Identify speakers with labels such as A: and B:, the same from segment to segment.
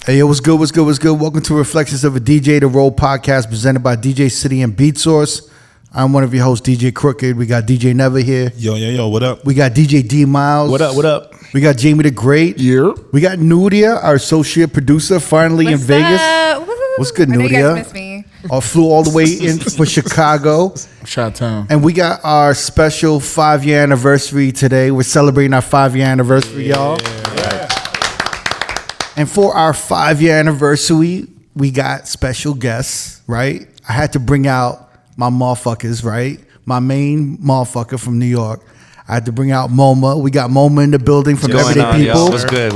A: Hey, yo, what's good, what's good, what's good? Welcome to Reflections of a DJ, the R.O.A.D podcast presented by DJ City and Beat Source. I'm one of your hosts, DJ Crooked. We got DJ Never here.
B: Yo, what up?
A: We got DJ D Miles.
B: What up?
A: We got Jamie the Great.
C: Yeah.
A: We got Nudia, our associate producer, finally in Vegas. What's good, Nudia?
D: I know you guys miss me.
A: Flew all the way in for Chicago.
C: Chi-town.
A: And we got our special 5-year anniversary today. We're celebrating our 5-year anniversary, y'all. And for our 5-year anniversary, we got special guests, right? I had to bring out my motherfuckers, right? My main motherfucker from New York. I had to bring out Moma. We got Moma in the building from Everyday People.
E: Yo? What's good?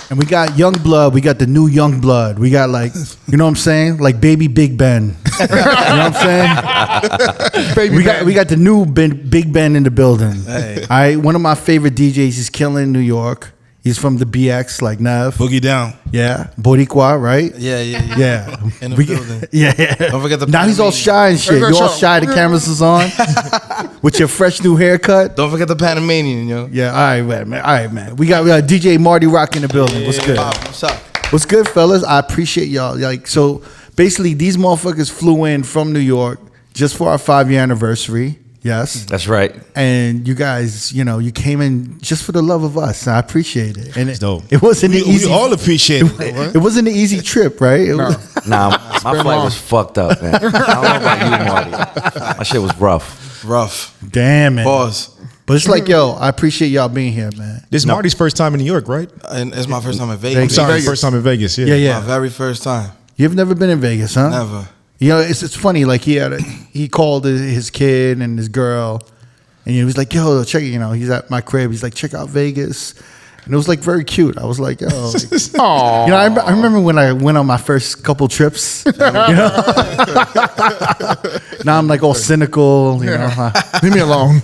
A: And we got Young Blood. We got the new Young Blood. We got like, you know what I'm saying? Like baby Big Ben. You know what I'm saying? We got the new Big Ben in the building.
B: Hey.
A: All right. One of my favorite DJs. He's killing New York. He's from the BX, like Nev.
B: Boogie down.
A: Yeah. Boricua, right?
E: Yeah.
A: Yeah.
E: In the building.
A: Yeah.
E: Don't forget the
A: now he's all shy and shit. You all shy, the cameras is on. With your fresh new haircut.
E: Don't forget the Panamanian, yo.
A: Yeah, all right, man. We got DJ Marty Rock in the building. What's good?
E: What's up?
A: What's good, fellas? I appreciate y'all. Like, so basically, these motherfuckers flew in from New York just for our 5-year anniversary. Yes,
E: That's right.
A: and you guys, you know, you came in just for the love of us. I appreciate it, and
B: dope.
A: it wasn't an easy.
B: We all appreciate it.
A: It wasn't an easy trip, right? It was,
F: Nah, my flight was fucked up, man. I don't know about you, Marty. My shit was rough.
A: damn it.
E: Pause.
A: But it's like, yo, I appreciate y'all being here, man.
B: This is Marty's first time in New York, right?
E: And it's my first time in
B: I'm
E: Vegas.
B: sorry, first time in Vegas.
A: Yeah.
E: My very first time.
A: You've never been in Vegas, huh?
E: Never.
A: You know, it's funny. Like he called his kid and his girl, and he was like, "Yo, check it." You know, he's at my crib. He's like, "Check out Vegas," and it was like very cute. I was like, "Yo," like, you know, I remember when I went on my first couple trips. You know, now I'm like all cynical. You know,
C: Leave me alone.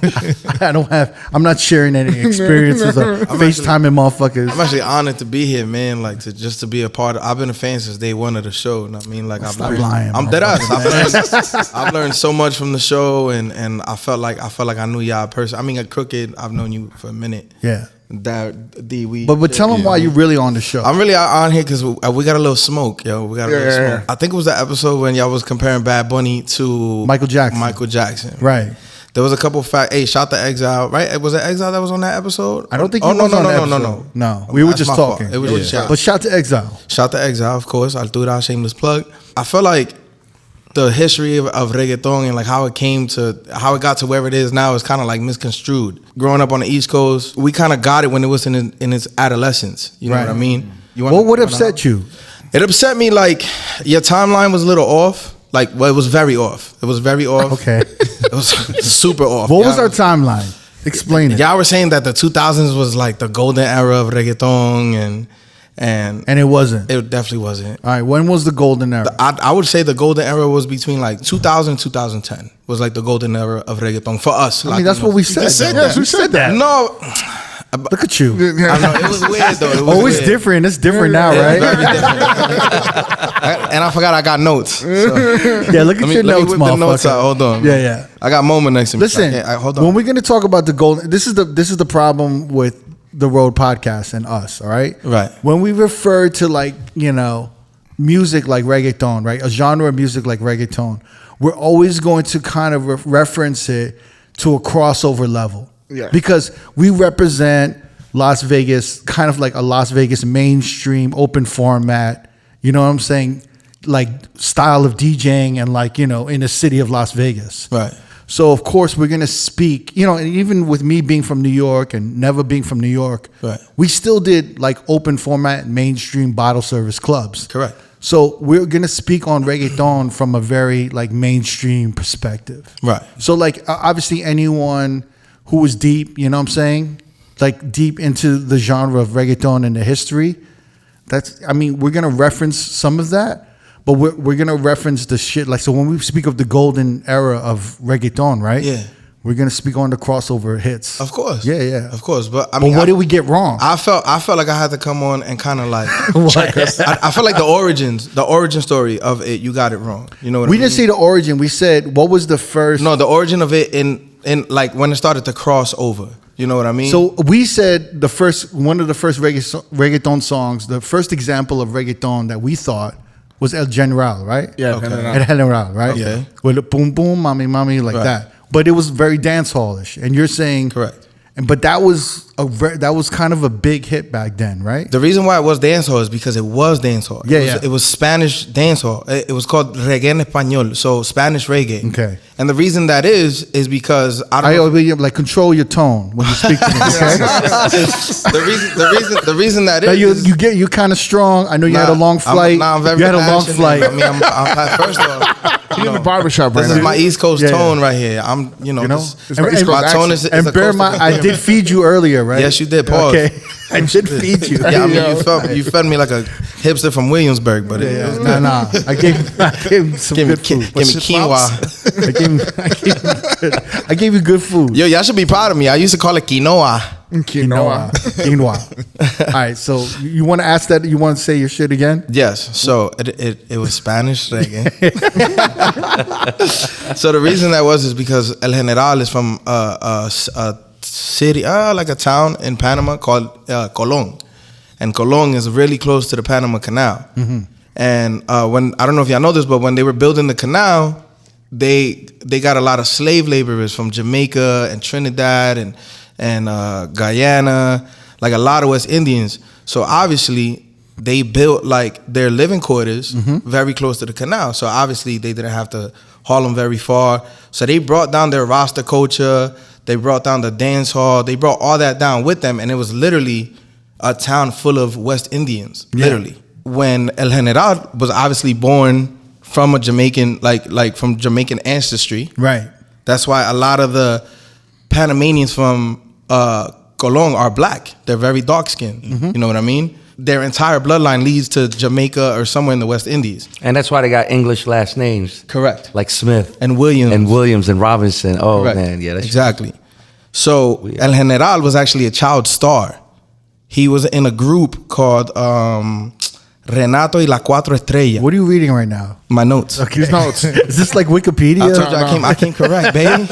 A: I'm not sharing any experiences of FaceTiming motherfuckers.
E: I'm actually honored to be here, man. Like to be a part of. I've been a fan since day one of the show. And I mean, like
A: Stop lying,
E: I'm dead ass. I've learned so much from the show, and I felt like I knew y'all personally. I mean, at Crooked, I've known you for a minute.
A: Yeah.
E: But
A: tell them why you're really on the show.
E: I'm really on here because we got a little smoke, yo. We got a little smoke. I think it was the episode when y'all was comparing Bad Bunny to
A: Michael Jackson. Right.
E: There was a couple facts. Hey, shout to Exile, right? Was it Exile that was on that episode?
A: I don't think he was on that episode. No, we were just talking.
E: It was just
A: But shout to Exile.
E: Shout to Exile, of course. Altura, shameless plug. I feel like the history of reggaeton and like how it got to where it is now is kind of like misconstrued. Growing up on the East Coast, we kind of got it when it was in its adolescence. You know what I mean?
A: What would upset you?
E: It upset me like your timeline was a little off. Like, well, it was very off.
A: Okay.
E: It was super off.
A: What was our timeline? Explain it.
E: Y'all were saying that the 2000s was like the golden era of reggaeton and
A: it wasn't.
E: It definitely wasn't.
A: All right. When was the golden era?
E: I would say the golden era was between like 2000 and 2010 was like the golden era of reggaeton for us.
A: I mean, that's what we said.
C: Yes, we said that.
E: No.
A: Look at you.
E: I know, it was weird though.
A: It's different. It's different now, right?
E: Very different. And I forgot I got notes. So.
A: Yeah, look at your notes,
E: whip
A: motherfucker.
E: the notes out. Hold on.
A: Yeah.
E: I got Moma next to me.
A: Listen,
E: hold on.
A: when we're gonna talk about the golden, this is the problem with the R.O.A.D podcast and us. All right.
E: Right.
A: When we refer to like music like reggaeton, right, a genre of music like reggaeton, we're always going to kind of reference it to a crossover level.
C: Yeah.
A: Because we represent Las Vegas, kind of like a Las Vegas mainstream open format, you know what I'm saying? Like style of DJing and like, in the city of Las Vegas.
E: Right.
A: So of course we're going to speak, and even with me being from New York and never being from New York,
E: right,
A: we still did like open format mainstream bottle service clubs.
E: Correct.
A: So we're going to speak on reggaeton from a very like mainstream perspective.
E: Right.
A: So like obviously anyone who was deep, you know what I'm saying? Like deep into the genre of reggaeton and the history. We're going to reference some of that, but we're going to reference the shit. Like, so when we speak of the golden era of reggaeton, right?
E: Yeah.
A: We're going to speak on the crossover hits.
E: Of course.
A: Yeah.
E: Of course. But
A: what did we get wrong?
E: I felt like I had to come on and kind of like check us. I feel like the origin story of it, you got it wrong. You know what I mean?
A: We didn't say the origin. We said, what was the first?
E: No, the origin of it in like when it started to cross over. You know what I mean?
A: So we said one of the first reggaeton songs, the first example of reggaeton that we thought was El General, right?
C: Yeah,
E: Okay.
A: El General, right?
E: Okay.
A: With the boom boom, mami mami, like
E: Right.
A: that. But it was very dance hallish, and you're saying
E: Correct.
A: But that was kind of a big hit back then, right?
E: The reason why it was dancehall is because it was dancehall.
A: Yeah.
E: It was Spanish dancehall. It was called reggae en español, so Spanish reggae.
A: Okay.
E: And the reason that is because I don't know.
A: always like control your tone when you speak to me. Okay?
E: the reason that
A: Now
E: is
A: you're kind of strong. I know you had a long flight.
E: I'm very
A: you had a long
E: passionate.
A: flight.
E: I mean, I'm first of all,
C: He's in the barbershop right
E: this is
C: now.
E: my East Coast
A: Yeah,
E: tone
A: yeah.
E: right here. I'm,
A: You know,
C: It's my East Coast
E: my tone is
A: and
E: a
A: bear in
E: coastal-
A: mind, I did feed you earlier, right?
E: Yes, you did. Pause.
A: Okay, I did feed you.
E: Yeah, I mean, you fed me like a hipster from Williamsburg, but it was good.
A: Nah. I gave him some
E: Give me,
A: good food.
E: give me quinoa.
A: I gave you good food.
E: Yo, y'all should be proud of me. I used to call it quinoa.
C: Quinoa.
A: Quinoa. All right, so you want to ask that? You want to say your shit again?
E: Yes, so it was Spanish reggae. So the reason that was is because El General is from a city, like a town in Panama called Colón, and Colón is really close to the Panama Canal.
A: Mm-hmm.
E: And when I don't know if y'all know this, but when they were building the canal, they got a lot of slave laborers from Jamaica and Trinidad and Guyana, like a lot of West Indians. So obviously they built like their living quarters very close to the canal. So obviously they didn't have to haul them very far. So they brought down their Rasta culture. They brought down the dance hall. They brought all that down with them. And it was literally a town full of West Indians, literally. When El General was obviously born from a Jamaican, like from Jamaican ancestry.
A: Right.
E: That's why a lot of the Panamanians from Colón are black. They're very dark skinned. You know what I mean? Their entire bloodline leads to Jamaica or somewhere in the West Indies.
F: And that's why they got English last names.
E: Correct.
F: Like Smith.
E: And Williams.
F: And Robinson. Oh,
E: Correct.
F: man. Yeah, that's
E: exactly. So El General was actually a child star. He was in a group called Renato y las Cuatro Estrellas.
A: What are you reading right now?
E: My notes.
A: Okay.
C: His notes.
A: Is this like Wikipedia?
E: I told you I came correct, baby.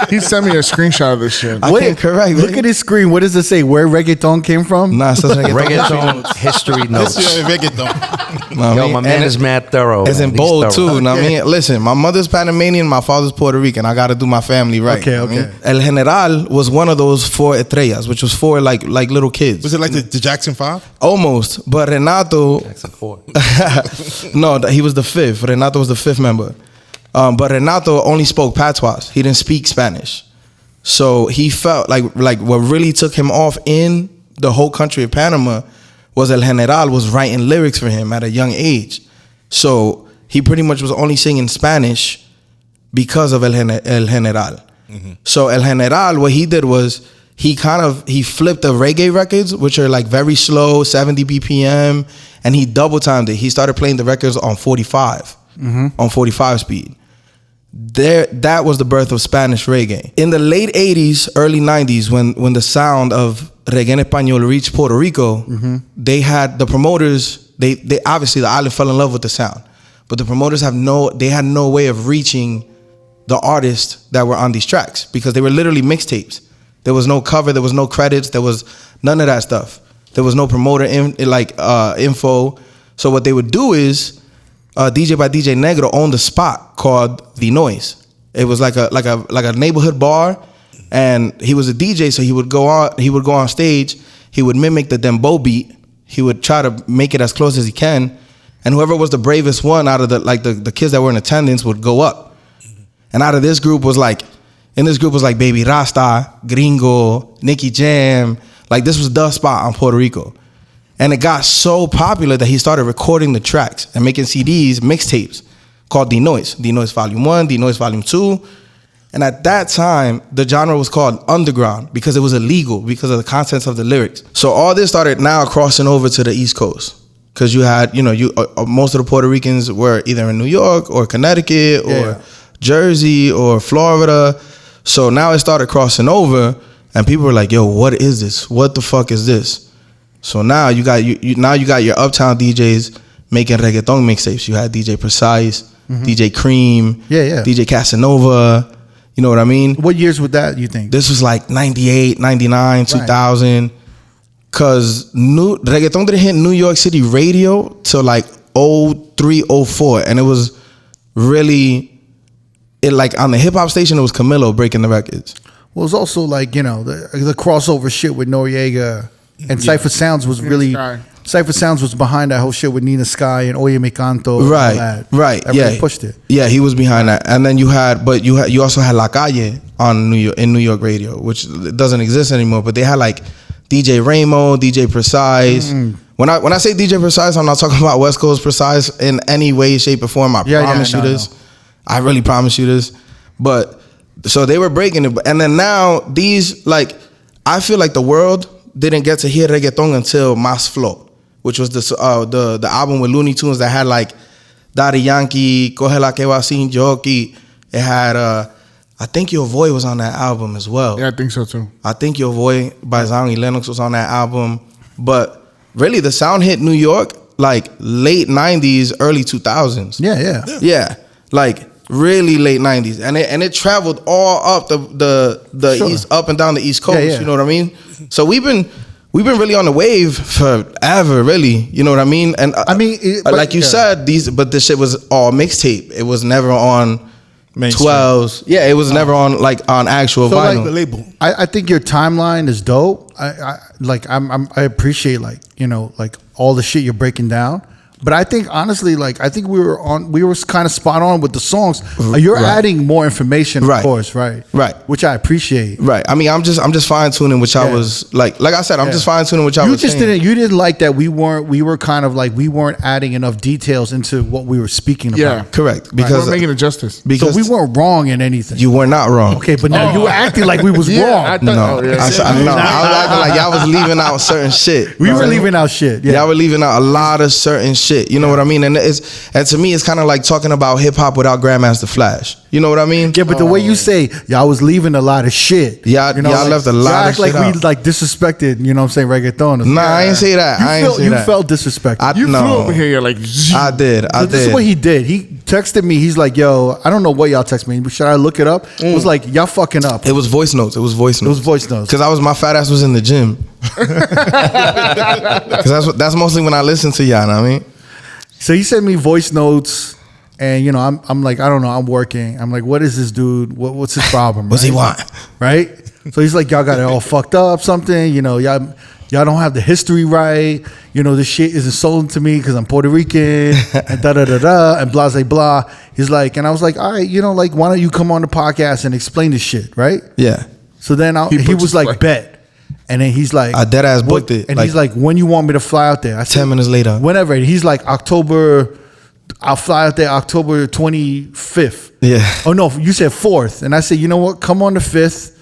C: He sent me a screenshot of this shit.
E: I came correct,
A: Look
E: baby.
A: at his screen. What does it say? Where reggaeton came from?
E: Nah, it says
F: Reggaeton history notes.
B: This is reggaeton.
E: Know what I
F: Yo,
E: mean?
F: my man
E: And
F: is mad thorough.
E: It's
F: man.
E: in
F: He's
E: bold
F: thorough.
E: too. Know what I mean? Listen, my mother's Panamanian, my father's Puerto Rican. I got to do my family right.
A: Okay,
E: know what I mean?
A: okay.
E: El General was one of those four estrellas, which was four like little kids.
B: Was it like the Jackson 5?
E: Almost, but Renato.
F: Jackson 4.
E: No, he was the fifth. Renato was the fifth member. But Renato only spoke patois. He didn't speak Spanish. So he felt like what really took him off in the whole country of Panama was El General was writing lyrics for him at a young age. So he pretty much was only singing Spanish because of El General. So El General, what he did was he flipped the reggae records, which are like very slow, 70 BPM, and he double timed it. He started playing the records on 45, on 45 speed. That was the birth of Spanish reggae. In the late 80s, early 90s, when the sound of reggae en español reached Puerto Rico, they had the promoters, they obviously the island fell in love with the sound. But the promoters had no way of reaching the artists that were on these tracks because they were literally mixtapes. There was no cover, there was no credits, there was none of that stuff. There was no promoter info. So what they would do is DJ by DJ Negro owned a spot called The Noise. It was like a neighborhood bar, and he was a DJ, so he would go on stage, he would mimic the dembow beat, he would try to make it as close as he can, and whoever was the bravest one out of the kids that were in attendance would go up. And out of this group was like Baby Rasta, Gringo, Nicky Jam. Like this was the spot on Puerto Rico. And it got so popular that he started recording the tracks and making CDs, mixtapes, called The Noise. The Noise Volume 1, The Noise Volume 2. And at that time, the genre was called underground because it was illegal because of the contents of the lyrics. So all this started now crossing over to the East Coast. Because you had, most of the Puerto Ricans were either in New York or Connecticut or Jersey or Florida. So now it started crossing over and people were like, yo, what is this? What the fuck is this? So now you got your uptown DJs making reggaeton mixtapes. You had DJ Precise, DJ Cream, DJ Casanova, You know what I mean?
A: What years would that, you think?
E: This was like 98, 99, 2000. Because reggaeton didn't hit New York City radio till like 03, 04. And it was really, like on the hip hop station, it was Camilo breaking the records.
A: Well, it was also like, the crossover shit with Noriega. And Cypher Sounds was really...
C: Sky.
A: Cypher Sounds was behind that whole shit with Nina Sky and Oye Me Canto. And
E: Right,
A: all that.
E: right.
A: That really pushed it.
E: Yeah, he was behind that. And then you also had La Calle on New York radio, which doesn't exist anymore. But they had like DJ Ramo, DJ Precise. When I say DJ Precise, I'm not talking about West Coast Precise in any way, shape, or form. I promise you this. No. I really promise you this. But so they were breaking it. And then now these, like, I feel like the world didn't get to hear reggaeton until Mas Flow, which was the album with Looney Tunes that had like Daddy Yankee, Coge la que va sin jockey. It had I think Your Voy was on that album as well.
C: Yeah, I think so too.
E: I think Your Voy by Zion y Lennox was on that album. But really the sound hit New York like late 90s, early 2000s. Yeah. Like really late 90s. And it traveled all up the
A: Sure.
E: east, up and down the East Coast.
A: Yeah.
E: You know what I mean? So we've been really on the wave forever, really. You know what I mean? And
A: I mean,
E: like you said, this shit was all mixtape. It was never on
B: Mainstream.
E: 12s. Yeah, it was never on on actual
A: So, like,
E: vinyl.
B: The label.
A: I think your timeline is dope. I appreciate like all the shit you're breaking down. But I think honestly, we were kind of spot on with the songs. You're adding more information, of course, right? Which I appreciate.
E: Right. I mean, I'm just fine tuning, which I was like I said, I'm just fine tuning, which I was.
A: You didn't like that we weren't adding enough details into what we were speaking about.
C: Yeah,
E: correct.
C: Because we're making it justice.
E: Because
A: so we weren't wrong in anything.
E: You were not wrong.
A: Okay, but now you were acting like we was wrong.
C: I thought,
E: No, I was acting like y'all was leaving out certain shit.
A: We were leaving out shit. Yeah.
E: Y'all were leaving out a lot of certain shit. You know what I mean? And to me, it's kind of like talking about hip hop without Grandmaster Flash. You know what I mean?
A: Yeah, but the way you say y'all was leaving a lot of shit.
E: Y'all left a lot of shit
A: like
E: out.
A: we like disrespected. You know what I'm saying? Reggaeton.
E: Nah, I ain't say that.
A: You felt disrespected.
C: You flew over here, you're like,
E: I did.
A: This is what he did. He texted me. He's like, "Yo, I don't know what y'all text me. Should I look it up?" It was like, "Y'all fucking up."
E: It was voice notes. It was voice notes. Because my fat ass was in the gym. Because that's mostly when I listen to y'all. Know what I mean?
A: So he sent me voice notes, and I'm like, I don't know. I'm working. I'm like, what is this dude? What's his problem?
E: What's he want?
A: Right? So he's like, y'all got it all fucked up. Something. Y'all don't have the history right. This shit isn't sold to me because I'm Puerto Rican and da da da da and blah blah blah. He's like, and I was like, all right, like, why don't you come on the podcast and explain this shit, right?
E: Yeah.
A: So then he was like, bet. And then he's like,
E: I dead ass booked it.
A: And he's like, when you want me to fly out there? I said,
E: 10 minutes later.
A: Whenever. And he's like, I'll fly out there October 25th.
E: Yeah.
A: Oh no, you said 4th. And I said, you know what? Come on the 5th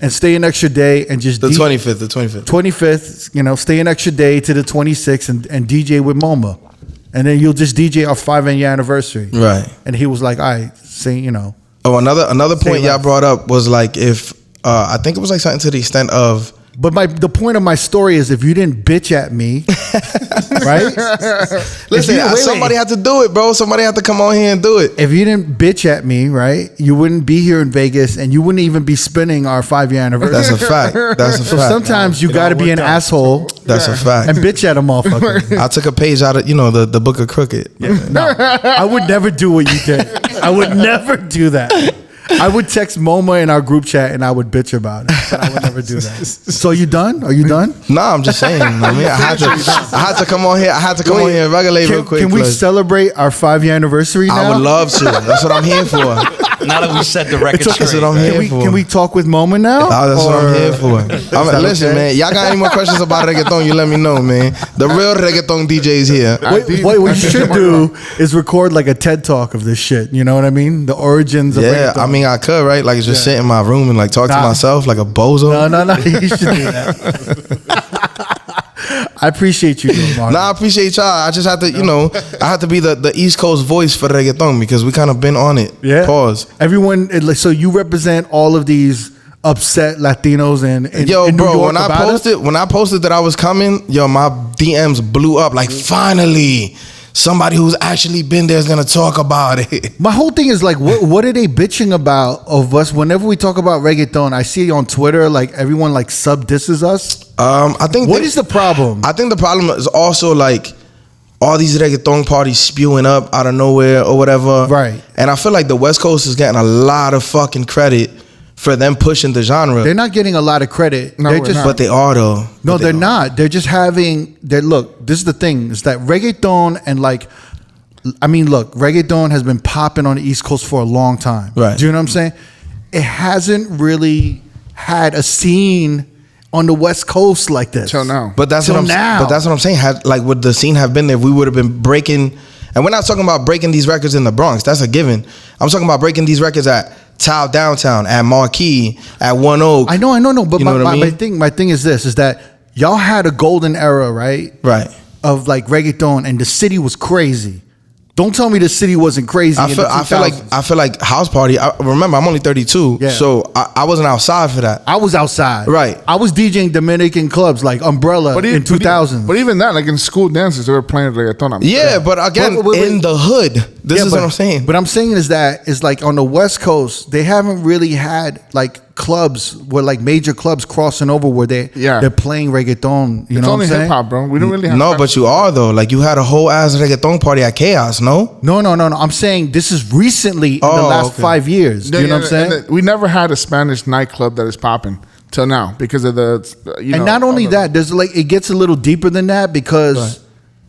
A: and stay an extra day and just
E: the 25th.
A: 25th, stay an extra day to the 26th and DJ with Moma. And then you'll just DJ our 5-year anniversary.
E: Right.
A: And he was like, all right, say,
E: Oh, another point y'all brought up was like if I think it was like something to the extent of.
A: But the point of my story is if you didn't bitch at me, right?
E: Listen, somebody had to do it, bro. Somebody had to come on here and do it.
A: If you didn't bitch at me, right, you wouldn't be here in Vegas and you wouldn't even be spinning our 5-year anniversary.
E: That's a fact.
A: So sometimes you got to be an asshole.
E: That's a fact.
A: And bitch at a motherfucker.
E: I took a page out of, the Book of Crooked.
A: Yeah, no, I would never do what you did. I would never do that. I would text Moma in our group chat and I would bitch about it. But I would never do that. So you done? Are you done?
E: Nah, I'm just saying. I had to come on here. I had to come on here and regulate real quick.
A: Can we celebrate our 5-year anniversary now?
E: I would love to. That's what I'm here for.
F: Now that we set the record straight.
E: That's what I'm here for.
A: Can we talk with Moma now?
E: That's what I'm here for. Listen, man. Y'all got any more questions about reggaeton? You let me know, man. The real reggaeton DJs here.
A: What you should do is record like a TED Talk of this shit. You know what I mean? The origins of reggaeton.
E: I mean, I could, right? Like, just sit in my room and like talk to myself like a bozo.
A: No. You should do that. I appreciate you, Marty.
E: Nah, I appreciate y'all. I just had to, I had to be the East Coast voice for reggaeton because we kind of been on it.
A: Yeah.
E: Pause.
A: Everyone, so you represent all of these upset Latinos in
E: yo,
A: in
E: bro,
A: New York
E: when I posted that I was coming, yo, my DMs blew up like finally somebody who's actually been there is gonna talk about it.
A: My whole thing is like, what are they bitching about of us? Whenever we talk about reggaeton, I see on Twitter like everyone like sub disses us.
E: I think
A: What is the problem?
E: I think the problem is also like all these reggaeton parties spewing up out of nowhere or whatever.
A: Right.
E: And I feel like the West Coast is getting a lot of fucking credit for them pushing the genre.
A: They're not getting a lot of credit.
C: No,
A: They're
C: we're
A: just
C: not.
E: But they are though.
A: No,
E: But
A: they're
E: are.
A: not. They're just having. Look, this is the thing: is that reggaeton and like, I mean, look, reggaeton has been popping on the East Coast for a long time.
E: Right.
A: Do you know what I'm saying? It hasn't really had a scene on the West Coast like this
C: Till now.
E: But that's
A: Till
E: what I'm.
A: now.
E: But that's what I'm saying. Like, would the scene have been there? If we would have been breaking. And we're not talking about breaking these records in the Bronx. That's a given. I'm talking about breaking these records at Tao Downtown, at Marquee, at One Oak.
A: I know. But
E: You know what I mean?
A: my thing is this: is that y'all had a golden era, right?
E: Right.
A: Of like reggaeton, and the city was crazy. Don't tell me the city wasn't crazy.
E: I feel like house party. Remember, I'm only 32,
A: Yeah.
E: so I wasn't outside for that.
A: I was outside.
E: Right.
A: I was DJing Dominican clubs like Umbrella in 2000.
C: But even that, like in school dances, they were playing reggaeton.
E: Yeah, but again,
A: Wait.
E: in the hood, this is what I'm saying.
A: But I'm saying is that is like on the West Coast, they haven't really had like clubs where like major clubs crossing over where they're playing reggaeton. You
C: It's
A: know
C: only
A: what I'm
C: hip
A: saying?
C: hop, bro. We don't really have
E: No, but you are though. Like you had a whole ass reggaeton party at Chaos, no?
A: No. I'm saying this is recently in the
E: Oh,
A: last
E: okay.
A: 5 years. Do you know what I'm saying?
C: We never had a Spanish nightclub that is popping till now because of the.
A: And not only that, there's like it gets a little deeper than that because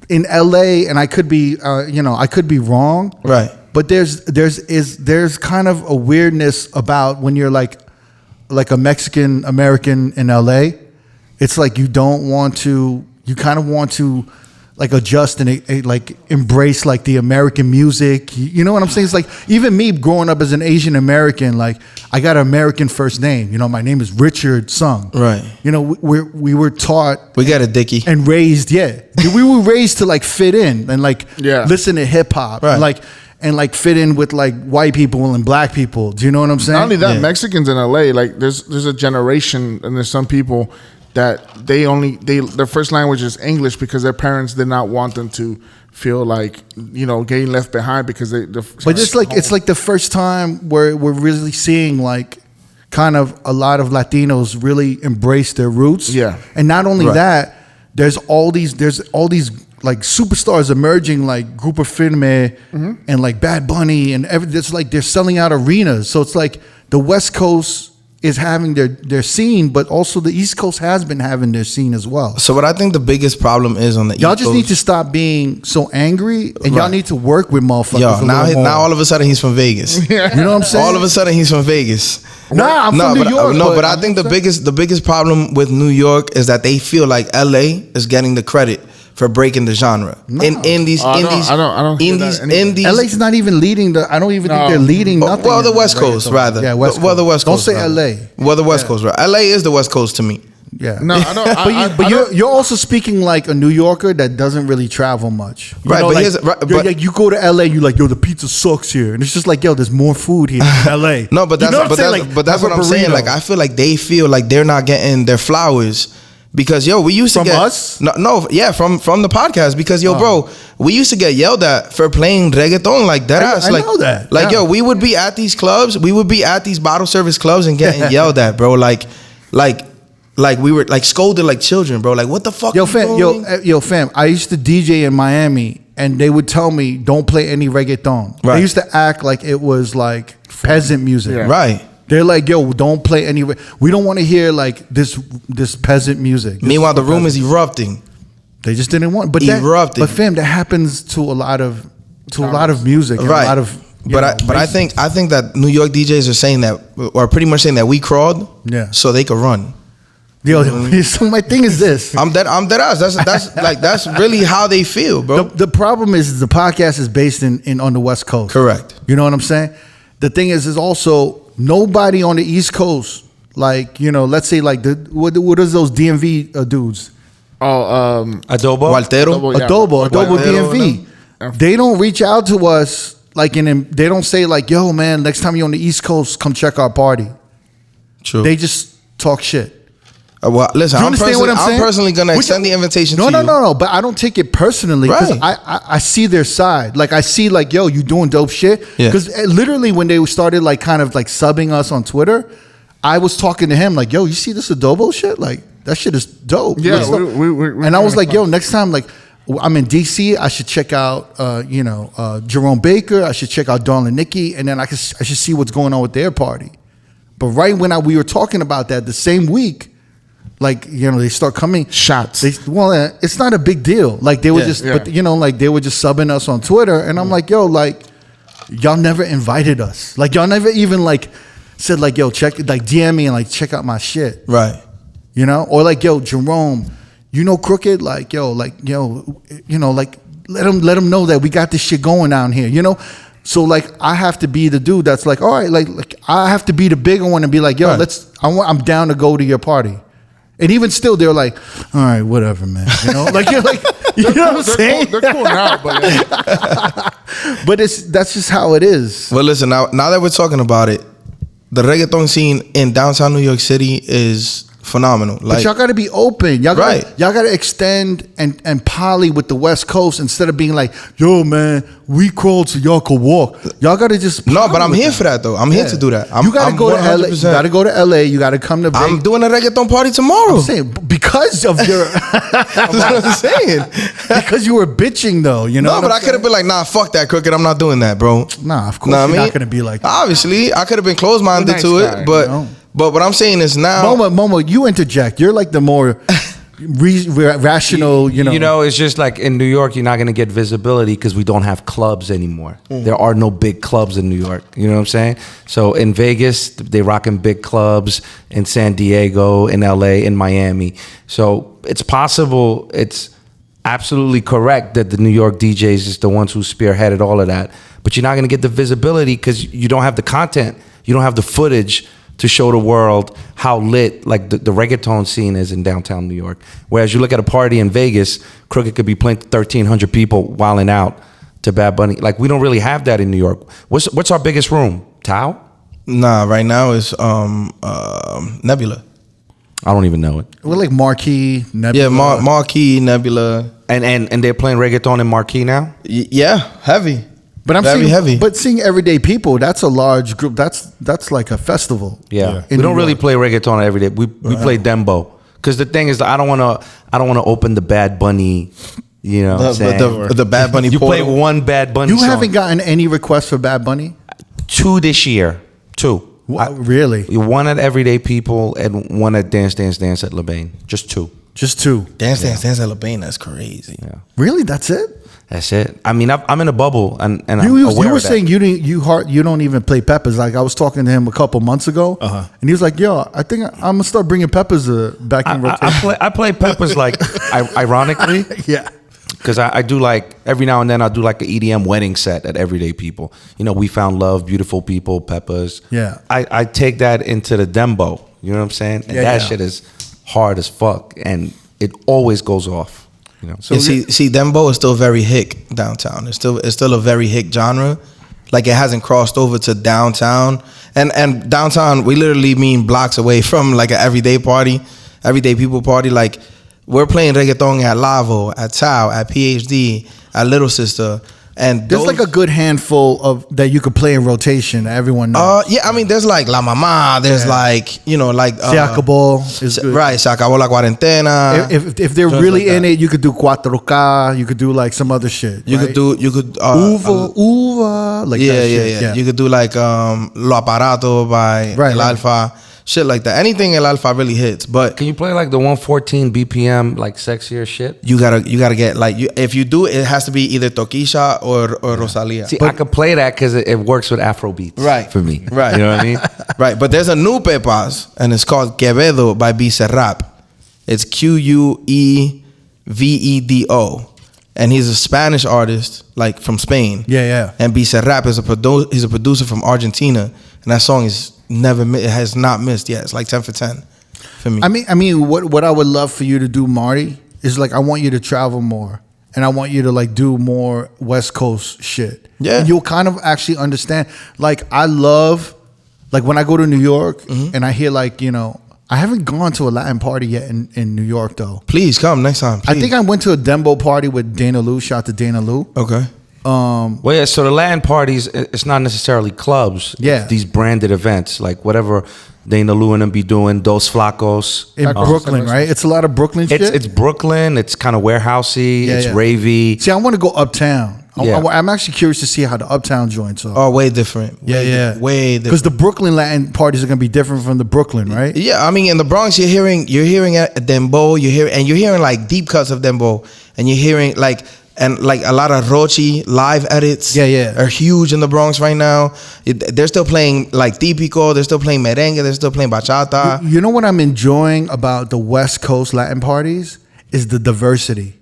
A: in LA, and I could be, I could be wrong,
E: Right.
A: But there's kind of a weirdness about when you're like a Mexican American in LA. It's like you kind of want to like adjust and like embrace like the American music. You know what I'm saying? It's like even me growing up as an Asian American, like I got an American first name. You know, my name is Richard Sung.
E: Right.
A: You know, we were taught
E: We got a Dickie.
A: and raised, we were raised to like fit in and like listen to hip hop,
E: Right.
A: and like fit in with like white people and black people. Do you know what I'm saying?
C: Not only that,
E: Yeah.
C: Mexicans in LA, like there's a generation and there's some people that their first language is English because their parents did not want them to feel like getting left behind because
A: But it's like the first time where we're really seeing like kind of a lot of Latinos really embrace their roots.
C: Yeah.
A: And not only
E: Right.
A: that, there's all these like superstars emerging like Grupo Firme and like Bad Bunny and it's like they're selling out arenas. So it's like the West Coast is having their scene, but also the East Coast has been having their scene as well.
E: So what I think the biggest problem is on the
A: Y'all
E: East
A: just
E: Coast,
A: need to stop being so angry, and y'all
E: Right.
A: need to work with motherfuckers.
E: Yo,
A: a little more.
E: now all of a sudden he's from Vegas.
A: you know what I'm saying?
E: All of a sudden he's from Vegas.
A: Nah, I'm from New York.
E: But I think the biggest problem with New York is that they feel like LA is getting the credit for breaking the genre. In these
C: I don't hear that anywhere.
A: LA's not even leading I don't even think they're leading nothing.
E: Well, the
A: in
E: West Coast,
A: reggaeton.
E: rather.
A: Yeah, West Coast.
E: Well, the West Coast.
A: Don't say
E: rather.
A: LA.
E: Well, the West Coast, right? LA is the West Coast to me.
A: Yeah.
C: No, I don't.
A: But you're also speaking like a New Yorker that doesn't really travel much. You
E: Right,
A: know,
E: but
A: like,
E: here's- right,
A: you're
E: but-
A: like, you go to LA, you like, yo, the pizza sucks here, and it's just like, yo, there's more food here in LA.
E: No, but
A: You
E: that's
A: know what I'm saying? Like,
E: but that's
A: have
E: what
A: a
E: I'm saying.
A: burrito.
E: Like I feel like they feel like they're not getting their flowers because we used to
A: From
E: get
A: us?
E: No, yeah, from the podcast because bro, we used to get yelled at for playing reggaeton like that ass.
A: I
E: Like,
A: know that.
E: Like
A: Yeah.
E: we would be at these clubs, we would be at these bottle service clubs and getting yelled at, bro. Like we were like scolded like children, bro. Like what the fuck?
A: Yo,
E: you
A: fam,
E: doing?
A: fam. I used to DJ in Miami, and they would tell me, "Don't play any reggaeton."
E: Right.
A: They used to act like it was like peasant music.
C: Yeah.
E: Right.
A: They're like, "Yo, don't play any. We don't want to hear like this peasant music." This
E: Meanwhile,
A: is
E: the
A: for
E: room
A: peasants."
E: is erupting.
A: They just didn't want. But
E: Erupting.
A: But fam, that happens to a lot of music. And
E: Right.
A: A lot of.
E: But I think that New York DJs are saying that, or pretty much saying that we crawled,
A: Yeah.
E: so they could run.
A: Yo, so my thing is this.
E: I'm dead ass. That's really how they feel, bro.
A: The problem is the podcast is based in on the West Coast.
E: Correct.
A: You know what I'm saying? The thing is also nobody on the East Coast, like, let's say like what is those DMV dudes?
F: Adobo.
E: Waltero.
A: Adobo
E: Waltero,
A: DMV. They don't reach out to us like they don't say like, yo man, next time you're on the East Coast, come check our party.
E: True.
A: They just talk shit.
E: Well, listen,
A: You
E: I'm
A: understand what I'm saying?
E: personally gonna
A: Which-
E: extend the invitation
A: No,
E: to
A: no,
E: you.
A: no. But I don't take it personally because
E: Right.
A: I see their side. Like I see like, yo, you doing dope shit.
E: Yeah.
A: Because literally when they started like kind of like subbing us on Twitter, I was talking to him like, yo, you see this Adobo shit? Like that shit is dope.
C: Yeah,
A: Let's go.
C: we
A: And I was like, yo, next time like I'm in DC, I should check out Jerome Baker. I should check out Dawn and Nikki, and then I should see what's going on with their party. But right when we were talking about that, the same week, like they start coming
C: shots.
A: It's not a big deal. Like they were but they were just subbing us on Twitter, and I'm like, yo, like y'all never invited us. Like y'all never even like said like, yo, check like DM me and like check out my shit.
E: Right.
A: Or like, yo, Jerome, Crooked, like, yo, like, like let them know that we got this shit going down here, So like I have to be the dude that's like, all right, like I have to be the bigger one and be like, yo,
E: Right.
A: I'm down to go to your party. And even still, they're like, all right, whatever, man. Like you're like, you know what I'm saying?
C: They're cool now, but
A: But that's just how it is.
E: Well, listen, now that we're talking about it, the reggaeton scene in downtown New York City is phenomenal.
A: But y'all got to be open. Y'all
E: Right.
A: got to extend and poly with the West Coast instead of being like, yo, man, we crawled so y'all could walk. Y'all got to just
E: No, but
A: poly
E: I'm
A: with
E: here
A: that.
E: for that though. I'm here to do that.
A: You got to
E: I'm
A: go to LA. You
E: 100%.
A: got to go to LA. You got to come to Vegas.
E: I'm doing a reggaeton party tomorrow.
A: I'm saying because of your
E: That's what I'm saying.
A: because you were bitching though,
E: No,
A: what
E: but
A: I'm
E: I could have been like, nah, fuck that, Crooked. I'm not doing that, bro.
A: Nah, of course
E: Know what
A: you're
E: I
A: not
E: mean?
A: gonna be like that.
E: Obviously, I could have been closed-minded
C: Nice
E: to
C: guy,
E: it, but
A: know?
E: but what I'm saying is now.
A: Moma, you interject. You're like the more rational,
F: It's just like in New York, you're not going to get visibility because we don't have clubs anymore. There are no big clubs in New York. You know what I'm saying? So in Vegas, they rocking big clubs. In San Diego, in LA, in Miami. So it's possible. It's absolutely correct that the New York DJs is the ones who spearheaded all of that. But you're not going to get the visibility because you don't have the content. You don't have the footage to show the world how lit like the reggaeton scene is in downtown New York. Whereas you look at a party in Vegas, Crooked could be playing 1,300 people wilding out to Bad Bunny. Like we don't really have that in New York. What's our biggest room? Tao?
E: Nah, right now it's Nebula.
F: I don't even know it.
A: we're like Marquee, Nebula.
E: Yeah, Marquee, Nebula.
F: And they're playing reggaeton in Marquee now?
E: Yeah, heavy.
A: But I'm
E: very
A: seeing,
E: heavy.
A: But seeing everyday people, that's a large group. That's like a festival.
F: Yeah.
A: in
F: We don't
A: New
F: really
A: York.
F: play reggaeton every day. We play dembo. Because the thing is, I don't want to open the Bad Bunny. You know, what I'm saying?
E: The Bad Bunny.
F: You play
E: portal.
F: one Bad Bunny.
A: You
F: song.
A: haven't gotten any requests for Bad Bunny?
F: 2 this year. 2.
A: Really?
F: One at Everyday People and one at Dance Dance Dance at LeBain. Just 2.
A: Just 2.
E: Dance at LaBain. That's crazy.
F: Yeah,
A: Really? That's it?
F: that's it. I mean, I'm in a bubble, and I'm
A: You
F: aware
A: were
F: of that.
A: saying you don't even play peppers. Like I was talking to him a couple months ago, and he was like, "Yo, I think I'm gonna start bringing peppers back in rotation."
F: I play peppers like ironically.
A: Yeah.
F: Because I do like every now and then I'll do like an EDM wedding set at Everyday People. We found love, beautiful people, peppers.
A: Yeah.
F: I take that into the dembo. You know what I'm saying? And that shit is hard as fuck, and it always goes off.
E: So see, dembo is still very hick downtown. It's still a very hick genre. Like it hasn't crossed over to downtown. And downtown, we literally mean blocks away from like an everyday people party. Like we're playing reggaeton at Lavo, at Tao, at PhD, at Little Sister. And
A: There's like a good handful of that you could play in rotation. Everyone knows.
E: yeah, I mean, there's like La Mama. There's like Se
A: Acabó is good.
E: Right, Se Acabó la Cuarentena.
A: If they're
E: Just
A: really
E: like
A: in
E: that.
A: it, you could do 4K. You could do like some other shit.
E: You
A: right?
E: could
A: Uva, like that shit.
E: yeah. You could do like Lo Aparato by
A: Right,
E: El
A: right.
E: Alfa, shit like that. Anything El Alfa really hits, but
F: Can you play like the 114 BPM like sexier shit?
E: you gotta get like if you do, it has to be either Toquisha or Rosalia.
F: See, I could play that because it works with Afro beats,
E: Right.
F: For me,
E: Right.
F: You know what I mean?
E: Right, but there's a new Pepas, and it's called Quevedo by Bizarrap. It's Quevedo, and he's a Spanish artist, like from Spain.
A: Yeah.
E: And Bizarrap is he's a producer from Argentina, and that song has not missed yet. It's like 10 for 10 for me.
A: I mean, what I would love for you to do, Marty, is like I want you to travel more, and I want you to like do more West Coast shit.
E: Yeah.
A: And you'll kind of actually understand. Like I love, like when I go to New York and I hear like I haven't gone to a Latin party yet in New York though.
E: Please come next time.
A: I think I went to a Dembo party with Dana Lou. Shout out to Dana Lou.
E: Okay.
F: Well, yeah. So the Latin parties, it's not necessarily clubs.
A: Yeah.
F: It's these branded events, like whatever Dana Lou and them be doing. Dos Flacos
A: In Brooklyn, right? It's a lot of Brooklyn shit.
F: It's Brooklyn. It's kind of warehousey.
A: Yeah,
F: it's
A: yeah.
F: ravey.
A: See, I want to go uptown.
F: Yeah.
A: I'm actually curious to see how the uptown joints are.
E: Oh, way different.
A: Yeah.
E: Way different.
A: Because the Brooklyn Latin parties are gonna be different from the Brooklyn, right?
E: Yeah, I mean, in the Bronx, you're hearing dembow, you're hearing like deep cuts of dembow, and you're hearing like a lot of R.O.A.D live edits.
A: Yeah.
E: Are huge in the Bronx right now. They're still playing like típico, they're still playing merengue, they're still playing bachata.
A: You know what I'm enjoying about the West Coast Latin parties is the diversity.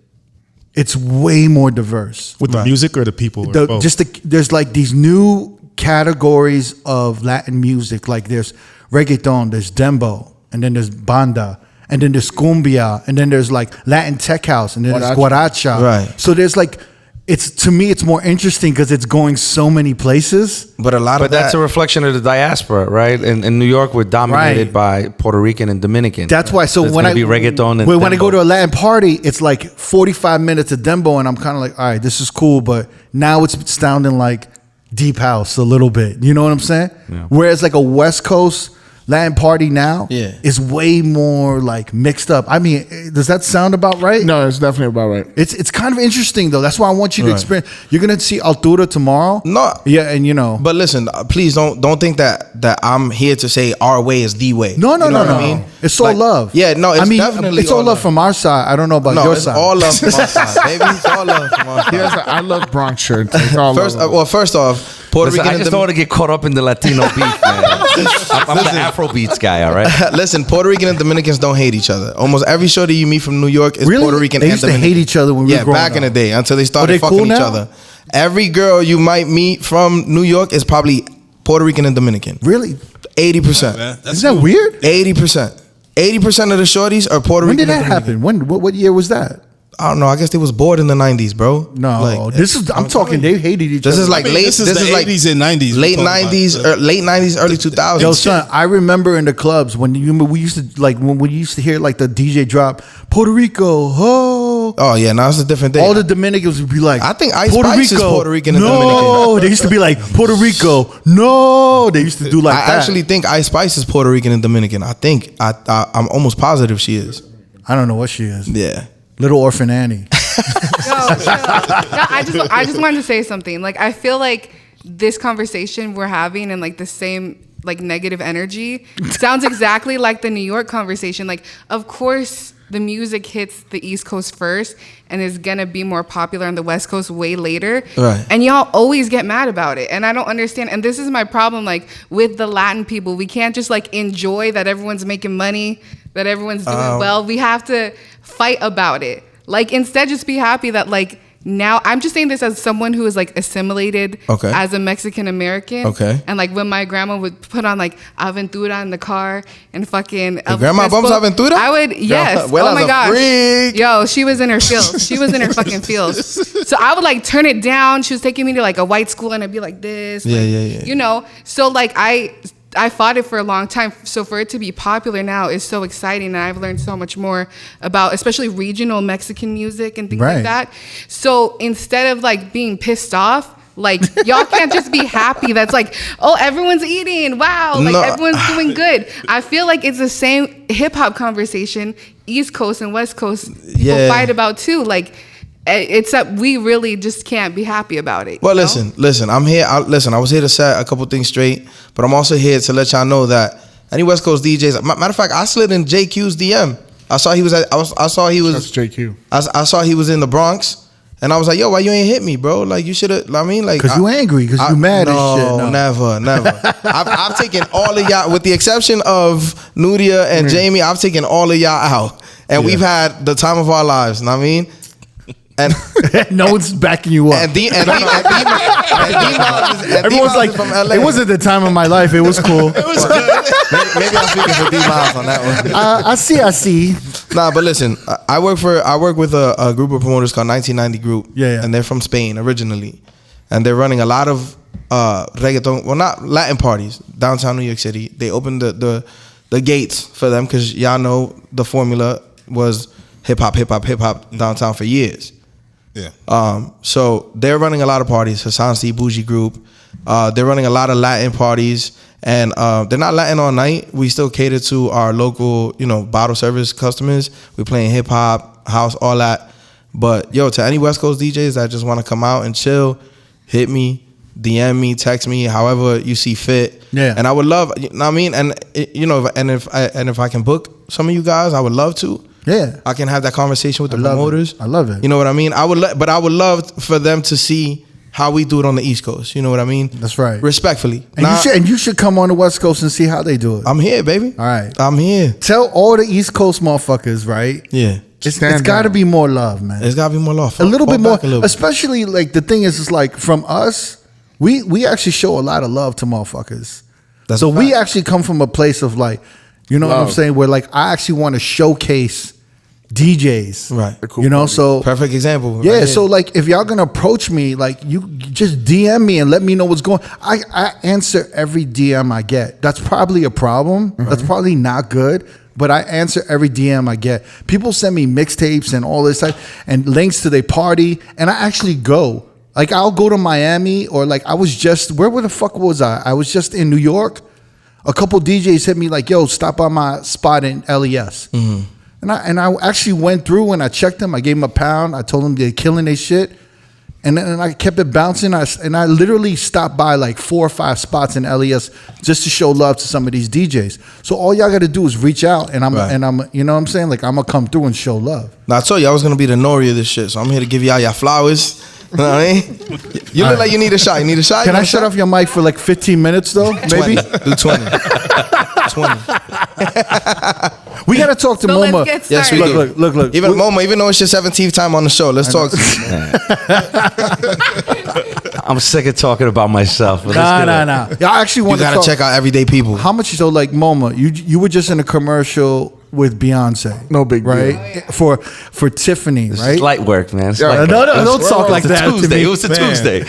A: It's way more diverse.
B: With the music or the people? Or both?
A: There's like these new categories of Latin music. Like there's reggaeton, there's dembo, and then there's banda, and then there's cumbia, and then there's like Latin tech house, and then there's guaracha.
E: Right.
A: So there's like, to me it's more interesting because it's going so many places.
E: But
F: That's a reflection of the diaspora, right? In New York, we're dominated by Puerto Rican and Dominican.
A: That's why. So
F: it's
A: when
F: gonna be reggaeton and
A: when I go
F: dembo.
A: to a Latin party, it's like 45 minutes of dembo, and I'm kind of like, all right, this is cool, but now it's sounding like deep house a little bit. You know what I'm saying?
F: Yeah.
A: Whereas like a West Coast Latin party now is way more like mixed up. I mean, does that sound about right?
C: No, it's definitely about right.
A: It's kind of interesting though. That's why I want you to experience. You're gonna see Altura tomorrow.
E: No.
A: Yeah, and you know.
E: But listen, please don't think that I'm here to say our way is the way.
A: No.
E: You know what I mean?
A: It's all love.
E: Yeah, no, it's definitely
A: it's all love from our side. I don't know about your
E: it's
A: side.
E: all love from our side, baby. It's all love from our side.
C: I love Bronx shirts. It's all
E: First off, Puerto
F: Listen,
E: Rican.
F: I just don't want to get caught up in the Latino beef, man. I'm the Afro beats guy, all right?
E: Listen, Puerto Rican and Dominicans don't hate each other. Almost every show that you meet from New York is
A: Really?
E: Puerto Rican
A: They
E: and
A: used to
E: Dominican.
A: hate each other when we were growing
E: back in the
A: up.
E: day until they started
A: they
E: fucking
A: cool
E: each
A: now?
E: other. Every girl you might meet from New York is probably Puerto Rican and Dominican.
A: Really?
E: 80%.
A: Isn't that weird?
E: 80%. 80% of the shorties are Puerto
A: When
E: Rican.
A: did that
E: and Dominican.
A: happen? What year was that?
E: I don't know. I guess they was bored in the 90s, bro.
A: No, I'm talking. They hated each other.
E: This is like late.
B: This is the
E: like
B: 80s and 90s.
E: late 90s, late 90s, early 2000s.
A: Yo, son, I remember in the clubs when we used to when we used to hear like the DJ drop Puerto Rico, ho.
E: Oh yeah, now it's a different thing.
A: All the Dominicans would be like,
E: I think Ice
A: Puerto
E: Spice is
A: Rico.
E: Puerto Rican and
A: no,
E: Dominican.
A: they used to be like Puerto Rico. No, they used to do like
E: I
A: that.
E: actually think Ice Spice is Puerto Rican and Dominican. I'm almost positive she is.
A: I don't know what she is.
E: Yeah.
A: Little Orphan Annie.
D: I just wanted to say something. Like, I feel like this conversation we're having and like the same like negative energy sounds exactly like the New York conversation. Like, of course the music hits the East Coast first and is gonna be more popular on the West Coast way later.
E: Right.
D: And y'all always get mad about it. And I don't understand. And this is my problem, like with the Latin people. We can't just like enjoy that everyone's making money, that everyone's doing well. We have to fight about it. Like, instead, just be happy that, like, now, I'm just saying this as someone who is, like, assimilated as a Mexican American.
E: Okay.
D: And, like, when my grandma would put on, like, Aventura in the car and fucking...
E: Your grandma bumps Aventura?
D: I would, yes.
E: Well,
D: oh, my gosh.
E: Freak.
D: Yo, she was in her feels. She was in her fucking feels. So I would, like, turn it down. She was taking me to, like, a white school, and I'd be like this.
E: Yeah,
D: like,
E: yeah.
D: You know? So, like, I fought it for a long time. So for it to be popular now is so exciting. And I've learned so much more about especially regional Mexican music and things like that. So instead of like being pissed off, like y'all can't just be happy. That's like, oh, everyone's eating. Wow. Like everyone's doing good. I feel like it's the same hip hop conversation, East Coast and West Coast people fight about too. Like, it's that we really just can't be happy about it.
E: Well, listen. I'm here. I was here to set a couple things straight, but I'm also here to let y'all know that any West Coast DJs. Matter of fact, I slid in JQ's DM. I saw he was.
C: That's JQ.
E: I saw he was in the Bronx, and I was like, "Yo, why you ain't hit me, bro? Like you should have. I mean, like,
A: because you angry, because you mad and shit.
E: No, never. I've taken all of y'all, with the exception of Nudia and Jamie. I've taken all of y'all out, and we've had the time of our lives. You know what I mean?
A: And no one's backing you up.
E: Everyone's
A: like,
E: from LA.
A: It wasn't the time of my life. It was cool.
E: It was good. Maybe I'm speaking for D Miles on that one.
A: I see.
E: Nah, but listen, I work with a group of promoters called 1990 Group.
A: Yeah.
E: And they're from Spain originally, and they're running a lot of reggaeton, well, not Latin parties downtown New York City. They opened the the gates for them, because y'all know the formula was hip hop downtown for years.
B: Yeah.
E: So they're running a lot of parties. Hassan C. Bougie Group. They're running a lot of Latin parties, and they're not Latin all night. We still cater to our local, bottle service customers. We're playing hip hop, house, all that. But yo, to any West Coast DJs that just want to come out and chill, hit me, DM me, text me, however you see fit.
A: Yeah.
E: And I would love, you know what I mean? And if I can book some of you guys, I would love to.
A: Yeah.
E: I can have that conversation with the promoters.
A: I love it.
E: You know what I mean? I would love for them to see how we do it on the East Coast. You know what I mean?
A: That's right.
E: Respectfully.
A: And you should come on the West Coast and see how they do it.
E: I'm here, baby.
A: All right.
E: I'm here.
A: Tell all the East Coast motherfuckers, right?
E: Yeah.
A: It's got to be more love, man.
E: It's got to be more love.
A: A little bit more. Especially, like, the thing is like, from us, we actually show a lot of love to motherfuckers. So we actually come from a place of, like, you know what I'm saying? Where, like, I actually want to showcase DJs.
E: Right.
A: You know, so.
E: Perfect example.
A: Yeah, right, so, like, if y'all gonna approach me, like, you just DM me and let me know what's going on. I answer every DM I get. That's probably a problem. Mm-hmm. That's probably not good. But I answer every DM I get. People send me mixtapes and all this stuff and links to their party, and I actually go. Like, I'll go to Miami, or like I was just, where the fuck was I? I was just in New York. A couple DJs hit me like, yo, stop by my spot in LES. Mm-hmm. And I actually went through and I checked them. I gave them a pound. I told them they're killing their shit. And then I kept it bouncing. And I literally stopped by like 4 or 5 spots in LES just to show love to some of these DJs. So all y'all got to do is reach out, and I'm, you know what I'm saying? Like, I'm gonna come through and show love.
E: Now I told you I was gonna be the Nori of this shit, so I'm here to give y'all flowers. You know what I mean? You look like you need a shot. You need a shot?
A: Can I shut off your mic for like 15 minutes though? Maybe
E: 20. Do 20. 20.
A: We gotta talk to Moma.
E: Yes, we do.
A: Look.
E: Even Moma, even though it's your 17th time on the show, let's talk to you.
F: I'm sick of talking about myself.
A: Nah. Y'all actually want to
E: check out Everyday People.
A: How much? So, like, Moma, you were just in a commercial with Beyonce.
C: No big deal.
A: Right? For Tiffany,
F: This
A: right?
F: is light work, man. It's
C: Yeah.
F: light work.
A: No, don't talk like that.
F: Tuesday. It was a
B: Man.
F: Tuesday.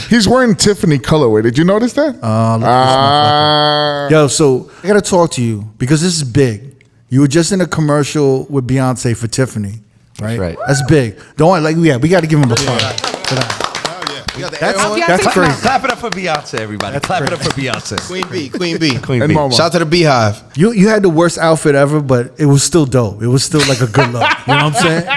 C: He's wearing Tiffany colorway. Did you notice that?
A: Look at this motherfucker. Yo, so I gotta talk to you because this is big. You were just in a commercial with Beyonce for Tiffany, right?
F: That's right.
A: That's big. Don't want, like, we got to give him a phone. That's crazy.
F: Clap it up for Beyonce, everybody. Clap it up for Beyonce.
E: Queen B.
C: And Moma.
E: Shout out to the Beehive.
A: You had the worst outfit ever, but it was still dope. It was still like a good look. You know what I'm saying?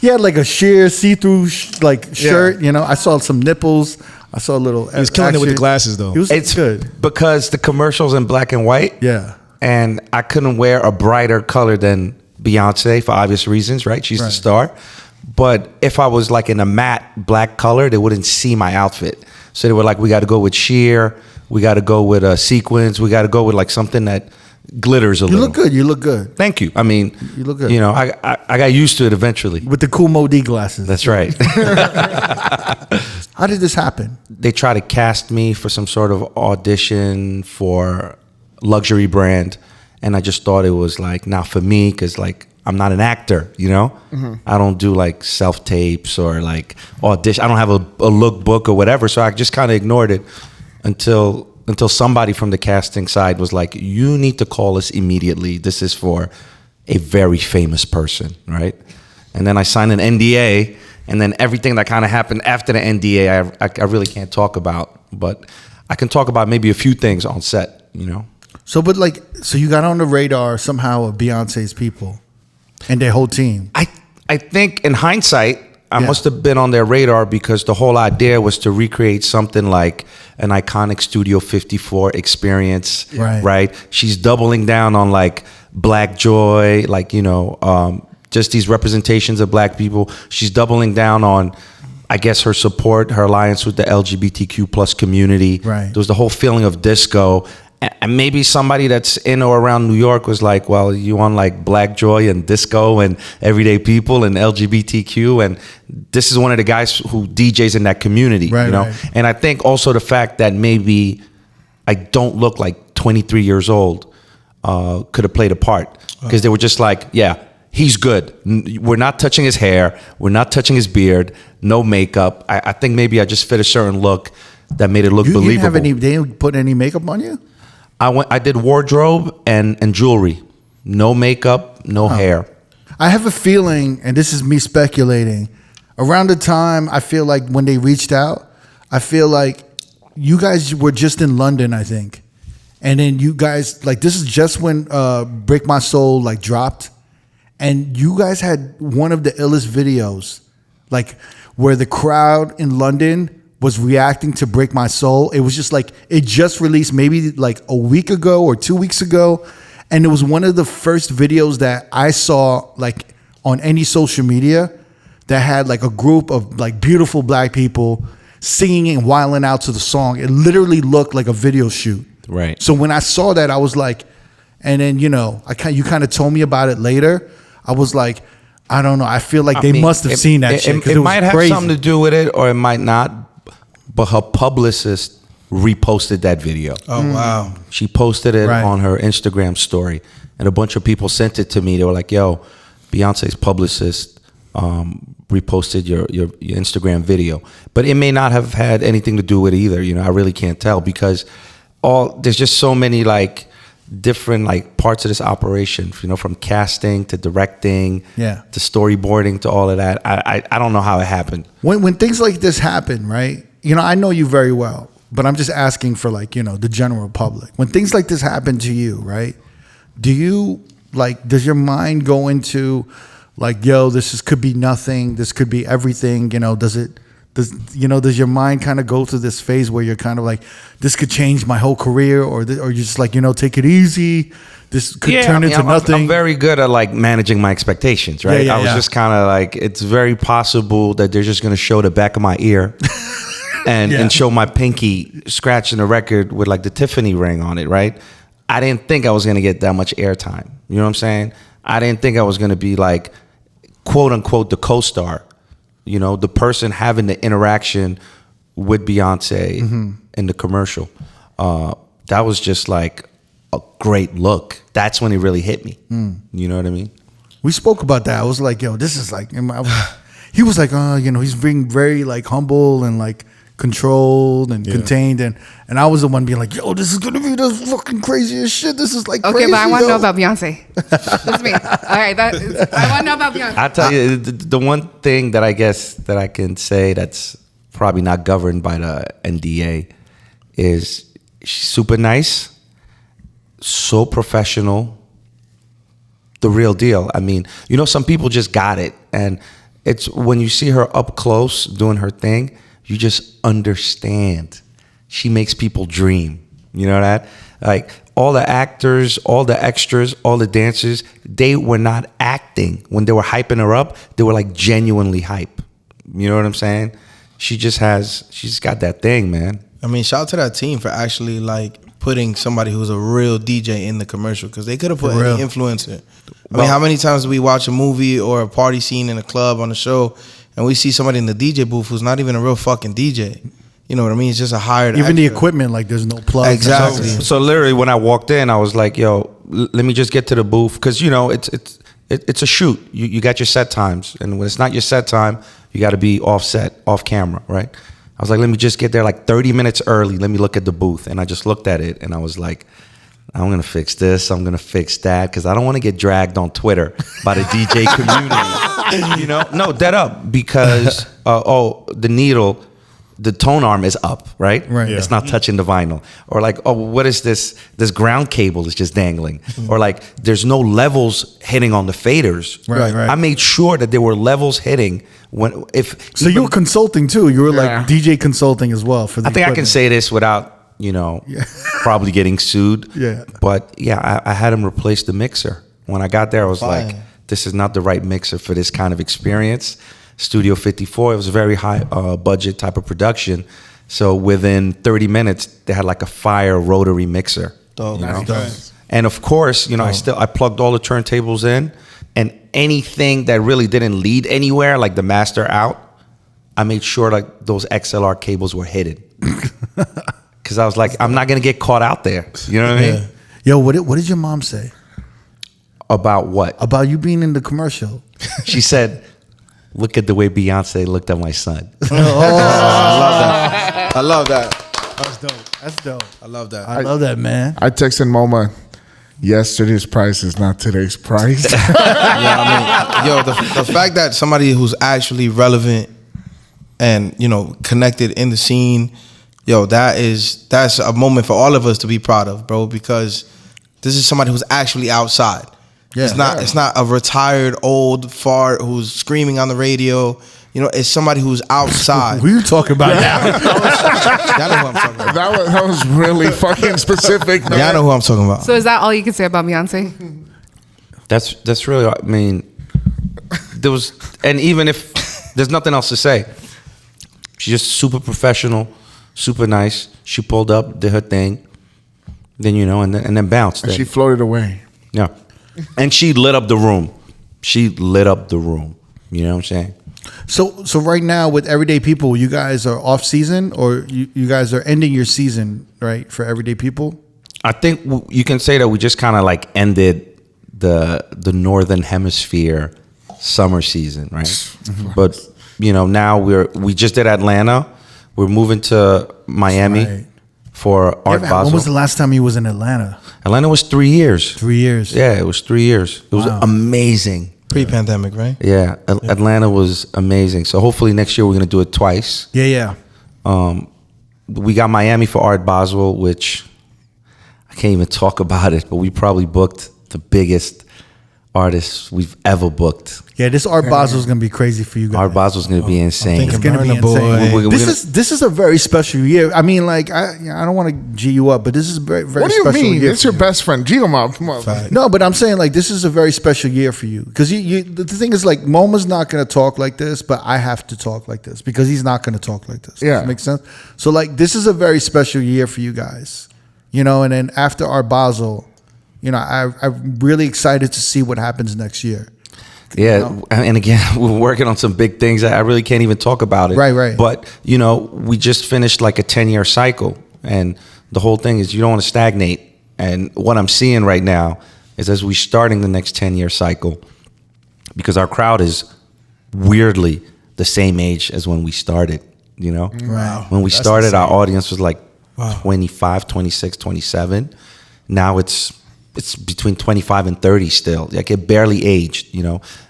A: He had like a sheer see-through shirt. You know, I saw some nipples. I saw a little.
B: He was killing it with the glasses, though.
A: It's good
F: because the commercial's in black and white.
A: Yeah.
F: And I couldn't wear a brighter color than Beyonce for obvious reasons, right? She's the star. But if I was like in a matte black color, they wouldn't see my outfit. So they were like, we got to go with sheer. We got to go with a sequins. We got to go with like something that glitters a little.
A: You look good.
F: Thank you. I mean,
A: you look good.
F: You know, I got used to it eventually.
A: With the cool Mo D glasses.
F: That's right.
A: How did this happen?
F: They tried to cast me for some sort of audition for luxury brand, and I just thought it was like not for me because like I'm not an actor, you know. Mm-hmm. I don't do like self tapes or like audition. I don't have a lookbook or whatever, so I just kind of ignored it until somebody from the casting side was like, you need to call us immediately. This is for a very famous person, right? And then I signed an NDA, and then everything that kind of happened after the NDA I really can't talk about, but I can talk about maybe a few things on set, you know.
A: So you got on the radar somehow of Beyonce's people and their whole team.
F: I think in hindsight, I must have been on their radar because the whole idea was to recreate something like an iconic Studio 54 experience, right? She's doubling down on like Black joy, like, you know, just these representations of Black people. She's doubling down on, I guess, her support, her alliance with the LGBTQ plus community.
A: Right.
F: There was the whole feeling of disco. And maybe somebody that's in or around New York was like, well, you want like Black joy and disco and everyday people and LGBTQ. And this is one of the guys who DJs in that community, you know? Right. And I think also the fact that maybe I don't look like 23 years old could have played a part. Because they were just like, yeah, he's good. We're not touching his hair. We're not touching his beard. No makeup. I think maybe I just fit a certain look that made it look believable.
A: They didn't put any makeup on you?
F: I did wardrobe and jewelry. No makeup, no hair.
A: I have a feeling, and this is me speculating, around the time I feel like when they reached out, I feel like you guys were just in London, I think. And then you guys, like, this is just when Break My Soul, like, dropped. And you guys had one of the illest videos, like, where the crowd in London was reacting to Break My Soul. It was just like, it just released maybe like a week ago or 2 weeks ago. And it was one of the first videos that I saw like on any social media that had like a group of like beautiful black people singing and wilding out to the song. It literally looked like a video shoot.
F: Right.
A: So when I saw that, I was like, and then, you kind of told me about it later. I was like, I don't know. I feel like they must have seen that shit.
F: It might have something to do with it, or it might not. But her publicist reposted that video.
E: Oh, wow.
F: She posted it on her Instagram story. And a bunch of people sent it to me. They were like, yo, Beyonce's publicist reposted your Instagram video. But it may not have had anything to do with it either. I really can't tell because there's just so many like different like parts of this operation, from casting to directing, to storyboarding to all of that. I don't know how it happened.
A: When things like this happen, right? I know you very well, but I'm just asking for like, the general public. When things like this happen to you, right? Does your mind go into like, yo, could be nothing, this could be everything, does your mind kind of go through this phase where you're kind of like, this could change my whole career, or you're just like, take it easy, this could turn into nothing?
F: I'm very good at like managing my expectations, right? I was just kind of like, it's very possible that they're just going to show the back of my ear and show my pinky scratching the record with like the Tiffany ring on it, right? I didn't think I was going to get that much airtime. You know what I'm saying? I didn't think I was going to be like, quote unquote, the co-star. The person having the interaction with Beyonce in the commercial. That was just like a great look. That's when it really hit me. You know what I mean?
A: We spoke about that. I was like, yo, this is like, he was like, he's being very like humble and like controlled and contained. And I was the one being like, yo, this is going to be the fucking craziest shit. This is like crazy.
D: Okay, but I want to know about Beyonce. That's me. All right, I want to know about Beyonce.
F: I'll tell you, the one thing that I guess that I can say that's probably not governed by the NDA is she's super nice, so professional, the real deal. I mean, some people just got it. And it's when you see her up close doing her thing, you just understand. She makes people dream. You know that? Like all the actors, all the extras, all the dancers, they were not acting. When they were hyping her up, they were like genuinely hype. You know what I'm saying? She's just got that thing, man.
E: I mean, shout out to that team for actually like putting somebody who's a real DJ in the commercial, because they could have put any influencer. I mean, how many times do we watch a movie or a party scene in a club on a show and we see somebody in the DJ booth who's not even a real fucking DJ? You know what I mean? It's just a hired
A: Even
E: extra.
A: the equipment, like there's no plugs.
E: Exactly.
F: So literally when I walked in, I was like, yo, let me just get to the booth. Because, it's a shoot. You got your set times. And when it's not your set time, you got to be off camera, right? I was like, let me just get there like 30 minutes early. Let me look at the booth. And I just looked at it and I was like, I'm going to fix this. I'm going to fix that. Because I don't want to get dragged on Twitter by the DJ community. No, dead up. Because, the needle, the tone arm is up, right?
A: Right.
F: It's not touching the vinyl. Or like, oh, what is this? This ground cable is just dangling. Or like, there's no levels hitting on the faders.
A: Right.
F: I made sure that there were levels hitting
A: So you were consulting too. You were like DJ consulting as well for the
F: I think
A: equipment.
F: I can say this without, probably getting sued.
A: Yeah.
F: But yeah, I had him replace the mixer. When I got there, I was like, this is not the right mixer for this kind of experience. Studio 54, it was a very high budget type of production. So within 30 minutes, they had like a fire rotary mixer. And of course, I plugged all the turntables in, and anything that really didn't lead anywhere, like the master out, I made sure like those XLR cables were hidden. Because I was like, I'm not going to get caught out there. You know what I mean?
A: Yo, what did your mom say?
F: About what?
A: About you being in the commercial.
F: She said, look at the way Beyonce looked at my son.
E: I love that.
A: That's dope. That's dope.
E: I love that.
A: I love that, man.
C: I texted Moma, yesterday's price is not today's price.
E: The fact that somebody who's actually relevant and connected in the scene, that's a moment for all of us to be proud of, bro, because this is somebody who's actually outside.
A: Yeah,
E: it's not a retired old fart who's screaming on the radio. It's somebody who's outside.
A: What are you talking about now?
E: Y'all know who I'm talking about.
C: That was really fucking specific, man.
E: Y'all know who I'm talking about.
D: So is that all you can say about Beyonce?
F: That's really, I mean, and even if there's nothing else to say, she's just super professional, super nice. She pulled up, did her thing, then and then bounced.
C: And she floated away.
F: Yeah, and she lit up the room. You know what I'm saying?
A: So right now with Everyday People, you guys are off season, or you guys are ending your season, right, for Everyday People?
F: I think you can say that we just kind of like ended the Northern Hemisphere summer season, right? Mm-hmm. But now we just did Atlanta. We're moving to Miami for Art Basel.
A: When was the last time you was in Atlanta?
F: Atlanta was 3 years.
A: 3 years.
F: Yeah, it was 3 years. It was amazing.
E: Pre-pandemic, right?
F: Yeah, Atlanta was amazing. So hopefully next year we're gonna do it twice.
A: Yeah.
F: We got Miami for Art Basel, which I can't even talk about it, but we probably booked the biggest artists we've ever booked.
A: Yeah, this Art Basel is gonna be crazy for you guys.
F: Art Basel is gonna be insane.
A: It's gonna be insane. This is a very special year. I mean, like I don't want to G you up, but this is a very very special year.
C: What do you mean? It's your best friend, G him up.
A: No, but I'm saying like this is a very special year for you because the thing is like Moma's not gonna talk like this, but I have to talk like this because he's not gonna talk like this.
C: Yeah,
A: does that make sense? So like this is a very special year for you guys, and then after Art Basel, I'm really excited to see what happens next year.
F: Yeah, and again, we're working on some big things. I really can't even talk about it.
A: Right.
F: But, we just finished like a 10-year cycle. And the whole thing is you don't want to stagnate. And what I'm seeing right now is as we're starting the next 10-year cycle, because our crowd is weirdly the same age as when we started,
A: Right.
F: When we started, our audience was like 25, 26, 27. Now it's between 25 and 30 still. Like it barely aged,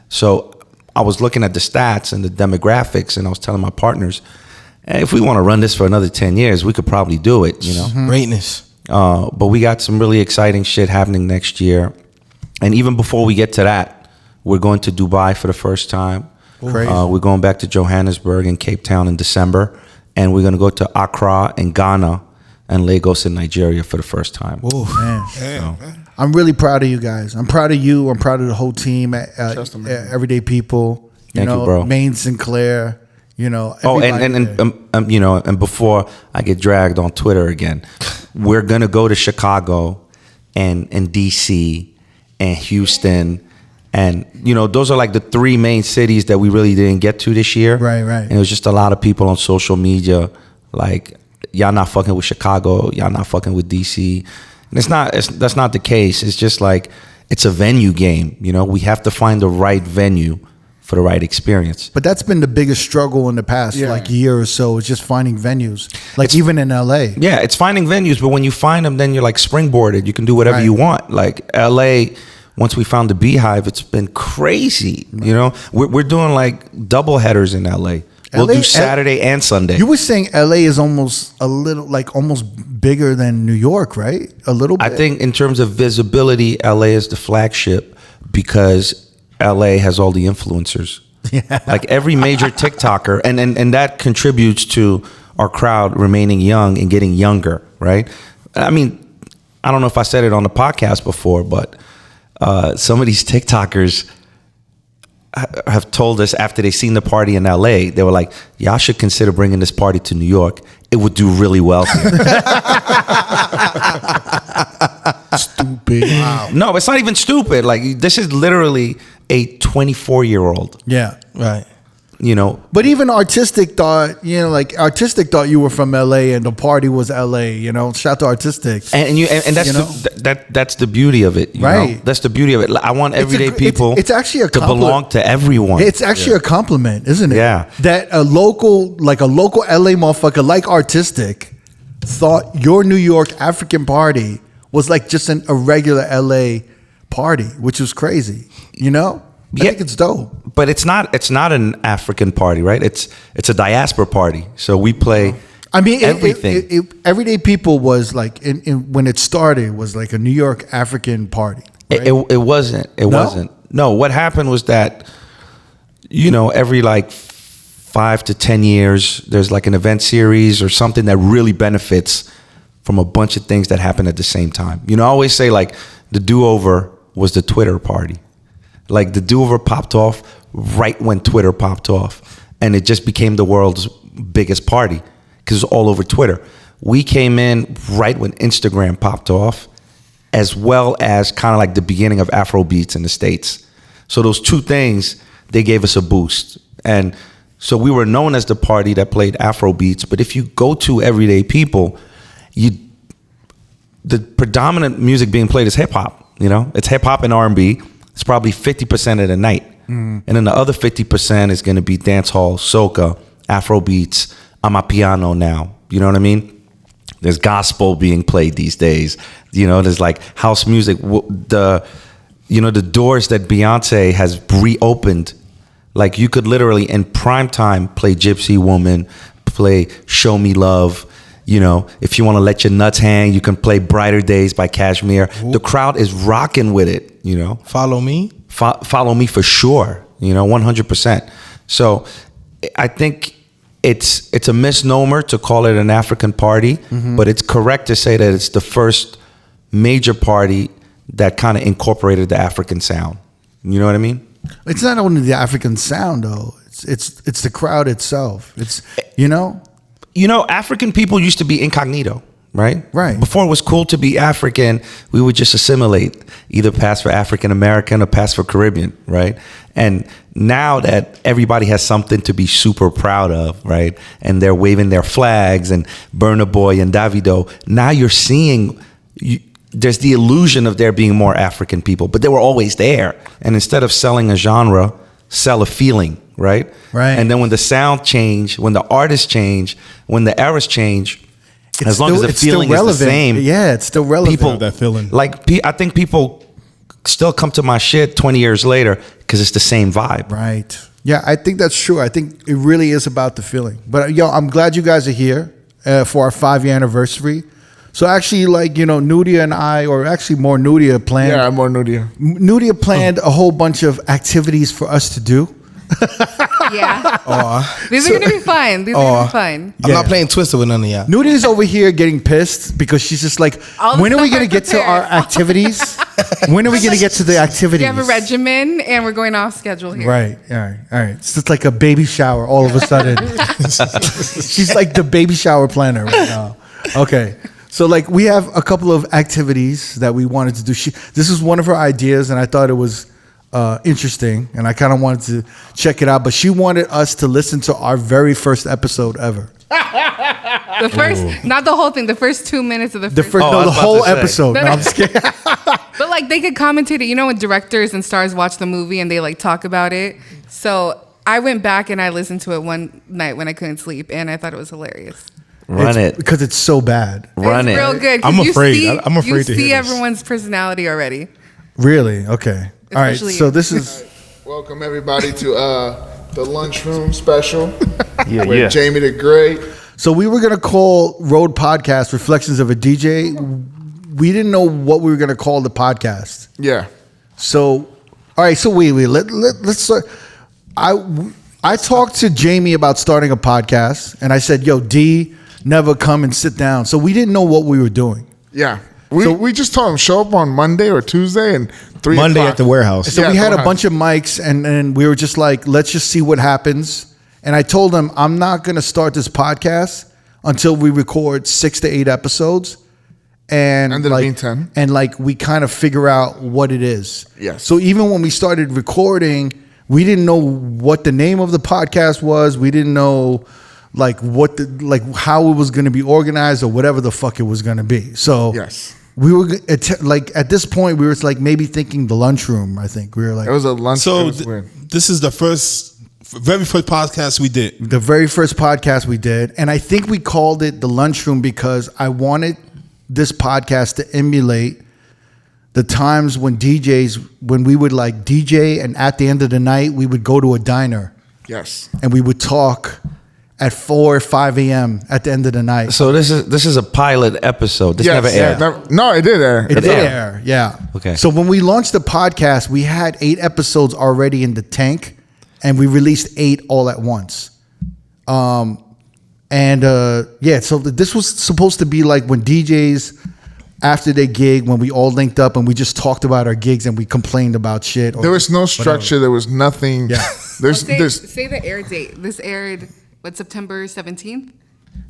F: So I was looking at the stats and the demographics, and I was telling my partners, hey, if we want to run this for another 10 years, we could probably do it,
E: Greatness.
F: But we got some really exciting shit happening next year. And even before we get to that, we're going to Dubai for the first time. We're going back to Johannesburg and Cape Town in December. And we're going to go to Accra in Ghana and Lagos in Nigeria for the first time.
A: Ooh, man. I'm really proud of you guys. I'm proud of you. I'm proud of the whole team at Everyday People.
F: Thank you, bro.
A: Maine Sinclair.
F: And before I get dragged on Twitter again, we're gonna go to Chicago and DC and Houston, and those are like the three main cities that we really didn't get to this year.
A: Right.
F: And it was just a lot of people on social media like, y'all not fucking with Chicago, y'all not fucking with DC. And that's not the case. It's just like it's a venue game. We have to find the right venue for the right experience.
A: But that's been the biggest struggle in the past year or so, is just finding venues. Like even in LA. Yeah,
F: it's finding venues, but when you find them, then you're like springboarded. You can do whatever you want. Like LA, once we found the Beehive, it's been crazy. Right. We're doing like double headers in LA. We'll do Saturday and Sunday.
A: You were saying LA is almost almost bigger than New York, right? A little bit.
F: I think in terms of visibility, LA is the flagship because LA has all the influencers. Yeah. Like every major TikToker, and that contributes to our crowd remaining young and getting younger, right? I mean, I don't know if I said it on the podcast before, but some of these TikTokers have told us after they seen the party in LA, they were like, y'all should consider bringing this party to New York. It would do really well here.
A: Stupid. Wow.
F: No, it's not even stupid. Like, this is literally a 24-year-old.
A: Yeah.
E: Right.
A: But even Artistic thought, Artistic thought you were from LA and the party was LA, shout out to Artistic.
F: And that's that's the beauty of it,
A: right?
F: That's the beauty of it. I want everyday people
A: it's actually
F: to belong to everyone.
A: It's actually a compliment, isn't it?
F: Yeah.
A: That a local LA motherfucker like Artistic thought your New York African party was like just a regular LA party, which was crazy. You know? I think it's dope.
F: But it's not an African party, right? It's a diaspora party. So we play everything.
A: Everyday People was like when it started was like a New York African party. Right?
F: It wasn't. It wasn't. No, what happened was that, every like 5 to 10 years, there's like an event series or something that really benefits from a bunch of things that happen at the same time. I always say like the do-over was the Twitter party. Like the do-over popped off right when Twitter popped off, and it just became the world's biggest party because it was all over Twitter. We came in right when Instagram popped off, as well as kind of like the beginning of Afro beats in the States. So those two things, they gave us a boost. And so we were known as the party that played Afro beats. But if you go to Everyday People, the predominant music being played is hip hop. It's hip hop and R&B. It's probably 50% of the night. And then the other 50% is going to be dance hall, soca, Afro beats, amapiano now. You know what I mean? There's gospel being played these days. There's like house music. The doors that Beyonce has reopened. Like you could literally in prime time play Gypsy Woman, play Show Me Love. If you want to let your nuts hang, you can play Brighter Days by Kashmir. Ooh. The crowd is rocking with it.
E: Follow Me?
F: Follow Me for sure. 100%. So I think it's a misnomer to call it an African party, but it's correct to say that it's the first major party that kind of incorporated the African sound. You know what I mean?
A: It's not only the African sound though. It's the crowd itself. It's
F: African people used to be incognito, right?
A: Right.
F: Before it was cool to be African, we would just assimilate, either pass for African American or pass for Caribbean, right? And now that everybody has something to be super proud of, right? And they're waving their flags and Burna Boy and Davido, now you're seeing there's the illusion of there being more African people, but they were always there. And instead of selling a genre, sell a feeling, right?
A: Right.
F: And then when the sound change, when the artists change, when the eras change, as long as the feeling is the same.
A: Yeah, it's still relevant.
F: People,
B: that feeling.
F: Like, I think people still come to my shit 20 years later because it's the same vibe.
A: Right. Yeah, I think that's true. I think it really is about the feeling. But I'm glad you guys are here for our 5-year anniversary. So actually, like, Nudia and I, or actually more Nudia planned.
C: Yeah, more Nudia.
A: Nudia planned a whole bunch of activities for us to do.
D: Yeah. These are going to be fun.
E: I'm not playing Twister with none of y'all.
A: Nudia's over here getting pissed because she's just like, when are we going to get to our activities? When are we going to get to the activities?
D: We have a regimen and we're going off schedule here.
A: Right. All right. It's just like a baby shower all of a sudden. She's like the baby shower planner right now. Okay. So like we have a couple of activities that we wanted to do. This is one of her ideas and I thought it was interesting and I kind of wanted to check it out, but she wanted us to listen to our very first episode ever.
D: The first, not the whole thing, the first 2 minutes of the first.
A: The whole episode. No, I'm just kidding.
D: But like they could commentate it. When directors and stars watch the movie and they like talk about it. So I went back and I listened to it one night when I couldn't sleep and I thought it was hilarious.
F: Run it.
A: Because it's so bad.
F: Run
D: it's
F: it.
D: Real good.
B: I'm afraid. I'm afraid to hear this.
D: You see everyone's personality already.
A: Really? Okay. All right. So this is...
C: Welcome everybody to the lunchroom special with Jamie the Great.
A: So we were going to call R.O.A.D podcast Reflections of a DJ. We didn't know what we were going to call the podcast.
C: Yeah.
A: So, all right. So let's start. I talked to Jamie about starting a podcast and I said, yo, D, never come and sit down. So we didn't know what we were doing.
C: Yeah. We just told him show up on Monday or Tuesday and 3
B: Monday
C: o'clock.
B: at the warehouse.
A: So we had a bunch of mics and we were just like, let's just see what happens. And I told him, I'm not going to start this podcast until we record 6 to 8 episodes. And
C: then
A: like,
C: being 10.
A: And like we kind of figure out what it is.
C: Yes.
A: So even when we started recording, we didn't know what the name of the podcast was. We didn't know like how it was going to be organized or whatever the fuck it was going to be. So
C: yes.
A: We were like at this point we were like maybe thinking the lunchroom. I think we were like
C: it was a lunch.
B: So
C: weird.
B: This is the first Very first podcast we did.
A: The very first podcast we did. And I think we called it The Lunchroom because I wanted this podcast to emulate the times when when we would like DJ, and at the end of the night, we would go to a diner.
C: Yes.
A: And we would talk at 4 or 5 a.m. at the end of the night.
F: So this is a pilot episode. This never aired.
C: No, it did air.
A: It did air, yeah.
F: Okay.
A: So when we launched the podcast, we had 8 episodes already in the tank, and we released 8 all at once. So this was supposed to be like when DJs, after they gig, when we all linked up and we just talked about our gigs and we complained about shit.
C: There was no structure. There was nothing.
A: Yeah.
D: Say the air date. This aired, September 17th?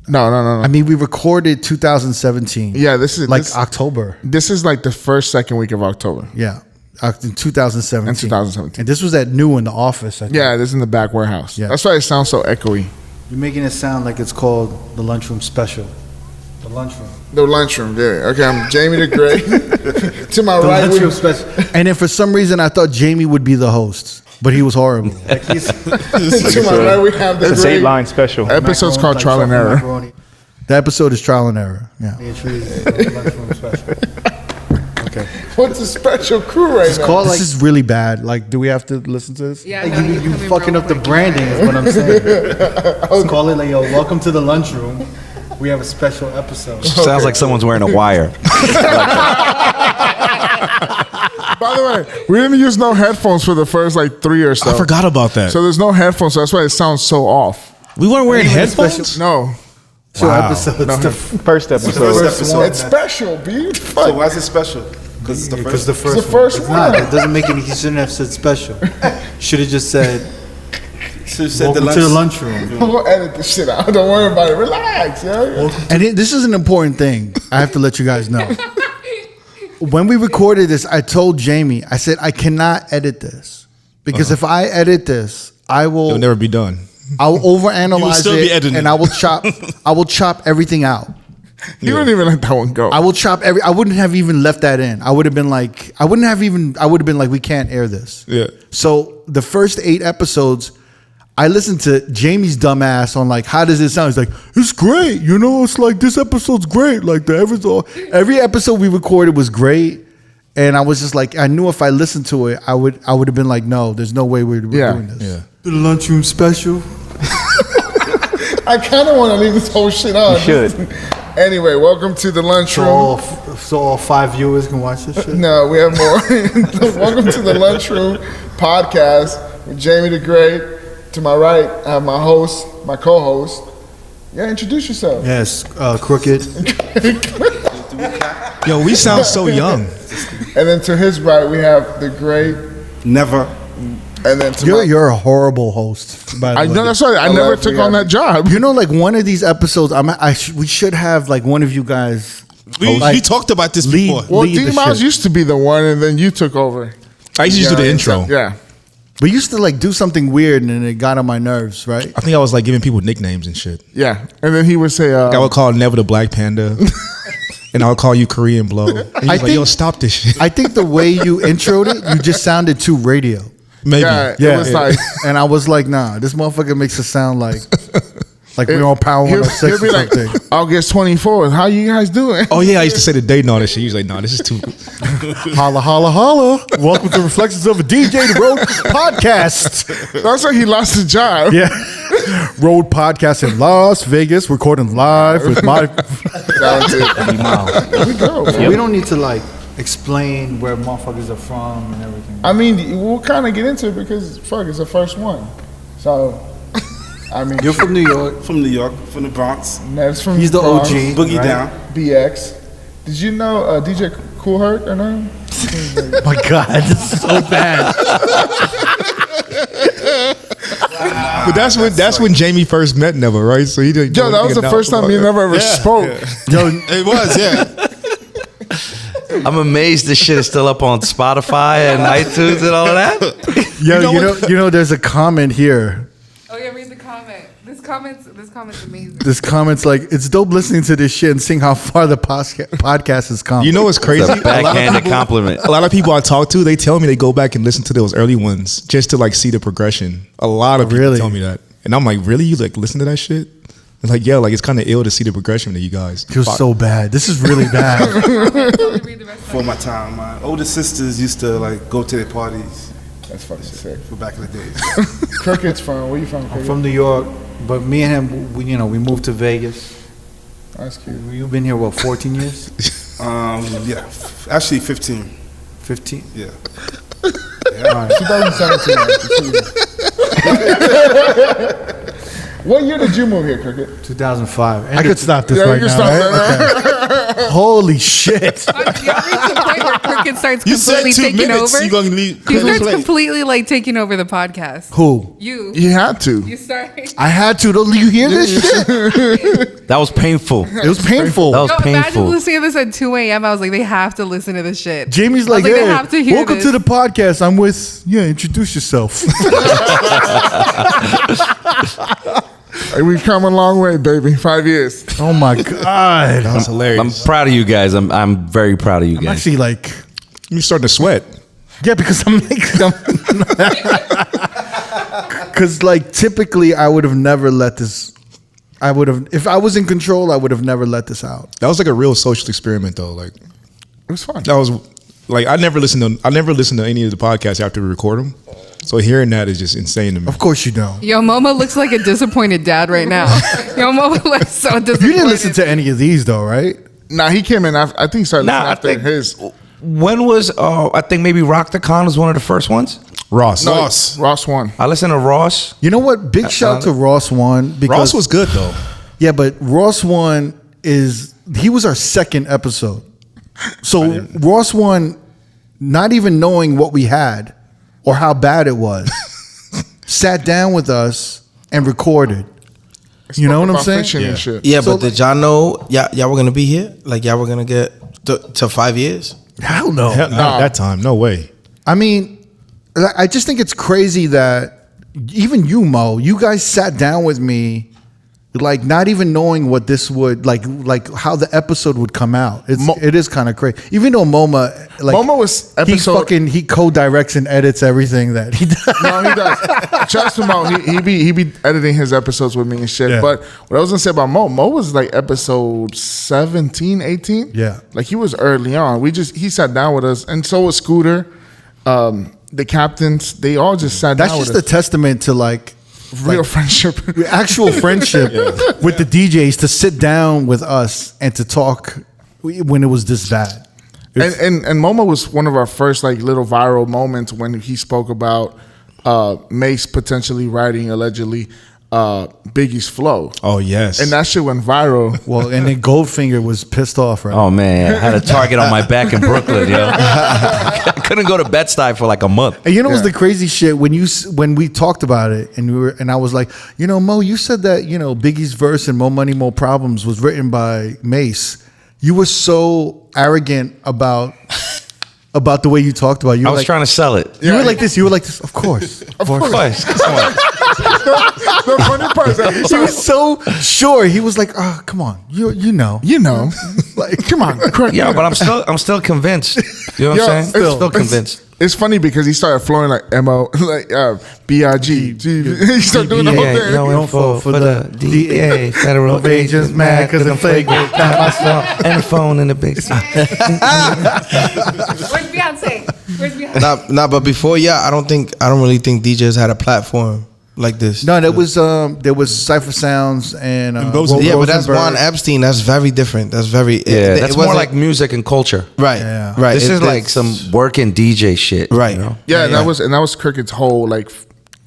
C: No.
A: I mean, we recorded 2017.
C: Yeah, this is
A: October.
C: This is like the second week of October.
A: Yeah. In 2017.
C: In 2017.
A: And this was at New in the office. I think.
C: Yeah, this is in the back warehouse.
A: Yeah.
C: That's why it sounds so echoey.
A: You're making it sound like it's called the Lunchroom Special. The Lunchroom.
C: The Lunchroom, yeah. Okay, I'm Jamie the Great. To my
A: The
C: right.
A: Lunchroom Special. And then for some reason, I thought Jamie would be the host, but he was horrible.
C: To my right, we have the
G: It's 8-line special.
C: Episode's called Trial and Error.
A: Macaroni. The episode is Trial and Error. Yeah. Okay.
C: What's a special crew right now?
A: This is really bad. Like, do we have to listen to this?
D: Yeah,
A: Like,
D: no,
A: you
D: you come in
A: fucking
D: real
A: up the
D: quick.
A: branding is what I'm saying. Let's call it like, yo, welcome to the Lunchroom. We have a special episode.
F: Sounds like someone's wearing a wire.
C: By the way, we didn't use no headphones for the first 3 or so.
B: I forgot about that.
C: So there's no headphones, so that's why it sounds so off.
B: We weren't wearing headphones?
C: No.
A: So episode.
G: First episode.
C: It's special, B.
H: So why is it special? Because it's the first.
A: the first
C: It's the first
A: It's
C: one.
A: not. It doesn't make any. He shouldn't have said special. Should have just said,
H: So said
A: welcome to the lunchroom.
C: We'll edit this shit out. Don't worry about it. Relax, yo.
A: And this is an important thing. I have to let you guys know. When we recorded this, I told Jamie, I said, I cannot edit this. Because if I edit this,
B: It'll never be done.
A: I'll overanalyze
B: You will still be
A: it
B: editing.
A: and I will chop everything out.
C: You don't even let that one go.
A: I will chop I wouldn't have even left that in. I would have been like, we can't air this.
B: Yeah.
A: So the first 8 episodes, I listened to Jamie's dumb ass on like, how does it sound? He's like, it's great. You know, it's like, this episode's great. Like every episode we recorded was great. And I was just like, I knew if I listened to it, I would have been like, no, there's no way we're doing this.
B: Yeah.
A: The Lunchroom Special.
C: I kind of want to leave this whole shit on.
G: You should.
C: Anyway, welcome to the Lunchroom.
A: So all 5 viewers can watch this shit?
C: No, we have more. Welcome to the Lunchroom podcast with Jamie the Great. To my right, I have my host, my co-host. Yeah, introduce yourself.
A: Yes, Crooked.
B: Yo, we sound so young.
C: And then to his right, we have the Great.
H: Never.
C: And then to
A: You're a horrible host, by the
C: I
A: way.
C: know that's right. I never took on that job.
A: You know, like one of these episodes, we should have like one of you guys.
B: We talked about this before.
C: Well,
A: lead the
C: D-Miles
A: shit.
C: used to be the one, and then you took over.
B: I used to do the intro.
C: Yeah.
A: We used to like do something weird, and then it got on my nerves, right?
B: I think I was like giving people nicknames and shit.
C: Yeah. And then he would say,
B: I would call Never the Black Panda. And I would call you Korean Blow. And he was like, yo, stop this shit.
A: I think the way you introed it, you just sounded too radio.
B: Maybe.
C: yeah, it was like,
A: And I was like, nah, this motherfucker makes it sound like we're on Power
C: he'll
A: 106
C: be
A: or
C: like,
A: something.
C: August 24th. How you guys doing?
B: Oh, yeah, I used to say the date and all that shit. He was like, no, this is too...
A: Holla, holla, holla. Welcome to Reflections of a DJ the Road podcast.
C: That's why he lost his job.
A: Yeah. Road podcast in Las Vegas, recording live with my...
C: There we go.
A: We don't need to like explain where motherfuckers are from and everything.
C: I mean, we'll kind of get into it because, fuck, it's the first one. So, I mean,
A: You're from New York.
H: From New York, from the Bronx.
C: Ned's from
A: He's the
C: Bronx,
A: OG.
H: Boogie
A: right?
H: down.
C: BX. Did you know DJ Cool Herc or no?
A: My God, this is so bad.
B: But that's when Jamie first met Never, right? So he didn't.
C: Yo, that was the first time you never ever spoke.
A: Yo,
B: It was, yeah.
F: I'm amazed this shit is still up on Spotify and iTunes and all of that.
A: you know, there's a comment here.
D: Oh yeah, read the comment. This comment's amazing.
A: This comment's like, it's dope listening to this shit and seeing how far the podcast has come.
B: You know what's crazy?
F: It's a backhanded compliment.
B: A lot of people I talk to, they tell me they go back and listen to those early ones just to like see the progression. A lot of people
A: Really?
B: tell me that, and I'm like, really? You like listen to that shit? And like, yeah, like it's kind of ill to see the progression of you guys.
A: You're so bad. This is really bad.
H: For my time, my older sisters used to like go to their parties.
C: That's fucking sick.
H: For back in the days.
C: Cricket's from, where you from,
A: I'm
C: Cricket?
A: from New York, but me and him, we moved to Vegas.
C: That's cute.
A: You've been here, what, 14 years?
H: Yeah, actually 15.
A: 15?
H: Yeah.
A: All right.
C: 2017. What year did you move here, Cricket?
A: 2005. I could stop this
C: Yeah,
A: right
C: you can
A: now.
C: stop
A: Right? Okay. Holy shit.
D: Y'all reach the point where Cricket starts
H: You said
D: completely
H: 2
D: taking
H: minutes.
D: over.
H: You gonna leave?
D: He starts completely like taking over the podcast.
A: Who?
D: You.
C: You had to.
D: You start.
A: I had to. Don't you hear this shit?
F: That was painful.
A: It was painful.
F: That was
D: Yo, imagine
F: painful.
D: listening to this at 2 a.m. I was like, they have to listen to this shit.
A: Jamie's
D: I was
A: like,
D: they
A: hey,
D: have to hear
A: welcome
D: this.
A: to the podcast. I'm with, introduce yourself.
C: Hey, we've come a long way, baby. 5 years.
A: Oh my God.
B: That was hilarious.
F: I'm proud of you guys. I'm very proud of you
A: I'm
F: guys.
A: actually like,
B: You're starting to sweat.
A: yeah, because because like typically I would have never let this, if I was in control, I would have never let this out.
B: That was like a real social experiment, though. Like
C: It was fun.
B: that was like I never listened to any of the podcasts after we record them. So hearing that is just insane to me.
A: Of course you don't.
D: Yo, Moma looks like a disappointed dad right now. Yo, Moma looks so disappointed.
A: You didn't listen to any of these though, right?
C: Nah, he came in after, I think he started listening
F: I
C: after
F: think
C: his.
F: when was I think maybe Rock the Con was one of the first ones.
B: Ross.
C: Ross won.
F: I listened to Ross.
A: You know what? Big shout to Ross one because
B: Ross was good though.
A: yeah, but Ross one he was our second episode. So Ross one, not even knowing what we had or how bad it was, sat down with us and recorded. You know what I'm
C: About
A: saying?
C: fishing and shit.
E: Yeah,
A: So,
E: but did y'all know y'all were gonna be here? Like y'all were gonna get to 5 years?
A: Hell no.
B: Hell, not at that time. No way.
A: I mean, I just think it's crazy that even you, Mo, you guys sat down with me, like not even knowing what this would like how the episode would come out. It is kind of crazy. Even though Moma
C: was episode.
A: he co-directs and edits everything that he does.
C: No, he does. Trust him out. He be editing his episodes with me and shit.
A: Yeah.
C: But what I was gonna say about Mo was like episode 17, 18.
A: Yeah.
C: Like he was early on. He sat down with us, and so was Scooter. The captains, they all just sat
A: That's
C: down
A: just
C: with
A: a testament to like
C: real friendship.
A: actual friendship with the DJs to sit down with us and to talk when it was this bad.
C: And Moma was one of our first like little viral moments when he spoke about Mace potentially writing allegedly Biggie's flow.
B: Oh yes.
C: And that shit went viral.
A: Well, and then Goldfinger was pissed off, right?
F: Oh man, I had a target on my back in Brooklyn, yo. I couldn't go to Bed-Stuy for like a month.
A: And you know what's the crazy shit when we talked about it and I was like, Mo, you said that Biggie's verse in More Money, More Problems was written by Mace. You were so arrogant about the way you talked about it. You
F: I
A: were
F: was
A: like,
F: trying to sell it.
A: You were like this. You were like this. Of course.
F: Of course. Come on.
C: The funny part is that
A: He was so sure. He was like, "Oh, come on, you know,
C: like, come on,
F: Yeah, but I'm still convinced. You know what I'm saying? Still convinced.
C: It's funny because he started flowing like MO, like BRG. He started doing the whole
F: Yeah,
C: thing.
F: no info for the DA. Federal agents mad because the flagrant got my stuff and the phone in the basement.
D: Where's Beyonce? Where's Beyonce?
E: Nah, but before I don't really think DJs had a platform like this.
A: No, there was Cypher Sounds and
B: those-
E: Yeah, but that's
A: Rosenberg.
E: Juan Epstein. That's very different. That's very
F: That's more
E: wasn't-
F: like music and culture.
E: right,
A: Yeah.
E: right.
F: This is like some working DJ shit.
E: Right.
F: You know?
C: Yeah, and that was Cricket's whole like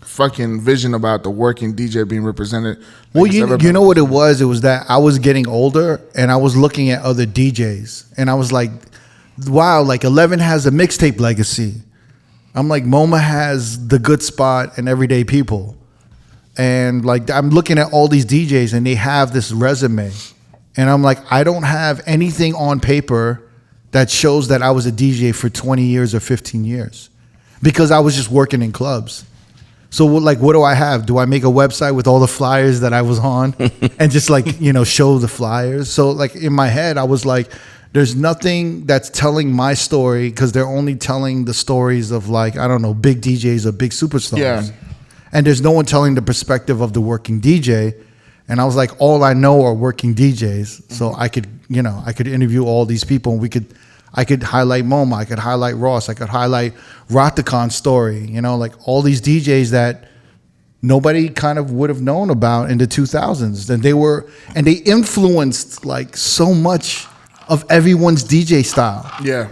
C: fucking vision about the working DJ being represented.
A: Well,
C: Like,
A: you
C: everybody-
A: know what it was? It was that I was getting older and I was looking at other DJs and I was like, wow, like 11 has a mixtape legacy. I'm like, Moma has The Good Spot and Everyday People. And like, I'm looking at all these DJs and they have this resume. And I'm like, I don't have anything on paper that shows that I was a DJ for 20 years or 15 years because I was just working in clubs. So like, what do I have? Do I make a website with all the flyers that I was on and just like, you know, show the flyers? So like in my head, I was like, there's nothing that's telling my story because they're only telling the stories of like, I don't know, big DJs or big superstars.
C: Yeah.
A: And there's no one telling the perspective of the working DJ. And I was like, all I know are working DJs. So I could, you know, I could interview all these people and I could highlight Moma, I could highlight Ross, I could highlight Rotacon's story, you know, like all these DJs that nobody kind of would have known about in the 2000s. And they influenced like so much of everyone's DJ style.
C: Yeah.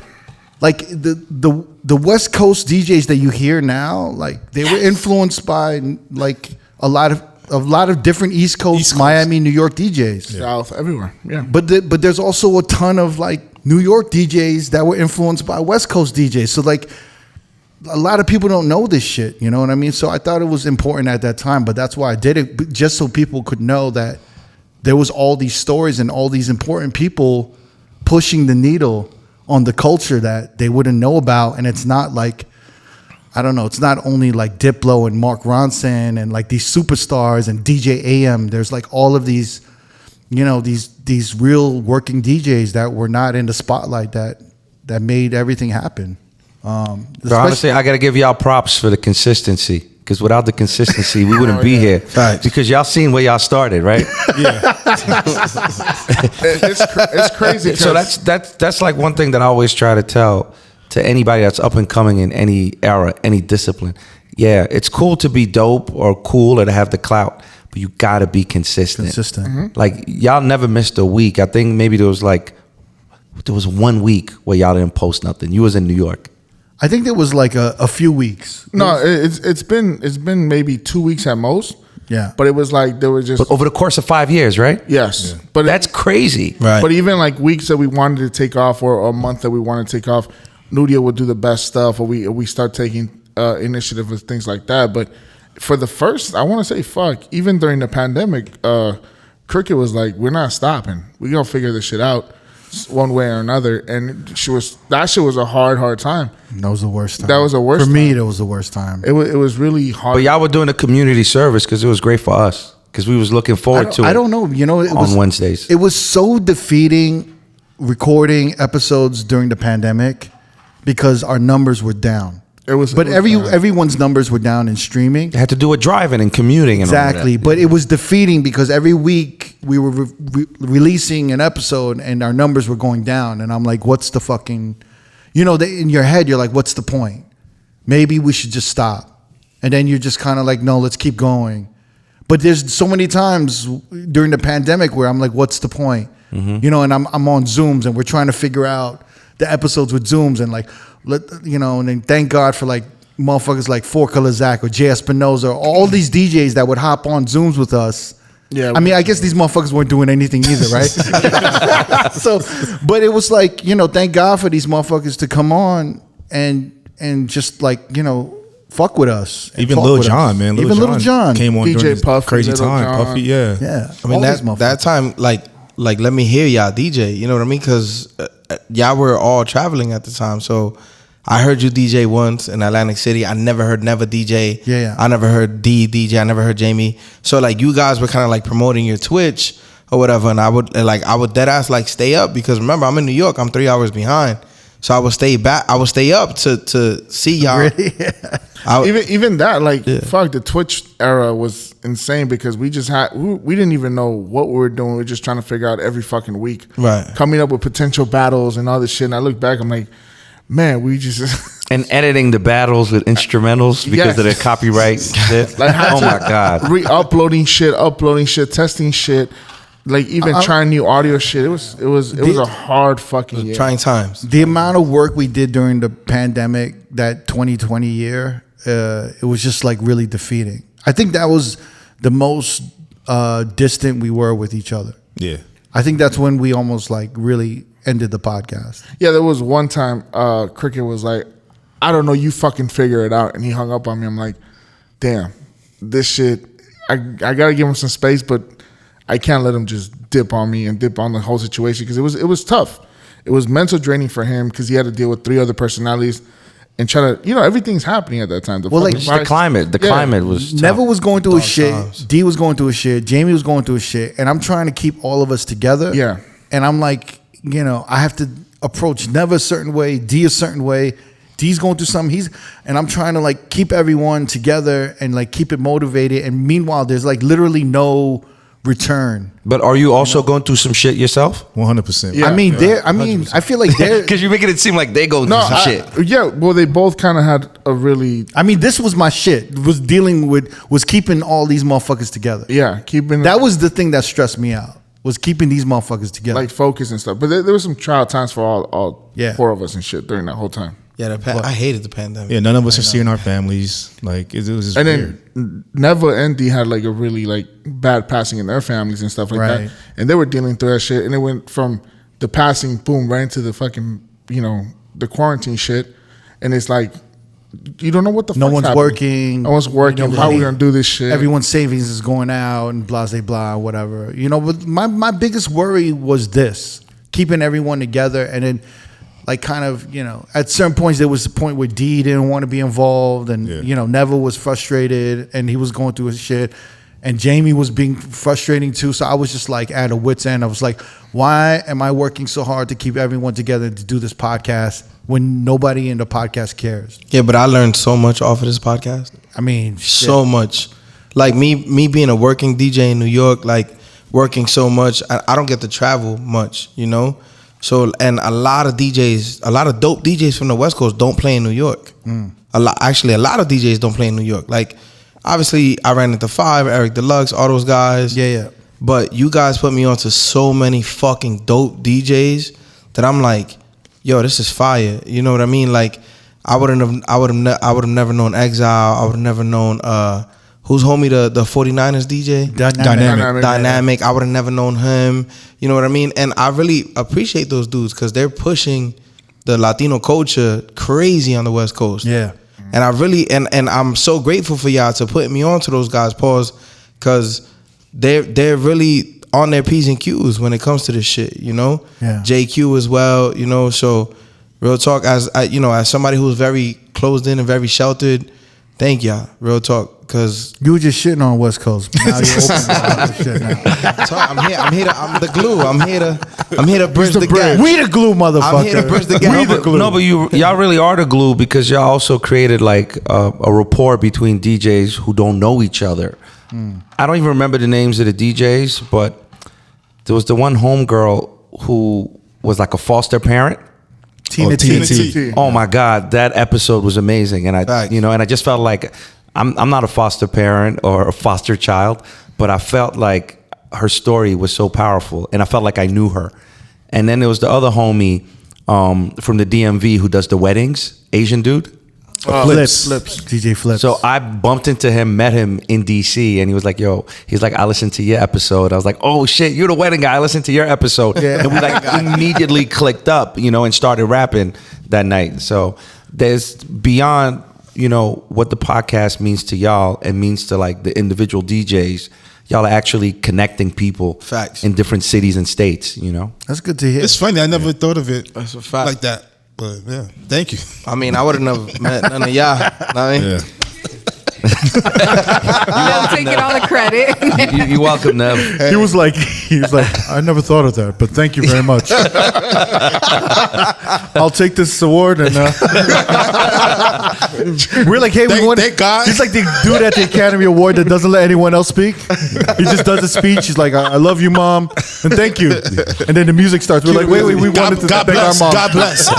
A: Like the West Coast DJs that you hear now, like they were influenced by like a lot of different East Coast, Miami, New York DJs.
C: South, everywhere. Yeah.
A: But there's also a ton of like New York DJs that were influenced by West Coast DJs. So like a lot of people don't know this shit, you know what I mean? So I thought it was important at that time, but that's why I did it, just so people could know that there was all these stories and all these important people pushing the needle on the culture that they wouldn't know about. And it's not like, I don't know, it's not only like Diplo and Mark Ronson and like these superstars and DJ AM. There's like all of these, you know, these real working DJs that were not in the spotlight that made everything happen.
F: But honestly, I got to give y'all props for the consistency, because without the consistency, we wouldn't be here.
E: Facts.
F: Because y'all seen where y'all started, right?
C: Yeah. it's crazy.
F: So that's like one thing that I always try to tell to anybody that's up and coming in any era, any discipline. Yeah, it's cool to be dope or cool or to have the clout, but you got to be consistent.
A: consistent.
F: Like y'all never missed a week. I think maybe there was 1 week where y'all didn't post nothing. You was in New York.
A: I think there was like a few weeks.
C: No, it's been maybe 2 weeks at most.
A: Yeah.
C: But it was like there was just
F: But over the course of 5 years, right?
C: yes.
F: Yeah.
C: But
F: That's crazy.
E: Right.
C: But even like weeks that we wanted to take off or a month that we wanted to take off, Nudia would do the best stuff, or we start taking initiative with things like that. But for the first, I want to say, even during the pandemic, Cricket was like, we're not stopping. We gonna figure this shit out one way or another. And that shit was a hard time.
A: That was the worst time.
C: That was the worst
A: For me,
C: time.
A: that was the worst time.
C: It was really hard.
F: But y'all were doing a community service because it was great for us, because we was looking forward to it.
A: I don't know. You know,
F: on Wednesdays.
A: It was so defeating recording episodes during the pandemic because our numbers were down. Everyone's numbers were down in streaming.
F: It had to do with driving and commuting and
A: Exactly.
F: all that.
A: But it was defeating because every week we were releasing an episode and our numbers were going down. And I'm like, what's the fucking, you know, in your head, you're like, what's the point? Maybe we should just stop. And then you're just kind of like, no, let's keep going. But there's so many times during the pandemic where I'm like, what's the point? Mm-hmm. You know, and I'm on Zooms and we're trying to figure out the episodes with Zooms and like, and then thank God for like motherfuckers like Four Color Zach or Jay Espinoza, all these DJs that would hop on Zooms with us.
C: Yeah,
A: I mean, I guess these motherfuckers weren't doing anything either, right? So, but it was like, thank God for these motherfuckers to come on and just like, fuck with us.
B: Even Lil Jon, man.
A: Even Lil Jon
B: came on
C: DJ
B: during this
C: Puffy,
B: crazy
C: Little
B: time.
C: John.
B: Puffy, yeah.
A: Yeah.
E: I mean, that time, like let me hear y'all DJ. You know what I mean? Because y'all were all traveling at the time. So I heard you DJ once in Atlantic City. I never heard Never DJ.
A: Yeah.
E: I never heard D DJ. I never heard Jamie. So like you guys were kind of like promoting your Twitch or whatever. And I would dead ass like stay up because remember, I'm in New York. I'm 3 hours behind. So I would stay back. I would stay up to see y'all.
A: Really?
C: Even that, the Twitch era was insane because we didn't even know what we were doing. We were just trying to figure out every fucking week.
E: Right.
C: Coming up with potential battles and all this shit. And I look back, I'm like, man, we just...
F: And editing the battles with instrumentals because of the copyright shit. Oh my God.
C: Uploading shit, testing shit. Like even trying new audio shit. It was a hard fucking year.
E: Trying times.
A: The amount of work we did during the pandemic, that 2020 year, it was just like really defeating. I think that was the most distant we were with each other.
B: Yeah.
A: I think that's when we almost like really ended the podcast.
C: Yeah, there was one time Cricket was like, I don't know, you fucking figure it out. And he hung up on me. I'm like, damn, this shit, I got to give him some space, but I can't let him just dip on me and dip on the whole situation because it was tough. It was mental draining for him because he had to deal with 3 other personalities. and try to, everything's happening at that time.
A: Well, like,
C: fucking
F: the climate. The climate was tough.
A: Neville was going through his shit.
E: times.
A: D was going through his shit. Jamie was going through his shit. And I'm trying to keep all of us together.
C: Yeah.
A: And I'm like, I have to approach Never a certain way, D a certain way. D's going through something. And I'm trying to like keep everyone together and like keep it motivated. And meanwhile, there's like literally no return.
F: But are you also going through some shit yourself?
B: 100%.
C: Yeah.
A: I feel like they're.
F: Because you're making it seem like they go through some shit.
C: Yeah, well, they both kind of had a really,
A: This was my shit. Was keeping all these motherfuckers together.
C: keeping
A: That was the thing that stressed me out. Was keeping these motherfuckers together.
C: like focus and stuff. But there was some trial times for all
A: Yeah.
C: 4 of us and shit during that whole time.
E: Yeah, I hated the pandemic.
B: Yeah, none of us are seeing our families. Like it was just
C: And
B: weird.
C: then Neva and D had like a really like bad passing in their families and stuff like
A: Right.
C: that. And they were dealing through that shit. And it went from the passing, boom, right into the fucking, the quarantine shit. And it's like, you don't know what the fuck's
A: No one's
C: happening.
A: working.
C: No one's working. How are we gonna do this shit?
A: Everyone's savings is going out and blah, blah, blah, whatever. But my biggest worry was this, keeping everyone together. And then like kind of, at certain points, there was a point where D didn't want to be involved. And, Neville was frustrated and he was going through his shit. And Jamie was being frustrating too. So I was just like at a wit's end. I was like, why am I working so hard to keep everyone together to do this podcast when nobody in the podcast cares?
E: Yeah, but I learned so much off of this podcast. So much. Like me being a working DJ in New York, like working so much, I don't get to travel much, So, and a lot of dope DJs from the West Coast don't play in New York. A lot of DJs don't play in New York. Like, obviously, I ran into Five, Eric Deluxe, all those guys.
A: Yeah.
E: But you guys put me onto so many fucking dope DJs that I'm like, yo, this is fire. You know what I mean? Like, I would have never known Exile. I would have never known who's homie the 49ers DJ? Dynamic. I would have never known him. You know what I mean? And I really appreciate those dudes because they're pushing the Latino culture crazy on the West Coast.
A: Yeah.
E: And I really and I'm so grateful for y'all to put me on to those guys, because they're really on their P's and Q's when it comes to this shit,
A: Yeah.
E: JQ as well, so real talk, as somebody who's very closed in and very sheltered, thank y'all, real talk, because
A: You were just shitting on West Coast. But now you're open to all this shit now.
E: I'm the glue. I'm here to bridge the gap.
A: We the glue, motherfucker.
E: I'm here to bridge the gap.
A: We the glue.
F: No, but y'all really are the glue because y'all also created like a rapport between DJs who don't know each other. I don't even remember the names of the DJs, but there was the one homegirl who was like a foster parent.
A: Tina T.
F: Oh my God, that episode was amazing, and I just felt like I'm not a foster parent or a foster child, but I felt like her story was so powerful, and I felt like I knew her. And then there was the other homie from the DMV who does the weddings, Asian dude.
A: Flips. DJ Flips.
F: So I bumped into him, met him in DC, and he was like, I listened to your episode. I was like, oh shit, you're the wedding guy. I listened to your episode. Yeah. And we like immediately clicked up, and started rapping that night. So there's beyond, what the podcast means to y'all and means to like the individual DJs. Y'all are actually connecting people.
E: Facts.
F: In different cities and states,
A: That's good to hear.
B: It's funny. I never thought of it
E: That's a fact.
B: like that. But yeah, thank you.
E: I mean, I would have never met none of y'all.
B: Yeah.
D: They'll take it all the credit.
F: You're welcome, Nev.
A: He was like, I never thought of that, but thank you very much. I'll take this award and we're like, hey, we want.
B: Thank God.
A: He's like the dude at the Academy Award that doesn't let anyone else speak. He just does a speech. He's like, I love you, Mom, and thank you. And then the music starts. We're like, wait, we wanted to thank our mom.
B: God bless.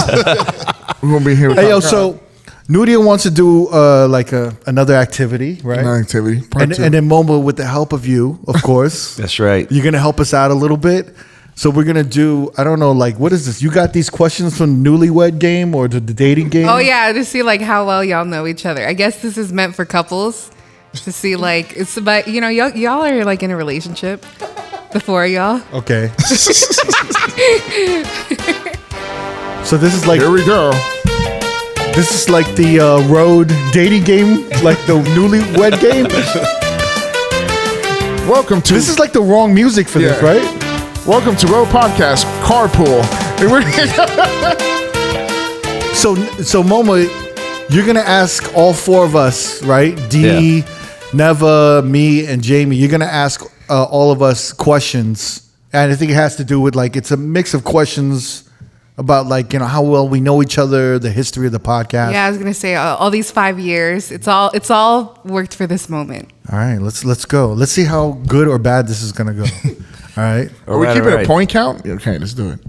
C: We're gonna be here.
A: Hey, yo, so Nudia wants to do another activity, right?
C: Another activity.
A: And then Moma, with the help of you, of course.
F: That's right.
A: You're gonna help us out a little bit. So we're gonna do, I don't know, like, what is this? You got these questions from the Newlywed Game or the dating game?
D: Oh yeah, to see like how well y'all know each other. I guess this is meant for couples to see like it's about y'all are like in a relationship. The four of y'all.
A: Okay. So this is like,
C: here we go.
A: This is like the road dating game, like the Newlywed Game.
C: Welcome to.
A: This is like the wrong music for this, right?
C: Welcome to R.O.A.D Podcast Carpool.
A: So Moma, You're going to ask all four of us, right? D, Neva, me, and Jamie. You're going to ask all of us questions. And I think it has to do with, like, it's a mix of questions about, like, you know, how well we know each other, the history of the podcast.
D: Yeah, I was gonna say all these 5 years. It's all worked for this moment.
A: All right, let's go. Let's see how good or bad this is gonna go. All right.
C: Are we keeping a point count? Okay, let's do it.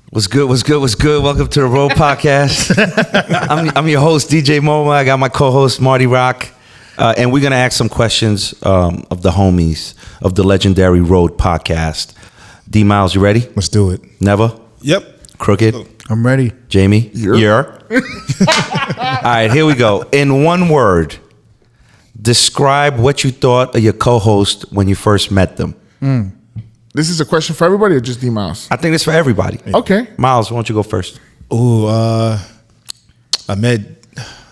F: What's good? Welcome to the R.O.A.D podcast. I'm your host, DJ Moma. I got my co-host, Marty Rock. And we're going to ask some questions of the homies of the legendary R.O.A.D podcast. D Miles, you ready?
B: Let's do it.
F: Never?
B: Yep.
F: Crooked?
A: I'm ready.
F: Jamie?
C: Yeah.
F: All right, here we go. In one word, describe what you thought of your co-host when you first met them.
C: This is a question for everybody or just D Mouse?
F: I think it's for everybody.
C: Okay.
F: Miles, why don't you go first?
B: Ooh, I met,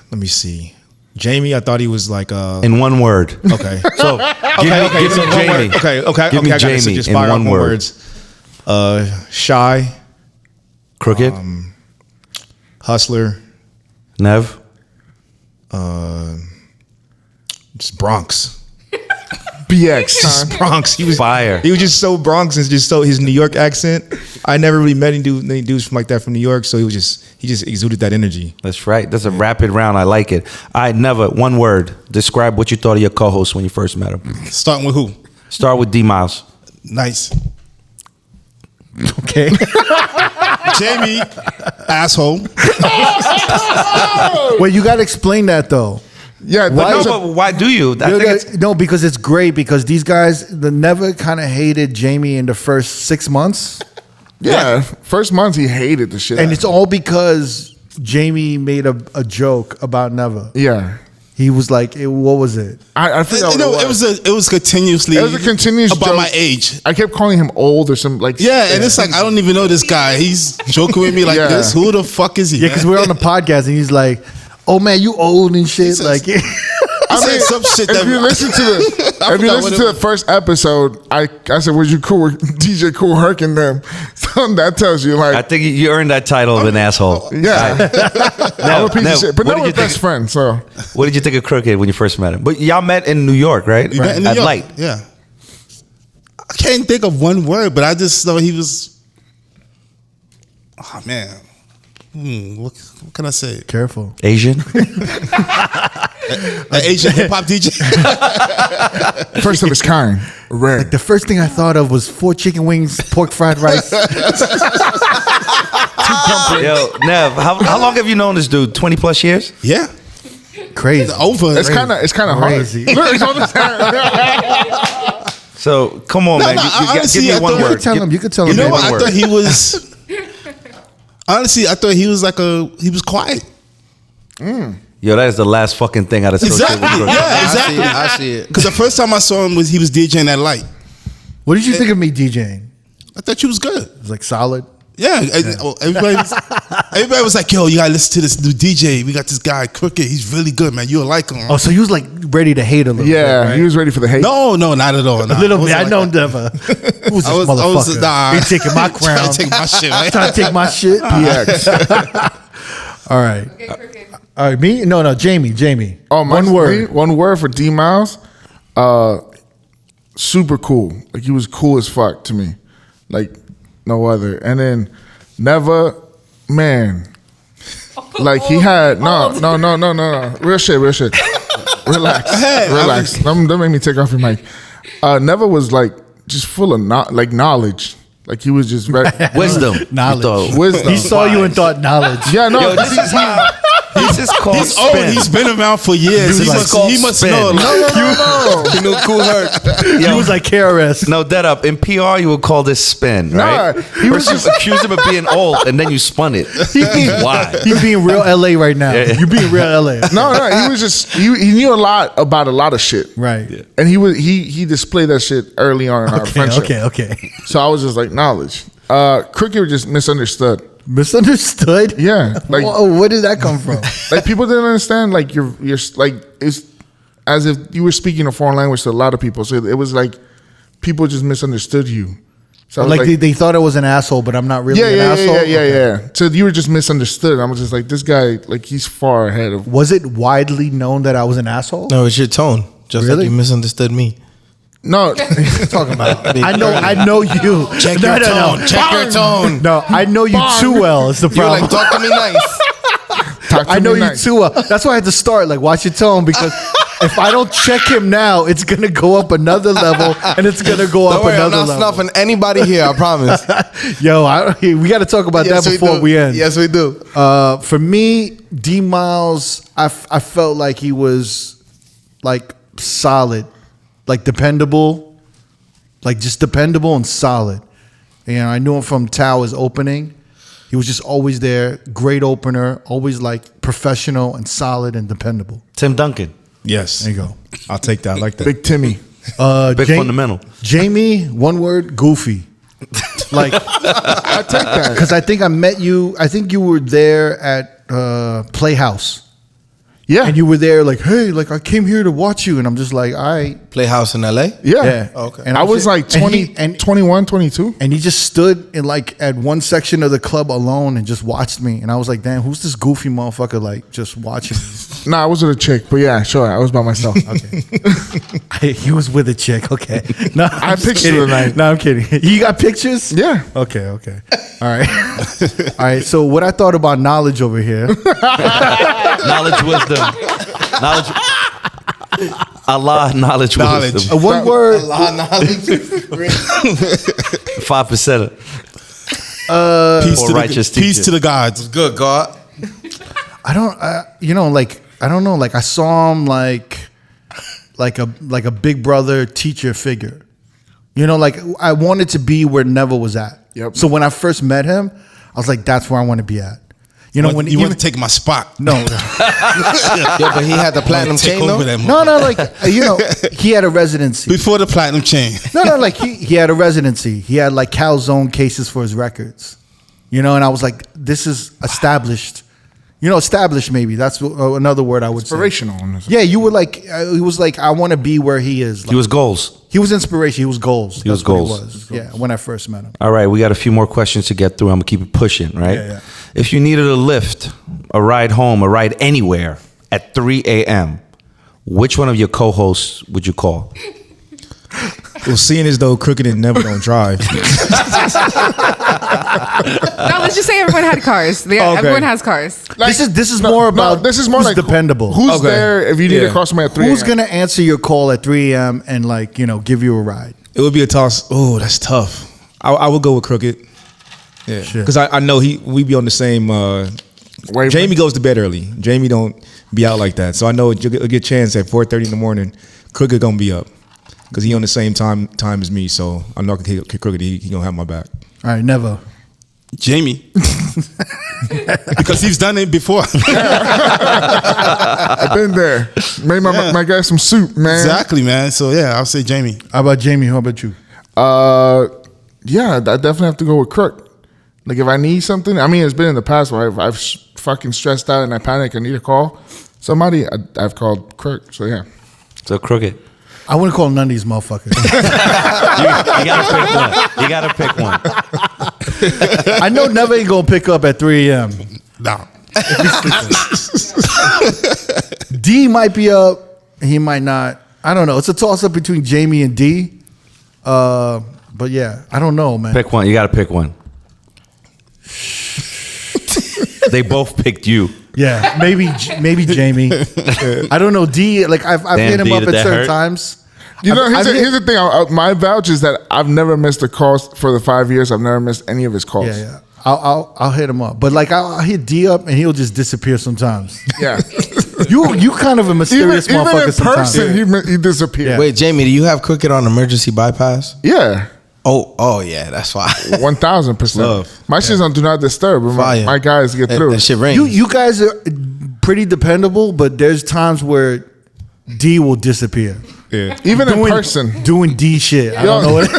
B: let me see. Jamie, I thought he was like
F: In one word.
B: okay.
F: So, give me
B: so
F: Jamie.
B: Okay.
F: Give me
B: I got it. So
F: Jamie
B: just
F: in
B: fire
F: one
B: off
F: word.
B: words. Shy,
F: Crooked?
B: hustler,
F: Nev?
B: just Bronx.
C: BX,
B: Just
C: son.
B: Bronx. He was
F: Fire.
B: He was just so Bronx and just so his New York accent. I never really met any dudes from like that from New York, so he just exuded that energy.
F: That's right. That's a rapid round. I like it. I never. One word. Describe what you thought of your co-host when you first met him.
H: Starting with who?
F: Start with D Miles.
H: Nice.
A: Okay.
H: Jamie, asshole.
A: Wait, you got to explain that though.
C: Yeah,
A: Why-
F: No, but why do you? I think it's,
A: No, because it's great because these guys, the Never kind of hated Jamie in the first 6 months.
C: yeah. First month he hated the shit.
A: And
C: out
A: it's all because Jamie made a joke about Never.
C: yeah.
A: He was like, what was it?
C: I forgot
H: You know,
C: what
H: it was continuously.
C: It was a continuous
H: about
C: joke.
H: my age.
C: I kept calling him old or something like.
H: Yeah, and it's like I don't even know this guy. He's joking with me like
C: Yeah.
H: this. Who the fuck is he?
A: Yeah, because
H: man?
A: we're on the podcast and he's like, oh man, you old and shit.
H: says-
A: Like,
H: I said some shit that
C: If you listen to the
H: I
C: if you
H: forgot
C: listen
H: what
C: to
H: it
C: the first episode, I said, "Was you cool with DJ Cool Herc and them?" So that tells you
F: I
C: like,
F: think you earned that title of an asshole.
C: yeah, I'm a piece
F: Nev,
C: of shit. But
F: what
C: now
F: did
C: we're
F: you
C: best
F: think?
C: friends. So
F: What did you think of Crooked when you first met him? But y'all met in New York, right?
H: We met in New
F: At
H: York.
F: Light.
H: Yeah. I can't think of one word, but I just know he was. Oh man. What can I say?
A: careful.
F: Asian.
H: An Asian hip hop DJ.
C: first of its kind, rare.
A: The first thing I thought of was 4 chicken wings, pork fried rice.
F: Yo, Nev, how long have you known this dude? 20 plus years?
H: Yeah.
A: Crazy.
H: Over.
C: It's kind of hard.
A: Crazy.
C: Look, it's on his hand.
F: So come on, man.
H: no, honestly,
F: give
H: I
F: me one
H: thought-
F: word.
A: You could tell him. You could tell
H: You
A: him.
H: know
A: man.
H: what? I
F: word.
H: thought he was. Honestly, I thought he was like he was quiet.
F: Yo, that is the last fucking thing I'd associate
H: Exactly.
F: with Crooked.
H: Yeah, exactly.
E: I see it.
H: Because the first time I saw him he was DJing at Light.
A: What did you think of me DJing?
H: I thought you was good.
A: It was like solid.
H: Yeah, everybody was like, "Yo, you gotta listen to this new DJ. We got this guy Crooked. He's really good, man. You'll like him."
A: Oh, so he was like ready to hate a little
C: Yeah,
A: bit, right?
C: he was ready for the hate.
H: No, not at all. Nah,
A: A little
H: I
A: bit.
H: wasn't
A: I
H: like
A: know
H: that.
A: Never. Who's this
H: I was
A: motherfucker? He taking my crown.
H: Trying to take my shit, right?
A: Trying to take my shit. All right.
D: Okay, Crooked.
A: All right. Me? No. Jamie.
C: Oh,
A: One word.
C: One word for D Miles. Super cool. Like he was cool as fuck to me, like no other. And then Never, man, like he had no. Real shit. Relax. Don't make me take off your mic. Never was like just full of knowledge. Like he was just
F: Wisdom.
A: Knowledge.
F: You thought-
C: wisdom.
A: He saw you and thought knowledge.
C: Yeah, no.
F: Yo, this is how. This is called
H: He's old.
F: spin.
H: He's been around for years.
F: This
H: He
F: is called
H: must
F: spin.
H: know.
C: No.
H: You know, Cool Herc.
A: He was like KRS.
F: No, dead up. In PR, you would call this spin, right?
C: Nah, he was
F: First you accused him of being old, and then you spun it. Why?
A: He's being real LA right now. You're being real LA.
C: No, he was just he knew a lot about a lot of shit.
A: Right.
C: And he displayed that shit early on in our friendship.
A: Okay.
C: So I was just like knowledge. Crooked was just misunderstood.
A: Misunderstood?
C: Yeah, like
A: Whoa, where did that come from?
C: like people didn't understand. Like you're like it's as if you were speaking a foreign language to a lot of people. So it was like people just misunderstood you, So I was
A: Like they thought I was an asshole, but I'm not really an asshole.
C: Yeah. So you were just misunderstood. I was just like, this guy, like, he's far ahead of.
A: Was it widely known that I was an asshole?
E: No, it's your tone. Just
A: Really?
E: like you misunderstood me.
C: No,
A: Talking about. I know you.
E: Check your tone. Check your tone.
A: No, I know you too well. It's the
E: You're
A: problem.
E: like, talk to me nice.
A: I know you too well. That's why I had to start. Like, watch your tone, because if I don't check him now, it's gonna go up another level, and it's gonna go
E: Don't
A: up
E: worry, I'm
A: another
E: not
A: level.
E: snuffing anybody here. I promise.
A: Yo, we got to talk about that before we end.
E: Yes, we do.
A: For me, D Miles, I felt like he was like solid, like dependable, like just dependable and solid. You know, I knew him from Towers opening. He was just always there, great opener, always like professional and solid and dependable.
F: Tim Duncan.
B: Yes.
A: There you go.
B: I'll take that. I like that.
C: Big Timmy.
F: Big fundamental.
A: Jamie, one word, goofy. Like,
C: I take that.
A: because I think I met you. I think you were there at Playhouse.
C: Yeah.
A: And you were there like, hey, like I came here to watch you. And I'm just like, all right.
E: Playhouse in LA?
C: Yeah.
E: Oh, okay.
A: And
C: I was like 20,
A: and
C: 21, 22.
A: And he just stood in like at one section of the club alone and just watched me. And I was like, damn, who's this goofy motherfucker like just watching me?
C: Nah, I was with a chick, but yeah, sure. I was by myself.
A: Okay. He was with a chick. Okay. No,
C: I had
A: just
C: pictures
A: kidding.
C: of the night.
A: No, I'm kidding. You got pictures?
C: Yeah.
A: Okay. All right. All right. So what I thought about knowledge over here.
F: Knowledge, wisdom. Knowledge. Allah, knowledge, wisdom.
A: One word.
F: 5%.
B: Peace,
F: Or
B: to
F: righteous
B: the, peace
F: teacher.
B: to the gods.
E: Good God.
A: I don't. Like I don't know. Like I saw him like a big brother teacher figure. You know, like I wanted to be where Neville was at.
C: Yep.
A: So when I first met him, I was like, that's where I want to be at. You know, when
H: you want to take my spot?
A: No.
E: Yo, but he had the platinum
H: Take
E: chain
H: over
E: though?
H: that
A: No, like you know, he had a residency.
H: before the platinum chain.
A: No, like he had a residency. He had like calzone cases for his records. You know, and I was like, this is established. You know, established maybe. That's another word I would
C: Inspirational.
A: say. Yeah, you were like, he was like, I want to be where he is. Like,
F: He was goals.
A: He was inspiration. He was goals.
F: He was
A: That's what
F: goals.
A: Yeah, when I first met him.
F: All right, we got a few more questions to get through. I'm gonna keep it pushing, right?
A: Yeah.
F: If you needed a lift, a ride home, a ride anywhere at 3 a.m., which one of your co-hosts would you call?
B: Well, seeing as though Crooked and Never don't drive.
D: No, let's just say everyone had cars. Everyone has cars.
A: This is more about
C: this is more
A: who's
C: like
A: dependable.
C: Who's there if you need to
B: Yeah.
C: cross somebody at 3
A: Who's
C: a.m.?
A: gonna answer your call at 3 a.m. and like give you a ride?
B: It would be a toss. Oh, that's tough. I would go with Crooked. Yeah,
A: Shit.
B: because I know we be on the same.
C: Wavelength.
B: Jamie goes to bed early. Jamie don't be out like that. So I know you'll get a good chance at 4:30 in the morning. Crooked gonna be up because he on the same time as me. So I know Crooked he gonna have my back.
A: All right, never.
H: Jamie. Because he's done it before.
C: I've been there. Made my guy some soup, man.
H: Exactly, man. So yeah, I'll say Jamie.
A: How about Jamie? How about you?
C: Yeah, I definitely have to go with Crook. Like if I need something, I mean, it's been in the past where I've fucking stressed out and I panic. I need a call. Somebody, I've called Crook. So yeah.
F: So Crooked.
A: I wouldn't call none of these motherfuckers.
F: You gotta pick one.
A: I know Never ain't gonna pick up at 3 a.m.
H: No.
A: D might be up. He might not. I don't know. It's a toss up between Jamie and D. But yeah, I don't know, man.
F: Pick one. You gotta pick one. They both picked you.
A: Yeah, maybe Jamie. I don't know. D, like I've
F: Damn,
A: hit him
F: D,
A: up
F: did
A: at
F: that
A: certain
F: hurt?
A: times.
C: You know,
A: I've
C: here's the thing. My vouch is that I've never missed a call for the 5 years. I've never missed any of his calls.
A: Yeah. I'll hit him up, but like I'll hit D up and he'll just disappear sometimes.
C: Yeah.
A: You kind of a
C: even
A: mysterious motherfucker
C: in
A: sometimes.
C: person, he disappeared.
A: Yeah.
E: Wait, Jamie, do you have Crooked on emergency bypass?
C: Yeah.
E: Oh yeah, that's why.
C: 1,000%.
B: Love.
C: My shit's on Do Not Disturb, but
E: Fire.
C: my guys get through.
E: That shit rings.
A: You guys are pretty dependable, but there's times where D will disappear.
B: Yeah.
C: Even in person.
A: Doing D shit. I don't know what.
C: Yo,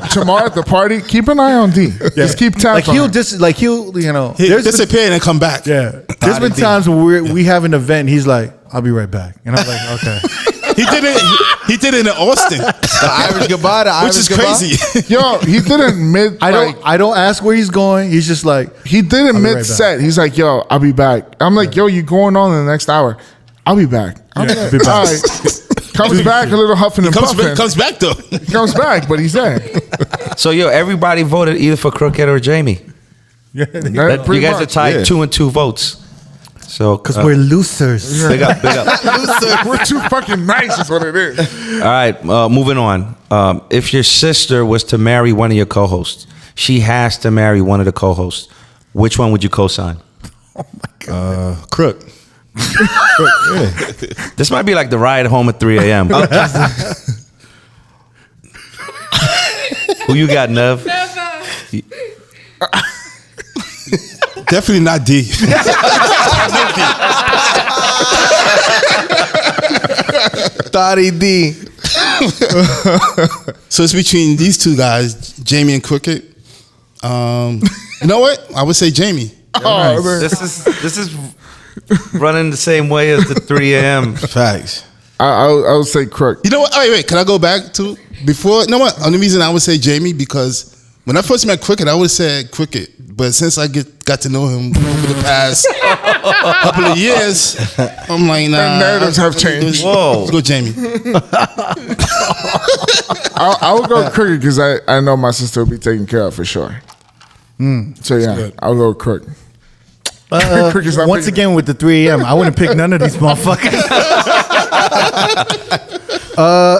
C: tomorrow at the party, keep an eye on D. Just keep tabs
A: Like
C: on him.
A: he'll
H: He
A: there's been,
H: disappear and then come back.
A: yeah. There's been times where we have an event and he's like, I'll be right back. And I'm like, okay.
H: He did it in Austin,
E: The Irish goodbye.
H: which is crazy.
C: Yo, he didn't
A: I don't ask where he's going. He's just like,
C: he did it
A: I'll be right
C: mid set. He's like, yo, I'll be back. I'm like, yo, you going on in the next hour? I'll be back. I'll be back. All right. Comes back a little huffing and puffing.
H: Comes back though.
C: He comes back, but he's there.
F: So yo, everybody voted either for Crooked or Jamie.
C: Yeah,
F: You
C: pretty
F: guys are
C: much.
F: tied
H: Yeah.
F: 2-2 votes. So
A: because we're losers.
F: big up.
C: We're too fucking nice, is what it is.
F: All right, moving on. If your sister was to marry one of your co-hosts, she has to marry one of the co-hosts. Which one would you co-sign?
B: Crook.
F: This might be like the ride home at 3 a.m. Who you got, Nev?
H: Definitely not D.
E: Thotty D.
H: So it's between these two guys, Jamie and Crooked. You know what? I would say Jamie.
C: Oh, man.
F: This is running the same way as the 3 a.m.
E: Facts.
C: I would say Crook.
H: You know what? Wait. Can I go back to before? You know what? Only reason I would say Jamie because when I first met Crooked, I would have said Crooked. But since I got to know him over the past couple of years, I'm like, nah.
C: And narratives have changed.
F: Whoa.
H: Let's go Jamie.
C: I would go Crook because I know my sister will be taken care of for sure. So yeah, I'll go Crook. Crook is not
A: Once
C: big-
A: again with the 3 a.m., I wouldn't pick none of these motherfuckers.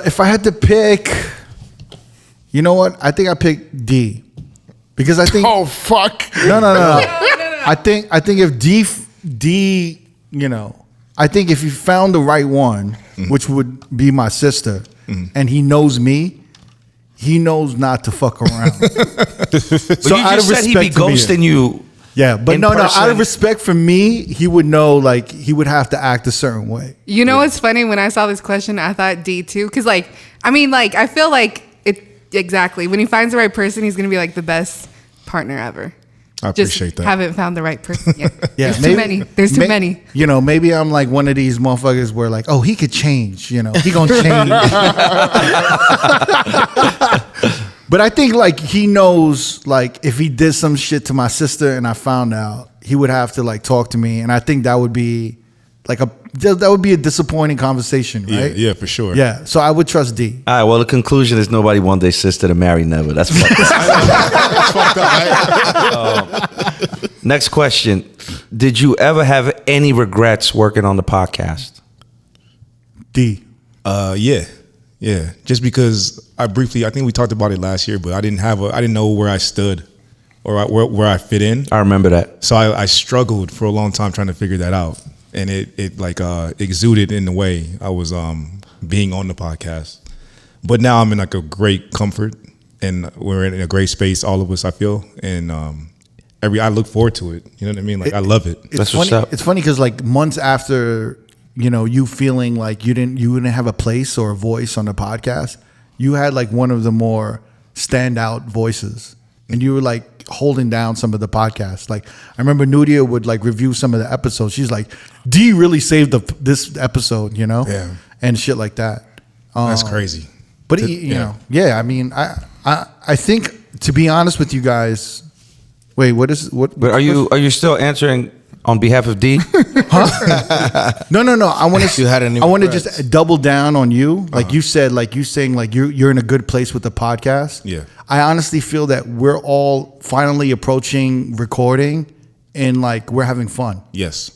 A: If I had to pick, you know what? I think I picked D. Because I think
C: Oh fuck!
A: no. I think if D, you know, I think if you found the right one, which would be my sister, and he knows me, he knows not to fuck around.
F: But you just said he'd be
A: to me.
F: ghosting you.
A: Yeah, but
F: in
A: no. Out
F: person.
A: of respect for me, he would know, like, he would have to act a certain way.
D: You know what's funny? When I saw this question, I thought D too. Because, like, I mean, like, I feel like it exactly. When he finds the right person, he's going to be, like, the best partner ever.
B: I
D: Just
B: appreciate that.
D: haven't found the right person yet.
A: Yeah,
D: There's too many. There's too many.
A: You know, maybe I'm like one of these motherfuckers where, like, oh, he could change. You know, he gonna change. But I think, like, he knows, like, if he did some shit to my sister and I found out, he would have to, like, talk to me, and I think that would be like a disappointing conversation, right?
B: Yeah, for sure.
A: Yeah, so I would trust D.
F: All right, well, the conclusion is nobody wanted their sister to marry Never. That's fucked up. Next question. Did you ever have any regrets working on the podcast?
A: D.
B: Yeah. Just because I think we talked about it last year, but I didn't know where I stood or where I fit in.
F: I remember that.
B: So I struggled for a long time trying to figure that out, and it exuded in the way I was being on the podcast. But now I'm in like a great comfort, and we're in a great space, all of us, I feel, and I look forward to it. You know what I mean? Like I love it.
F: That's
A: funny.
F: what's up.
A: It's funny because, like, months after, you know, you feeling like you didn't have a place or a voice on the podcast, you had like one of the more standout voices, and you were like holding down some of the podcasts. Like, I remember Nudia would like review some of the episodes. She's like, D really saved this episode, you know?
B: Yeah.
A: And shit like that.
B: That's crazy.
A: But you know, yeah. I mean, I think, to be honest with you guys, wait, what?
F: But are you still answering on behalf of D?
A: No. I want
E: You had any
A: I want to
E: regrets?
A: just double down on you. Like you said, like you saying, like you're in a good place with the podcast.
B: Yeah.
A: I honestly feel that we're all finally approaching recording, and like we're having fun.
B: Yes.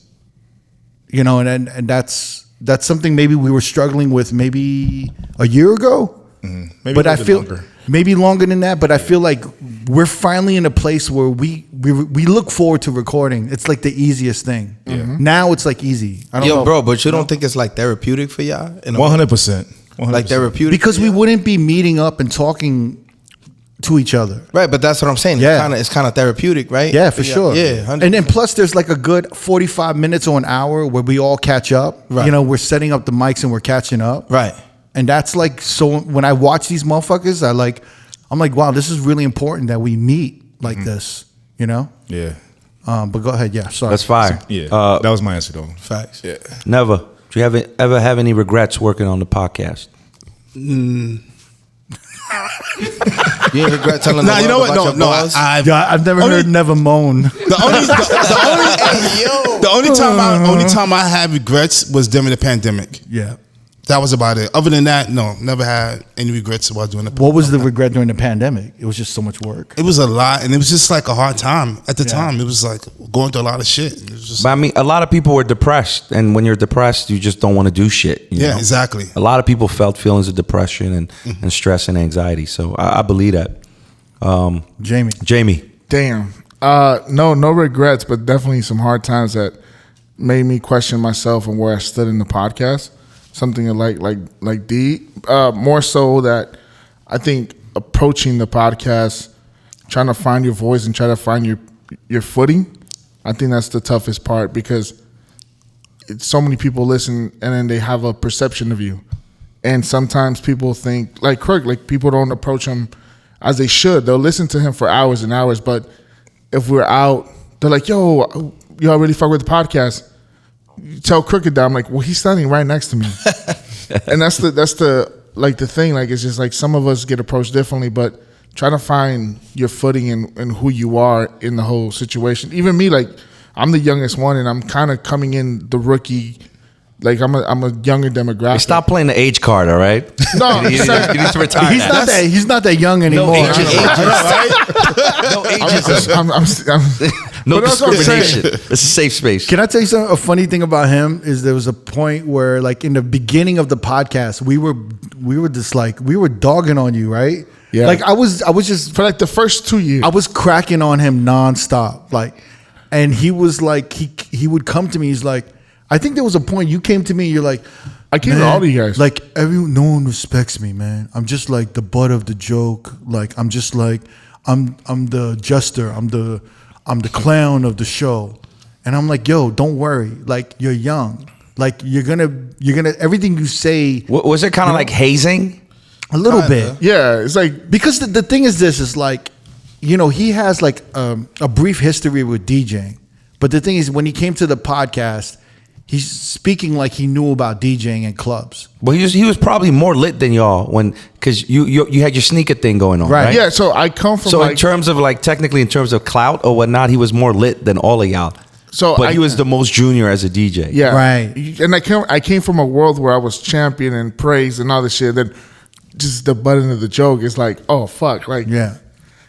A: You know, and that's something maybe we were struggling with maybe a year ago.
B: Maybe
A: But
B: a
A: I
B: little bit
A: feel
B: longer.
A: maybe longer than that. But I feel like we're finally in a place where we look forward to recording. It's like the easiest thing. Now it's like easy. I don't
E: Yo,
A: know.
E: bro, but you don't think it's like therapeutic for y'all? In a way?
B: 100%.
E: Like therapeutic?
A: Because we wouldn't be meeting up and talking to each other.
E: Right, but that's what I'm saying.
A: Yeah.
E: It's kind of therapeutic, right?
A: Yeah, for sure.
E: Yeah, 100%.
A: and then plus there's like a good 45 minutes or an hour where we all catch up.
E: Right.
A: You know, we're setting up the mics and we're catching up.
E: Right.
A: And that's like, so when I watch these motherfuckers, I'm like, wow, this is really important that we meet like this, you know?
B: Yeah.
A: But go ahead. Yeah, sorry.
F: That's fire.
B: Yeah. That was my answer though.
E: Facts.
B: Yeah.
F: Never. Do you ever have any regrets working on the podcast?
E: You ain't regret telling
H: Nah,
E: the
H: you know
E: world
H: what?
E: about
H: No,
E: your
H: no.
E: balls?
A: I've never heard never moan.
H: The only time I had regrets was during the pandemic.
A: Yeah.
H: That was about it. Other than that, no, never had any regrets about doing it.
A: What was the regret during the pandemic? It was just so much work.
H: It was a lot, and it was just like a hard time at the time. It was like going through a lot of shit. It was just
F: But I mean, a lot of people were depressed, and when you're depressed, you just don't want to do shit. You know?
H: exactly.
F: A lot of people felt feelings of depression and stress and anxiety. So I believe that. Jamie.
C: Damn. No regrets, but definitely some hard times that made me question myself and where I stood in the podcast. Something like D. More so that I think approaching the podcast, trying to find your voice and try to find your footing. I think that's the toughest part because so many people listen and then they have a perception of you. And sometimes people think, like Kirk, like people don't approach him as they should. They'll listen to him for hours and hours, but if we're out, they're like, yo, y'all really fuck with the podcast. You tell Crooked that I'm like, well, he's standing right next to me. And that's the like the thing. Like it's just like some of us get approached differently, but try to find your footing and who you are in the whole situation. Even me, like I'm the youngest one and I'm kind of coming in the rookie. Like I'm a younger demographic.
F: Hey, stop playing the age card, all right?
C: No,
F: you need to retire.
A: He's not that young anymore.
F: No ageism. No
C: But that's what I'm saying.
F: discrimination. It's a safe space.
A: Can I tell you something? A funny thing about him is there was a point where, like, in the beginning of the podcast, we were just like we were dogging on you, right?
C: Yeah.
A: Like I was just
C: for like the first 2 years.
A: I was cracking on him nonstop, like, and he was like he would come to me. He's like, I think there was a point you came to me. You're like,
C: I came to all of you guys.
A: Like no one respects me, man. I'm just like the butt of the joke. Like I'm just like I'm the jester. I'm the clown of the show. And I'm like, yo, don't worry. Like you're young. Like you're gonna everything you say.
F: Was it kind of like hazing?
A: A little bit.
C: Yeah, it's like
A: Because the thing is like, you know, he has like a brief history with DJing. But the thing is, when he came to the podcast, he's speaking like he knew about DJing and clubs.
F: Well, he was probably more lit than y'all because you had your sneaker thing going on, right?
C: yeah. So I come from
F: So
C: like,
F: in terms of like technically in terms of clout or whatnot, he was more lit than all of y'all. But he was the most junior as a DJ.
C: Yeah,
A: Right.
C: And I came from a world where I was champion and praised and all this shit. Then just the butt end of the joke is like, oh fuck, like
A: Yeah.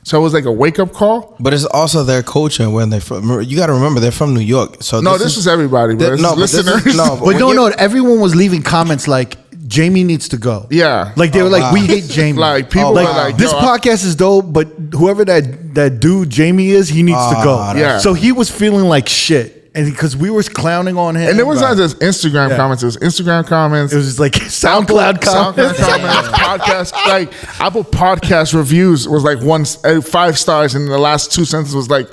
C: So it was like a wake up call.
E: But it's also their culture when they're from. You got to remember they're from New York. So
C: No, this was everybody, bro.
E: No, but this is-
C: listeners.
E: no,
A: But no, everyone was leaving comments like Jamie needs to go.
C: Yeah.
A: Like they were like, we hate Jamie.
C: Like people
A: like,
C: were like,
A: this
C: yo,
A: podcast is dope, but whoever that dude Jamie is, he needs to go.
C: Yeah.
A: So he was feeling like shit. And because we were clowning on him.
C: And it was
A: like,
C: not just Instagram comments. It was Instagram comments.
A: It was just like SoundCloud comments.
C: Podcast, like Apple Podcast reviews was like 5 stars, and the last 2 sentences was like,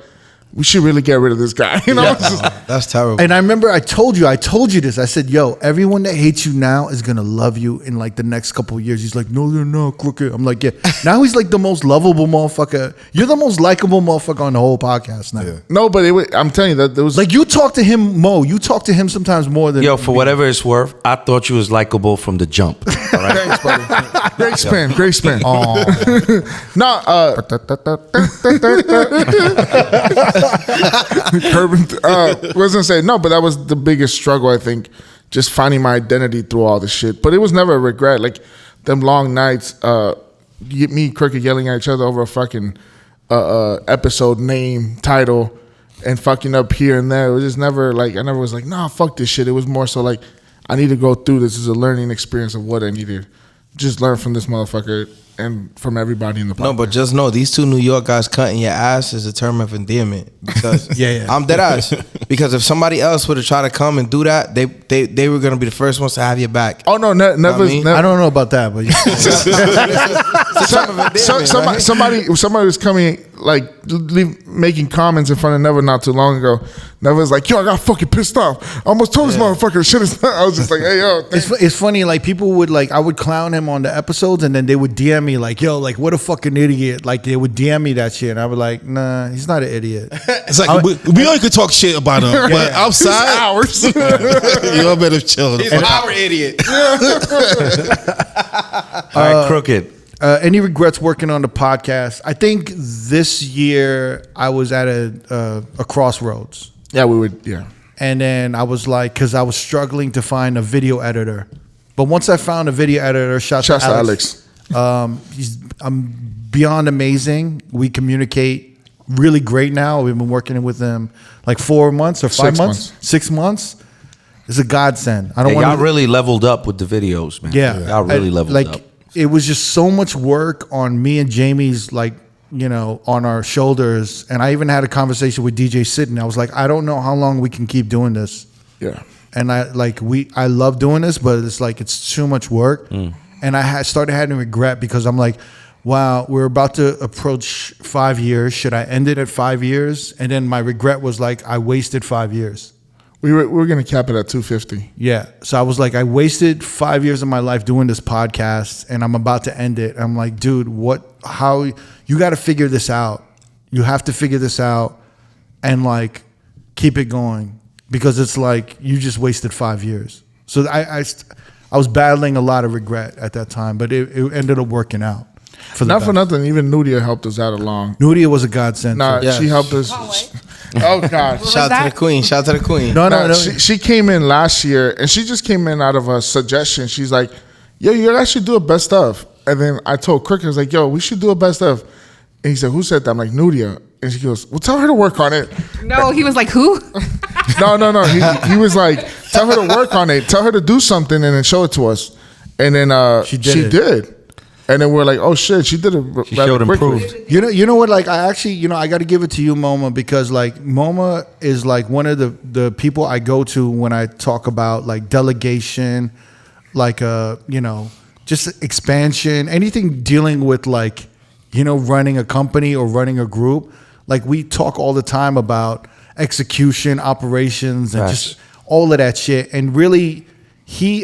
C: we should really get rid of this guy. You know, It's just-
E: That's terrible.
A: And I remember I told you this. I said, yo, everyone that hates you now is going to love you in like the next couple of years. He's like, no, they're not, crooked. I'm like, yeah. Now he's like the most lovable motherfucker. You're the most likable motherfucker on the whole podcast now. Yeah.
C: no, but I'm telling you that there was
A: Like you talk to him, Mo. You talk to him sometimes more than
F: Yo, for whatever it's worth, I thought you was likable from the jump. All right?
C: Thanks, buddy. Great spin.
A: Oh.
C: No, was gonna say no, but that was the biggest struggle. I think just finding my identity through all the shit. But it was never a regret. Like them long nights, me Crooked yelling at each other over a fucking episode name, title, and fucking up here and there. It was just never like I never was like, nah, fuck this shit. It was more so like I need to go through this as a learning experience of what I need to just learn from this motherfucker and from everybody in the podcast.
E: No, but just know these 2 New York guys cutting your ass is a term of endearment. Because
A: Yeah.
E: I'm dead ass. Because if somebody else would have tried to come and do that, they were gonna be the first ones to have your back.
C: Oh no, never.
E: I mean?
A: I don't know about that, but
E: It's a term of endearment, right?
C: somebody was coming like making comments in front of Never not too long ago. Never's like, yo, I got fucking pissed off. I almost told this motherfucker shit is not. I was just like, hey, yo.
A: It's funny, like people would like, I would clown him on the episodes and then they would DM me like, yo, like what a fucking idiot. Like they would DM me that shit and I would like, nah, he's not an idiot.
H: It's like we only could talk shit about him, but outside,
C: hours.
H: you better chill.
E: He's our idiot.
F: All right, Crooked.
A: Any regrets working on the podcast? I think this year I was at a crossroads.
C: Yeah, we would. Yeah.
A: And then I was like, because I was struggling to find a video editor. But once I found a video editor, shout out to Alex. I'm beyond amazing. We communicate really great now. We've been working with him like 4 months or 5 months. 6 months. It's a godsend. I don't want
F: y'all really leveled up with the videos, man.
A: Yeah.
F: Y'all really leveled up.
A: It was just so much work on me and Jamie's, like, you know, on our shoulders. And I even had a conversation with DJ Sitton. I was like, I don't know how long we can keep doing this.
C: Yeah.
A: And I love doing this, but it's like, it's too much work. And I started having regret because I'm like, wow, we're about to approach 5 years. Should I end it at 5 years? And then my regret was like, I wasted 5 years.
C: We were going to cap it at 250.
A: Yeah. So I was like, I wasted 5 years of my life doing this podcast and I'm about to end it. I'm like, dude, how, you got to figure this out. You have to figure this out and like keep it going because it's like, you just wasted 5 years. So I was battling a lot of regret at that time, but it ended up working out.
C: Not for nothing, even Nudia helped us out along.
A: Nudia was a godsend.
C: Nah, she helped us. Oh God!
E: Shout out to the queen. Shout out to the queen.
A: No.
C: She came in last year, and she just came in out of a suggestion. She's like, "Yo, you guys should do a best of." And then I told Cricket, I was like, "Yo, we should do a best of." And he said, "Who said that?" I'm like, "Nudia." And she goes, "Well, tell her to work on it."
D: No, he was like, who?
C: No. He was like, "Tell her to work on it. Tell her to do something, and then show it to us." And then she did. And then we're like, oh shit, she did it.
F: She showed improved.
A: You know what? Like I actually, I got to give it to you, Moma, because like Moma is like one of the people I go to when I talk about like delegation, like just expansion, anything dealing with like, running a company or running a group. Like we talk all the time about execution, operations, and just all of that shit. And really,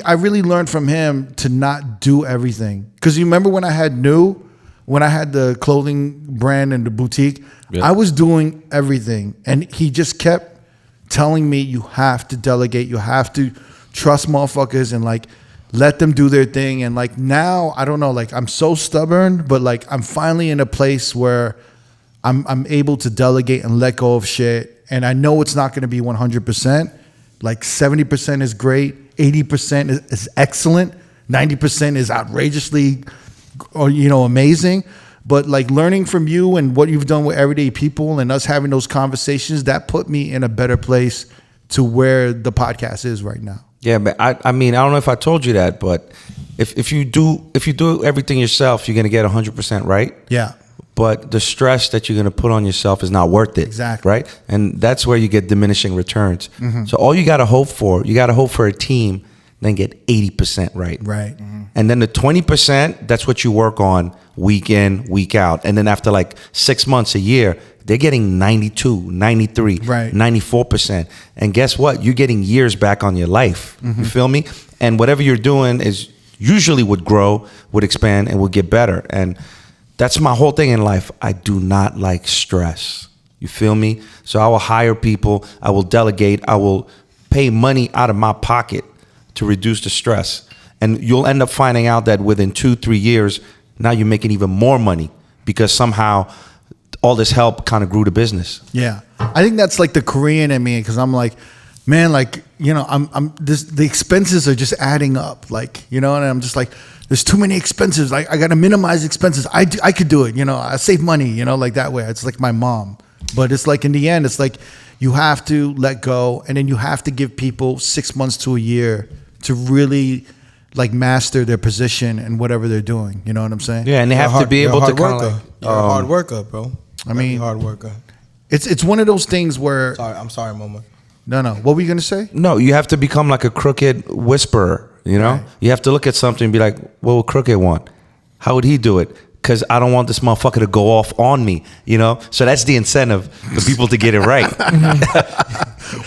A: I really learned from him to not do everything. Because you remember when I had the clothing brand and the boutique, I was doing everything. And he just kept telling me, you have to delegate, you have to trust motherfuckers and like let them do their thing. And like now, I don't know, like I'm so stubborn, but like I'm finally in a place where I'm able to delegate and let go of shit. And I know it's not going to be 100%. Like 70% is great. 80% is excellent. 90% is outrageously, amazing. But like learning from you and what you've done with everyday people and us having those conversations, that put me in a better place to where the podcast is right now.
F: Yeah, but I mean, I don't know if I told you that, but if you do everything yourself, you're gonna get 100% right.
A: Yeah.
F: But the stress that you're going to put on yourself is not worth it.
A: Exactly.
F: Right? And that's where you get diminishing returns.
A: Mm-hmm.
F: So all you got to hope for a team, then get 80% right.
A: Right.
F: Mm-hmm. And then the 20%, that's what you work on week in, week out. And then after like 6 months, a year, they're getting 92, 93, 94%. And guess what? You're getting years back on your life. Mm-hmm. You feel me? And whatever you're doing is usually would grow, would expand, and would get better. And that's my whole thing in life. I do not like stress. You feel me? So I will hire people. I will delegate. I will pay money out of my pocket to reduce the stress. And you'll end up finding out that within 2-3 years, now you're making even more money because somehow all this help kind of grew the business.
A: Yeah. I think that's like the Korean in me because I'm like, man, like, the expenses are just adding up. Like, and I'm just like, there's too many expenses. Like I got to minimize expenses. I could do it. I save money, like that way. It's like my mom. But it's like in the end, it's like you have to let go. And then you have to give people 6 months to a year to really like master their position and whatever they're doing. You know what I'm saying?
F: Yeah. And they have to be able to kind of like,
E: you're a hard worker, bro.
A: I mean,
E: hard worker.
A: It's one of those things where.
E: I'm sorry, Moma.
A: No. What were you going to say?
F: No, you have to become like a crooked whisperer. Right. You have to look at something and be like, what would Crooked want? How would he do it? because I don't want this motherfucker to go off on me, you know? So that's the incentive for people to get it right.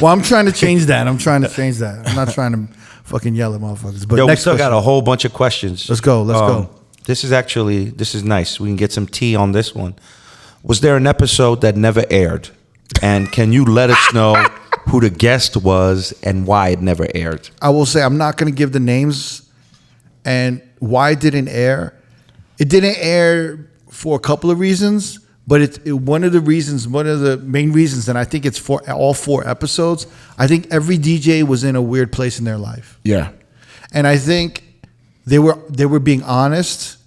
A: Well, I'm trying to change that. I'm not trying to fucking yell at motherfuckers. But
F: Yo, we
A: next
F: still got
A: question.
F: a whole bunch of questions.
A: Let's go.
F: This is nice. We can get some tea on this one. Was there an episode that never aired? And can you let us know who the guest was and why it never aired?
A: I will say I'm not going to give the names and why it didn't air. It didn't air for a couple of reasons, but one of the main reasons, and I think it's for all 4 episodes, I think every DJ was in a weird place in their life.
C: Yeah.
A: And I think they were being honest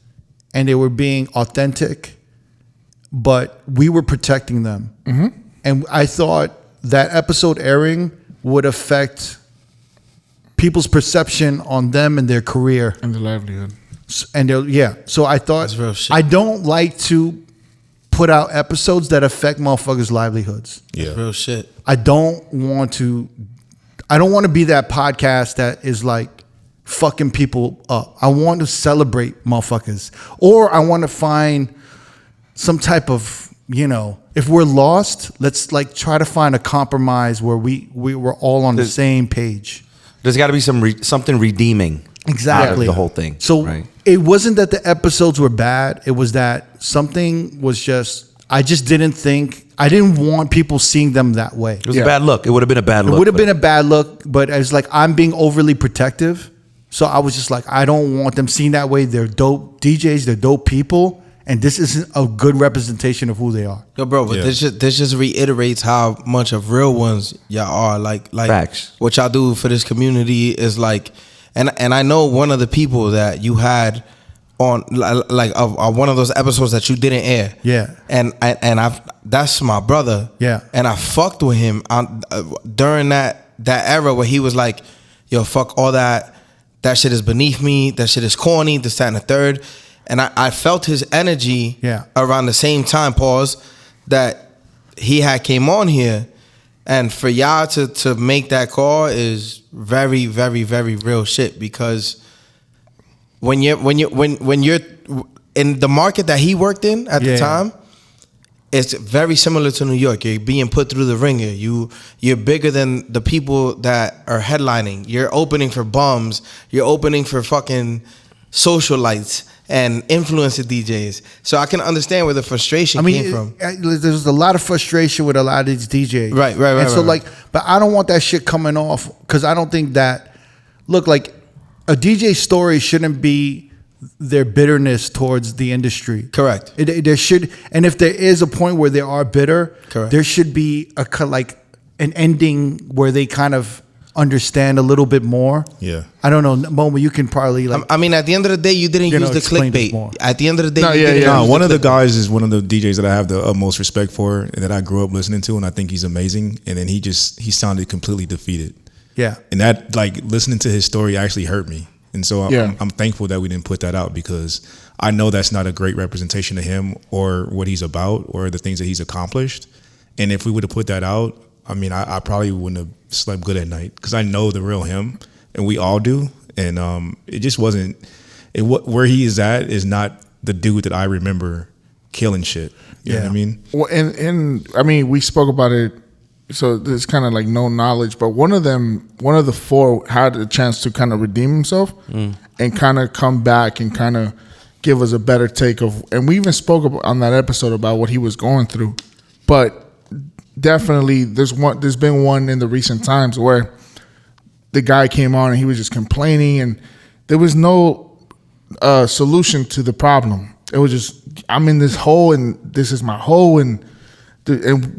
A: and they were being authentic, but we were protecting them. Mm-hmm. And I thought that episode airing would affect people's perception on them and their career.
C: And the livelihood.
A: And so I thought,
E: That's real shit.
A: I don't like to put out episodes that affect motherfuckers' livelihoods.
B: Yeah.
E: Real shit.
A: I don't want to be that podcast that is like fucking people up. I want to celebrate motherfuckers. Or I want to find some type of, if we're lost, let's like try to find a compromise where we were all on the same page.
F: There's got to be something redeeming.
A: Exactly.
F: The whole thing.
A: So
F: right?
A: It wasn't that the episodes were bad. It was that something was I didn't want people seeing them that way.
F: It was a bad look. It would have been a bad look.
A: It would have been a bad look, but it's like I'm being overly protective. So I was just like, I don't want them seen that way. They're dope DJs. They're dope people. And this isn't a good representation of who they are.
E: Yo, bro, but this just reiterates how much of real ones y'all are. Like
F: Facts.
E: What y'all do for this community is like, and I know one of the people that you had on one of those episodes that you didn't air.
A: Yeah.
E: And that's my brother.
A: Yeah.
E: And I fucked with him during that era where he was like, yo, fuck all that. That shit is beneath me. That shit is corny. This, that, and the third. And I felt his energy around the same time, that he had came on here. And for y'all to make that call is very, very, very real shit, because when you're in the market that he worked in at the time, it's very similar to New York. You're being put through the ringer. You're bigger than the people that are headlining. You're opening for bums. You're opening for fucking socialites and influencer DJs. So I can understand where the frustration came from.
A: There's a lot of frustration with a lot of these DJs.
E: Right.
A: And so but I don't want that shit coming off, because I don't think that, look, like a DJ story shouldn't be their bitterness towards the industry.
E: Correct.
A: There should, and if there is a point where they are bitter,
E: correct,
A: there should be an ending where they kind of understand a little bit more.
B: Yeah.
A: I don't know, Moma, you can probably
E: I mean, at the end of the day, you didn't use the clickbait. At the end of the day,
B: one of the guys is one of the DJs that I have the utmost respect for and that I grew up listening to, and I think he's amazing. And then he sounded completely defeated. Yeah. And that, like, listening to his story actually hurt me. And so I'm thankful that we didn't put that out, because I know that's not a great representation of him or what he's about or the things that he's accomplished. And if we would have put that out, I mean, I probably wouldn't have slept good at night, because I know the real him, and we all do. And it just wasn't where he is at is not the dude that I remember killing shit. You know what I mean?
C: Well, and I mean, we spoke about it, so there's kind of like no knowledge, but one of the 4 had a chance to kind of redeem himself and kind of come back and kind of give us a better take of, and we even spoke on that episode about what he was going through. But definitely there's been one in the recent times where the guy came on and he was just complaining, and there was no solution to the problem. It was just, I'm in this hole and this is my hole, and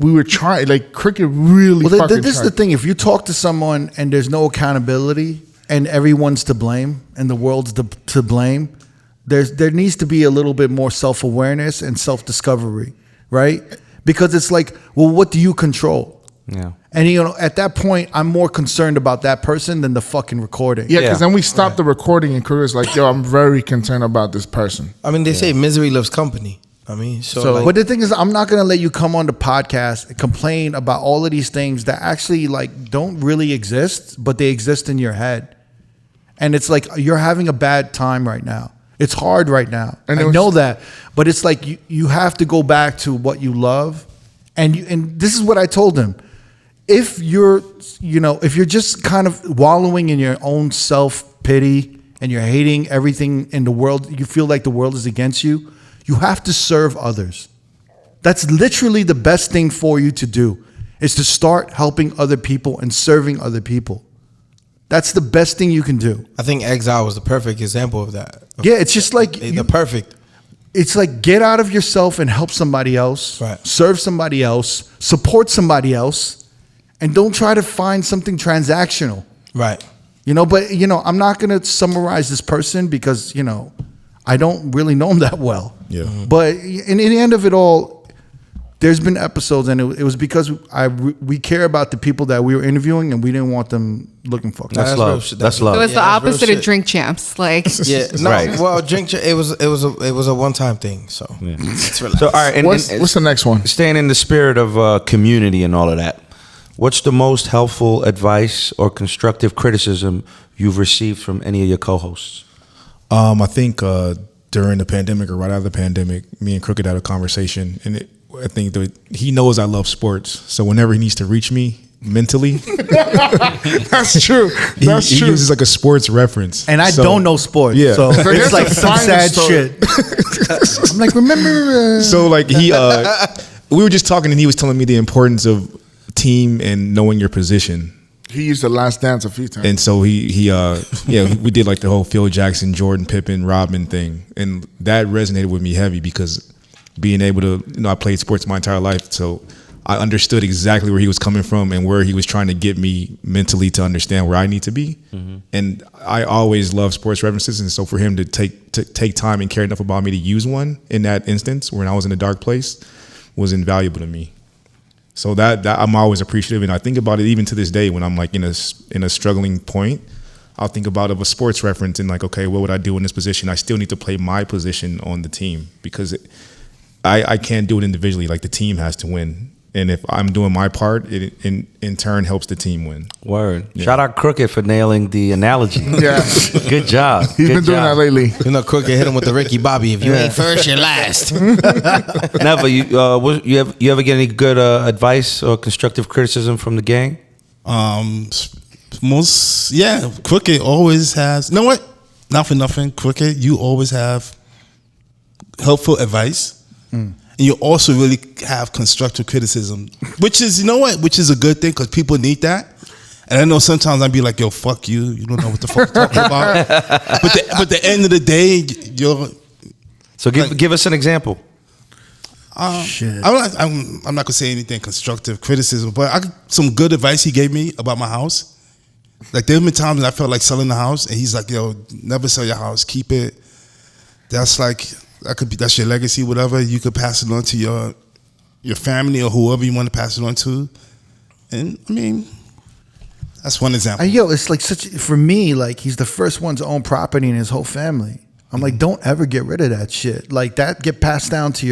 C: we were trying, like, Cricket really fucking
A: this is the thing. If you talk to someone and there's no accountability and everyone's to blame and the world's to blame, there needs to be a little bit more self-awareness and self-discovery, right? Because it's like, well, what do you control? Yeah. And, at that point, I'm more concerned about that person than the fucking recording.
C: Yeah, because then we stopped the recording and Cricket's like, yo, I'm very concerned about this person.
E: I mean, they say misery loves company. I mean,
A: but the thing is, I'm not going to let you come on the podcast and complain about all of these things that actually, like, don't really exist, but they exist in your head. And it's like, you're having a bad time right now. It's hard right now.
C: And
A: I know that. But it's like you have to go back to what you love. And this is what I told him. If you're just kind of wallowing in your own self-pity and you're hating everything in the world, you feel like the world is against you, you have to serve others. That's literally the best thing for you to do, is to start helping other people and serving other people. That's the best thing you can do.
E: I think Exile was the perfect example of that.
A: Yeah, it's just like
E: The perfect.
A: It's like get out of yourself and help somebody else,
E: Right.
A: serve somebody else, support somebody else, and don't try to find something transactional.
E: Right.
A: But I'm not going to summarize this person because, I don't really know him that well.
B: Yeah.
A: But in the end of it all, there's been episodes, and it was because we care about the people that we were interviewing, and we didn't want them looking fucked up.
F: That's
E: That's
F: love.
E: real shit.
F: That's
D: So
F: love.
D: it's the
E: Yeah, that's real
D: opposite of
E: shit.
D: drink champs. Like,
E: Yeah. No.
F: Right.
E: Well, it was a one-time thing. So. It's relaxed.
F: So all right, and
C: What's the next one?
F: staying in the spirit of community and all of that, what's the most helpful advice or constructive criticism you've received from any of your co-hosts?
B: I think during the pandemic or right out of the pandemic, me and Crooked had a conversation, and I think that he knows I love sports. So whenever he needs to reach me mentally,
C: That's true.
B: he
C: True.
B: uses like a sports reference.
A: And I
B: So-
A: don't know sports,
B: Yeah.
A: so
C: Here's
A: it's like
C: the
A: some sad
C: finest story.
A: shit. I'm like, remember?
B: So like we were just talking, and he was telling me the importance of team and knowing your position.
C: He used the Last Dance a few times.
B: And so we did like the whole Phil Jackson, Jordan, Pippen, Rodman thing, and that resonated with me heavy because being able to, I played sports my entire life, so I understood exactly where he was coming from and where he was trying to get me mentally to understand where I need to be. Mm-hmm. And I always love sports references, and so for him to take time and care enough about me to use one in that instance when I was in a dark place was invaluable to me. So that I'm always appreciative, and I think about it even to this day when I'm like in a struggling point. I'll think about a sports reference and like, okay, what would I do in this position? I still need to play my position on the team because I can't do it individually. Like the team has to win, and if I'm doing my part, it in turn helps the team win.
F: Word. Yeah. Shout out Crooked for nailing the analogy.
C: Yeah.
F: Good job.
C: He's been doing that lately.
E: Crooked hit him with the Ricky Bobby. If you ain't first, you're last.
F: Never. You ever get any good advice or constructive criticism from the gang?
H: Crooked always has. You know what? Not for nothing, Crooked. You always have helpful advice. And you also really have constructive criticism, which is, which is a good thing because people need that. And I know sometimes I'd be like, yo, fuck you. You don't know what the fuck you're talking about. But at the end of the day, you're...
F: So give us an example.
A: Shit.
H: I'm not going to say anything constructive criticism, but some good advice he gave me about my house. Like there have been times I felt like selling the house, and he's like, yo, never sell your house. Keep it. That's your legacy, whatever. You could pass it on to your family or whoever you want to pass it on to. And I mean, that's one example.
A: It's like for me, like he's the first one to own property in his whole family. I'm like, don't ever get rid of that shit. Like that get passed down to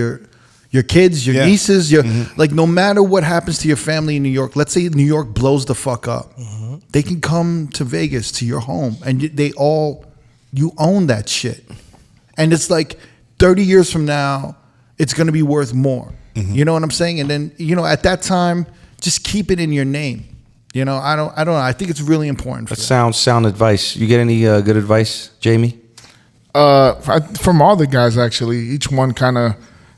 A: your kids, your nieces, like no matter what happens to your family in New York, let's say New York blows the fuck up. They can come to Vegas to your home and you own that shit. And it's like 30 years from now, it's going to be worth more. You know what I'm saying? And then, at that time, just keep it in your name. I don't know. I think it's really important.
F: That sound advice. You get any good advice, Jamie?
C: From all the guys, actually, each one kind of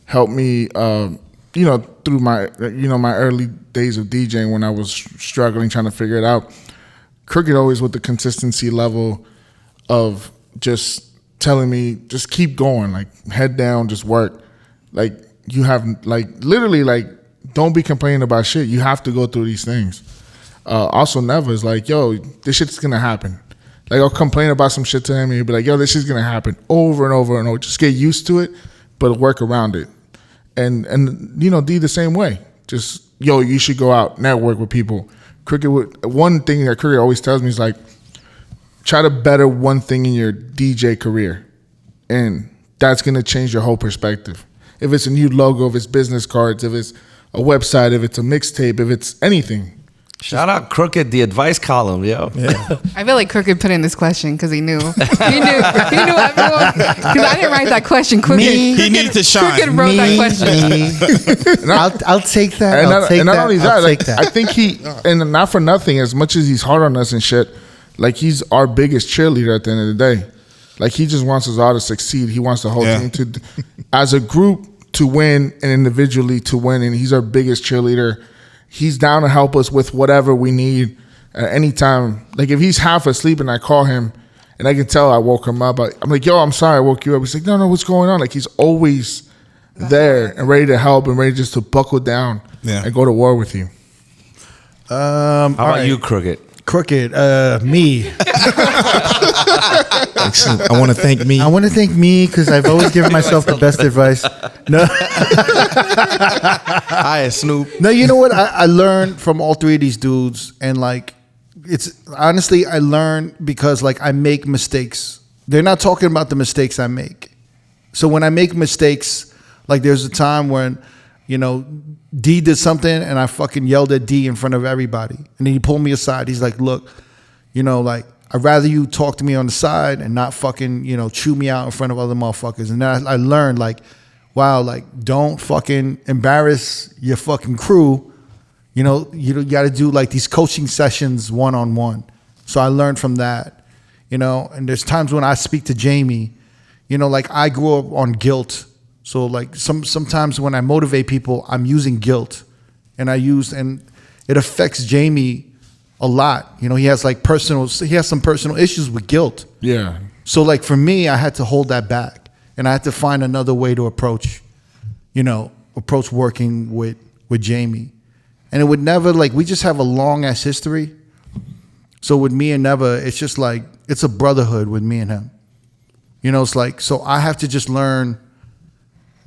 C: helped me, through my, my early days of DJing when I was struggling, trying to figure it out. Crooked always with the consistency level of just telling me, just keep going, like head down, just work. Like you have, like literally, like don't be complaining about shit. You have to go through these things. Also, Never is like, yo, this shit's gonna happen. Like I'll complain about some shit to him, and he'll be like, yo, this shit's gonna happen over and over and over. Just get used to it, but work around it. And do the same way. Just, yo, you should go out, network with people. One thing that Crooked always tells me is like, try to better one thing in your DJ career, and that's gonna change your whole perspective. If it's a new logo, if it's business cards, if it's a website, if it's a mixtape, if it's anything,
F: Shout out Crooked, the advice column, yo.
B: Yeah.
D: I feel like Crooked put in this question because he knew. He knew everyone. Because I didn't write that question. Crooked,
H: He needed to shine.
D: Crooked wrote that question.
A: I'll take that.
C: And
A: I'll take
C: not
A: that.
C: only
A: I'll
C: that,
A: take
C: like,
A: that.
C: I think and not for nothing, as much as he's hard on us and shit, like he's our biggest cheerleader at the end of the day. Like he just wants us all to succeed. He wants the whole team to, as a group, to win and individually to win. And he's our biggest cheerleader. He's down to help us with whatever we need at any time. Like if he's half asleep and I call him and I can tell I woke him up, I'm like, yo, I'm sorry I woke you up. He's like, no, what's going on? Like he's always there and ready to help and ready just to buckle down and go to war with you.
F: How about you, Crooked?
A: Crooked, me.
B: I want to thank me.
A: I want to thank me because I've always given myself the best advice. No,
E: Hi, Snoop.
A: no, you know what? I learned from all three of these dudes, and like, it's honestly I learned because like I make mistakes. They're not talking about the mistakes I make. So when I make mistakes, like there's a time when, you know, D did something and I fucking yelled at D in front of everybody. And then he pulled me aside. He's like, look, you know, like, I'd rather you talk to me on the side and not fucking, you know, chew me out in front of other motherfuckers. And then I learned, like, wow, like, don't fucking embarrass your fucking crew. You know, you got to do, like, these coaching sessions one-on-one. So I learned from that, you know. And there's times when I speak to Jamie, you know, like, I grew up on guilt. So like sometimes when I motivate people, I'm using guilt, and it affects Jamie a lot. You know, he has some personal issues with guilt.
C: Yeah.
A: So like for me, I had to hold that back, and I had to find another way to approach working with Jamie, and it would never, like, we just have a long ass history. So with me and Neva, it's just like it's a brotherhood with me and him. You know, it's like, so I have to just learn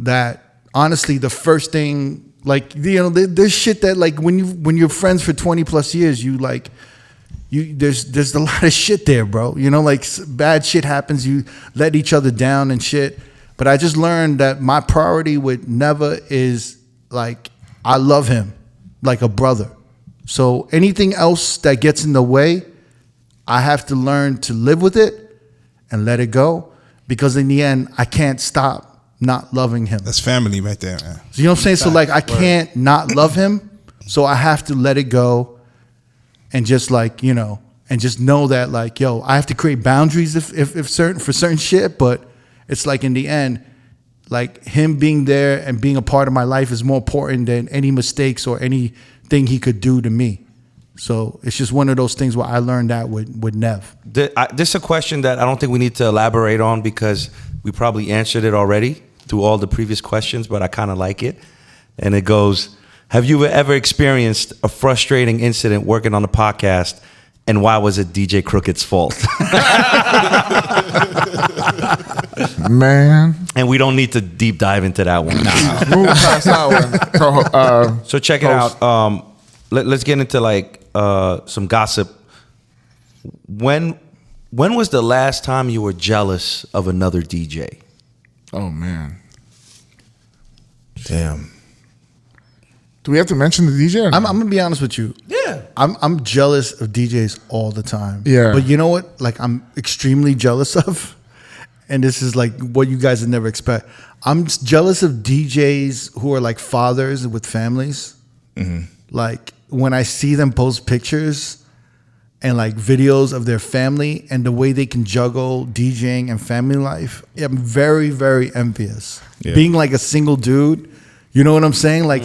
A: that honestly, the first thing, like, you know, there's shit that, like, when you're friends for 20 plus years, there's a lot of shit there, bro. You know, like, bad shit happens, you let each other down and shit. But I just learned that my priority with Neva is, like, I love him like a brother. So anything else that gets in the way, I have to learn to live with it and let it go, because in the end, I can't stop not loving him.
H: That's family right there, man.
A: So, you know what I'm saying? So like, I can't not love him. So I have to let it go and just, like, you know, and just know that, like, yo, I have to create boundaries if certain shit, but it's like in the end, like, him being there and being a part of my life is more important than any mistakes or anything he could do to me. So it's just one of those things where I learned that with Nev.
F: This is a question that I don't think we need to elaborate on because we probably answered it already through all the previous questions, but I kind of like it. And it goes, have you ever experienced a frustrating incident working on the podcast, and why was it DJ Crooked's fault?
C: Man.
F: And we don't need to deep dive into that one.
C: Move past that one.
F: So check it out. Let's get into, like, some gossip. When was the last time you were jealous of another DJ?
C: Oh, man.
B: Damn.
C: Do we have to mention the DJ? Or no?
A: I'm gonna be honest with you.
F: Yeah.
A: I'm jealous of DJs all the time.
C: Yeah.
A: But you know what? Like, I'm extremely jealous of, and this is like what you guys would never expect. I'm jealous of DJs who are like fathers with families. Mm-hmm. Like, when I see them post pictures and like videos of their family and the way they can juggle DJing and family life, I'm very, very envious.
B: Yeah. Being
A: Being like a single dude, you know what I'm saying? Like,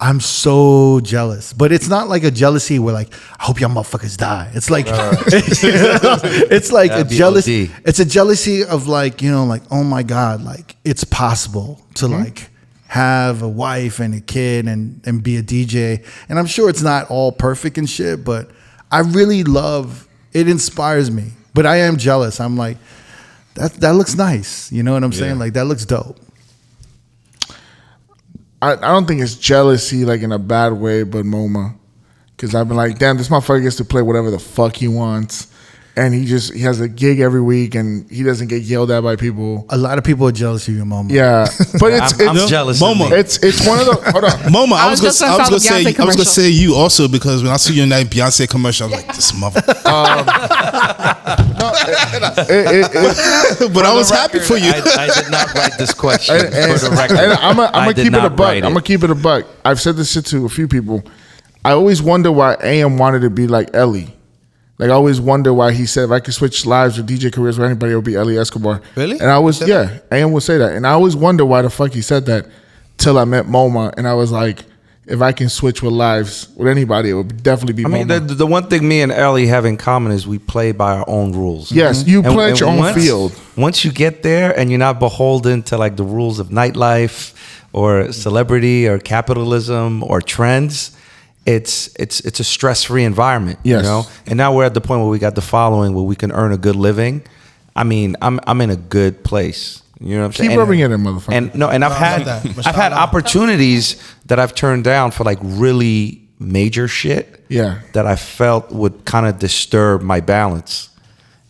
A: I'm so jealous. But it's not like a jealousy where, like, I hope y'all motherfuckers die. It's like, it's like
F: That'd
A: a
F: be
A: jealousy.
F: OD.
A: It's a jealousy of, like, you know, like, oh my God, like, it's possible to like have a wife and a kid and be a DJ. And I'm sure it's not all perfect and shit, but I really love, it inspires me. But I am jealous. I'm like, that looks nice. You know what I'm saying? Like, that looks dope.
C: I don't think it's jealousy, like, in a bad way, but Moma. Because I've been like, damn, this motherfucker gets to play whatever the fuck he wants. and he has a gig every week, and he doesn't get yelled at by people.
A: A lot of people are jealous of you, Moma.
C: Yeah, but
F: I'm jealous. of
H: Moma.
F: me.
C: It's one of the hold on.
H: Moma, I was
D: just
H: gonna
D: gonna saw the Beyonce
H: say
D: commercial.
H: you also, because when I see you in that Beyonce commercial, I was like, this mother. But I was happy for you.
F: I did not write this question
C: And
F: for the record.
C: I'm gonna
F: did
C: keep it a
F: not
C: buck.
F: write
C: I'm gonna keep it a buck. I've said this shit to a few people. I always wonder why AM wanted to be like Ellie. Like I always wonder why he said if I could switch lives or DJ careers with anybody, it would be Ellie Escobar.
E: Really?
C: And I was AM would say that, and I always wonder why the fuck he said that till I met Moma, and I was like, if I can switch with lives with anybody, it would definitely be
F: I mean,
C: Moma.
F: the one thing me and Ellie have in common is we play by our own rules.
C: Yes, you
F: And-
C: play at
F: and
C: your own
F: once-
C: field.
F: Once you get there and you're not beholden to like the rules of nightlife or celebrity or capitalism or trends, it's a stress-free environment.
C: Yes.
F: You know? And now we're at the point where we got the following where we can earn a good living. I mean, I'm in a good place. You know what I'm saying?
C: Keep rubbing it in, motherfucker.
F: And I've had opportunities that I've turned down for like really major shit.
C: Yeah.
F: That I felt would kind of disturb my balance.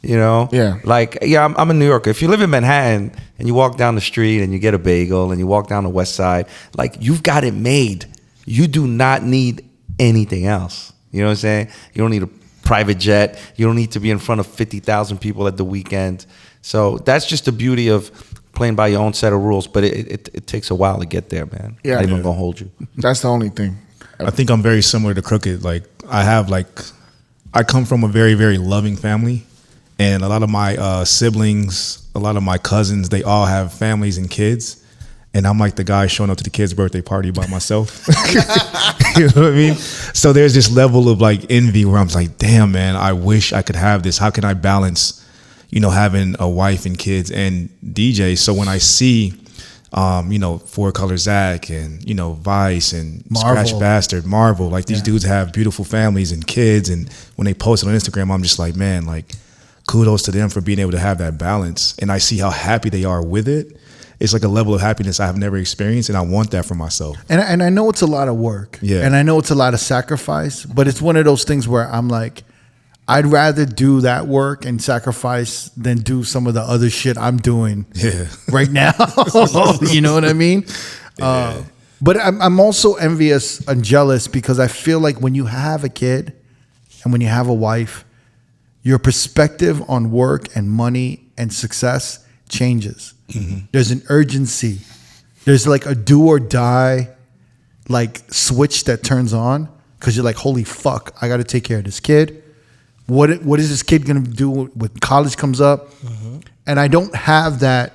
F: You know?
C: Yeah.
F: Like, I'm a New Yorker. If you live in Manhattan and you walk down the street and you get a bagel and you walk down the West Side, like you've got it made. You do not need anything else. You know what I'm saying? You don't need a private jet. You don't need to be in front of 50,000 people at the weekend. So that's just the beauty of playing by your own set of rules. But it takes a while to get there, man.
C: Yeah.
F: Not even gonna hold you.
C: That's the only thing.
B: I think I'm very similar to Crooked. Like I come from a very, very loving family, and a lot of my siblings, a lot of my cousins, they all have families and kids. And I'm like the guy showing up to the kid's birthday party by myself. You know what I mean? So there's this level of like envy where I'm like, damn, man, I wish I could have this. How can I balance, having a wife and kids and DJ? So when I see, Four Color Zach and, Vice and
A: Marvel.
B: Scratch Bastard, Marvel, like these dudes have beautiful families and kids. And when they post it on Instagram, I'm just like, man, like kudos to them for being able to have that balance. And I see how happy they are with it. It's like a level of happiness I have never experienced, and I want that for myself.
A: And I know it's a lot of work.
B: Yeah.
A: And I know it's a lot of sacrifice, but it's one of those things where I'm like, I'd rather do that work and sacrifice than do some of the other shit I'm doing right now. You know what I mean?
B: Yeah.
A: But I'm also envious and jealous because I feel like when you have a kid and when you have a wife, your perspective on work and money and success changes. Mm-hmm. There's an urgency. There's like a do or die like switch that turns on because you're like, holy fuck, I got to take care of this kid. What is this kid going to do when college comes up? Mm-hmm. And I don't have that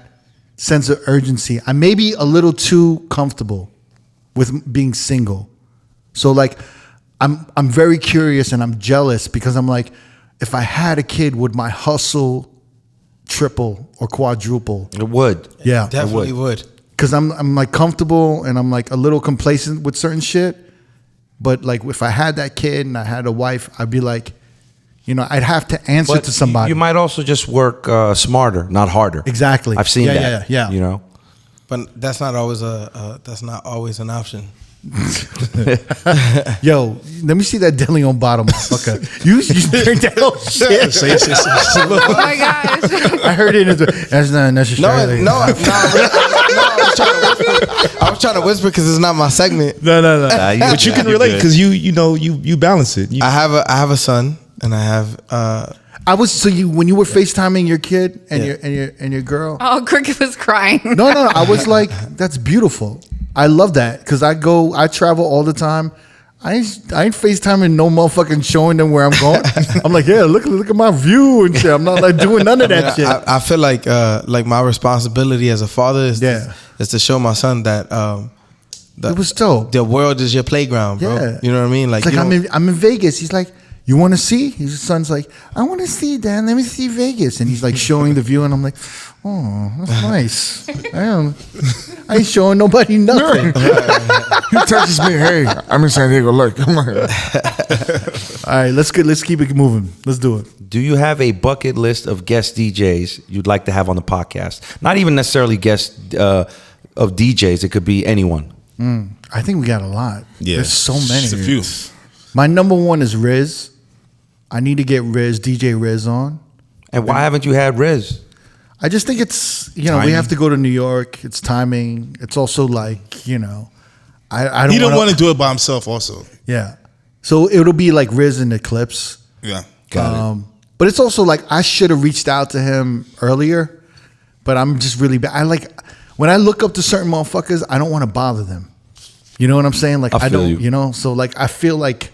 A: sense of urgency. I may be a little too comfortable with being single. So like I'm very curious and I'm jealous because I'm like, if I had a kid, would my hustle triple or quadruple?
F: It would.
A: Yeah.
E: Definitely would.
A: Because I'm like comfortable and I'm like a little complacent with certain shit. But like if I had that kid and I had a wife, I'd be like, I'd have to answer to somebody.
F: You might also just work smarter, not harder.
A: Exactly.
F: I've seen that.
A: Yeah.
E: But that's not always an option.
A: Yo, let me see that deli on bottom, motherfucker. You drink that whole shit.
D: Oh my gosh.
A: I heard it. That's not necessarily.
E: I was trying to whisper because it's not my segment.
B: No. But you can relate because you balance it.
E: I have a son and I have.
A: When you were FaceTiming your kid and your girl.
D: Oh, Cricket was crying.
A: No. I was like, that's beautiful. I love that because I travel all the time. I ain't FaceTiming no motherfucking showing them where I'm going. I'm like, yeah, look at my view and shit. I'm not like doing none of that shit.
E: I feel like my responsibility as a father is to show my son that
A: it was dope.
E: The world is your playground, bro.
A: Yeah.
E: You know what I mean? Like,
A: I'm in Vegas. He's like, you want to see? His son's like, I want to see, Dad. Let me see Vegas. And he's like showing the view, and I'm like, oh, that's nice. I ain't showing nobody nothing.
C: He touches me. Hey, I'm in San Diego. Look, I'm like,
A: all right, let's keep it moving. Let's do it.
F: Do you have a bucket list of guest DJs you'd like to have on the podcast? Not even necessarily guest of DJs. It could be anyone.
A: I think we got a lot.
B: Yeah.
A: There's so many.
B: Just a few.
A: My number one is Riz. I need to get DJ Riz on.
F: And why haven't you had Riz?
A: I just think it's, we
B: Timing.
A: have to go to New York. It's timing. It's also like, I don't
H: He don't
A: wanna-
H: want to do it by himself also.
A: Yeah. So it'll be like Riz in the clips.
H: Yeah.
A: But it's also like I should have reached out to him earlier, but I'm just really bad. When I look up to certain motherfuckers, I don't want to bother them. You know what I'm saying? Like
F: I feel
A: don't,
F: you.
A: So like I feel like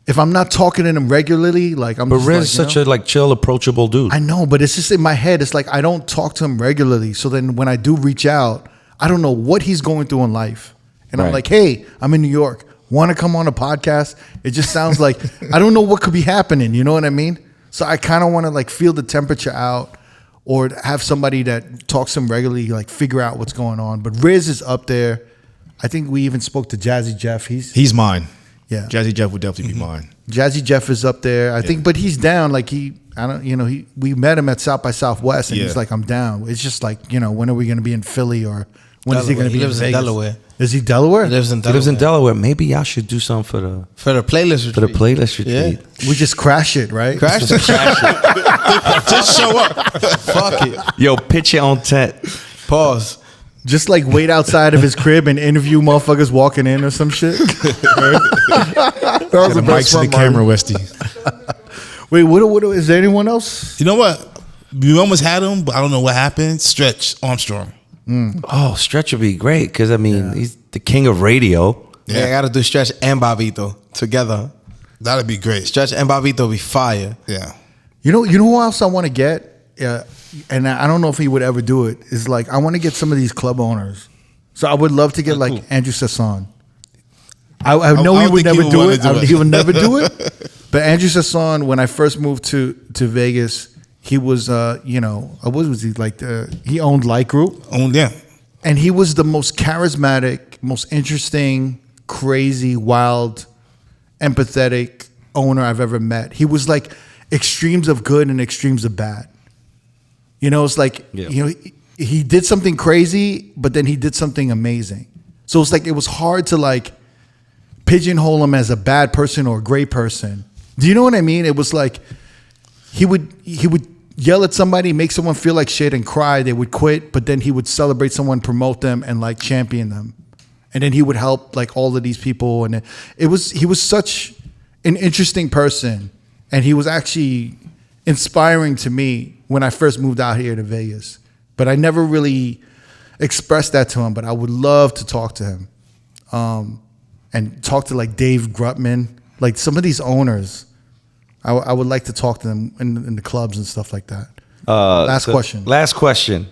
A: if I'm not talking to them regularly, like I'm
F: But
A: just
F: Riz is
A: like,
F: such a like chill, approachable dude.
A: I know, but it's just in my head. It's like I don't talk to him regularly. So then when I do reach out, I don't know what he's going through in life. And I'm
F: Right.
A: like, hey, I'm in New York. Want to come on a podcast? It just sounds like I don't know what could be happening. You know what I mean? So I kind of want to like feel the temperature out or have somebody that talks to him regularly, like figure out what's going on. But Riz is up there. I think we even spoke to Jazzy Jeff.
B: He's mine.
A: Yeah.
B: Jazzy Jeff would definitely be mine.
A: Jazzy Jeff is up there. I think, but he's down. Like we met him at South by Southwest, and he's like, I'm down. It's just like, when are we going to be in Philly or when is he going to be
E: He lives in
A: Vegas?
E: Delaware.
A: Is he Delaware?
E: He lives in
F: He
E: Delaware.
F: lives in Delaware. Maybe y'all should do something
E: For the playlist retreat.
F: for the playlist retreat.
A: We just crash it, right?
E: Crash it.
H: Just show up.
E: Fuck it.
F: Yo, pitch your own tent.
E: Pause.
A: Just like wait outside of his crib and interview motherfuckers walking in or some shit.
C: That was the
B: The
C: best
B: mics and
C: one,
B: the camera, Westy.
A: Wait, what is there anyone else?
H: You know what? We almost had him, but I don't know what happened. Stretch Armstrong.
F: Oh, Stretch would be great because he's the king of radio.
E: Yeah, I gotta do Stretch and Bobito together.
H: That'd be great.
E: Stretch and Bobito be fire.
H: Yeah.
A: You know who else I want to get? And I don't know if he would ever do it. Is like I want to get some of these club owners. So I would love to get like
H: cool.
A: Andrew Sasson. I know
H: I
A: he
H: don't
A: would
H: think
A: never
H: he would
A: do
H: wanna
A: it.
H: do it.
A: He would never do it. But Andrew Sasson, when I first moved to Vegas, he was what was he like? He owned Light Group,
H: Yeah.
A: and he was the most charismatic, most interesting, crazy, wild, empathetic owner I've ever met. He was like extremes of good and extremes of bad. It's like he did something crazy, but then he did something amazing. So it's like it was hard to like pigeonhole him as a bad person or a great person. Do you know what I mean? It was like he would yell at somebody, make someone feel like shit and cry. They would quit, but then he would celebrate someone, promote them, and like champion them. And then he would help like all of these people. And he was such an interesting person, and he was actually inspiring to me when I first moved out here to Vegas. But I never really expressed that to him. But I would love to talk to him, and talk to like Dave Grutman, like some of these owners. I would like to talk to them in the clubs and stuff like that. Last question.
F: Last question.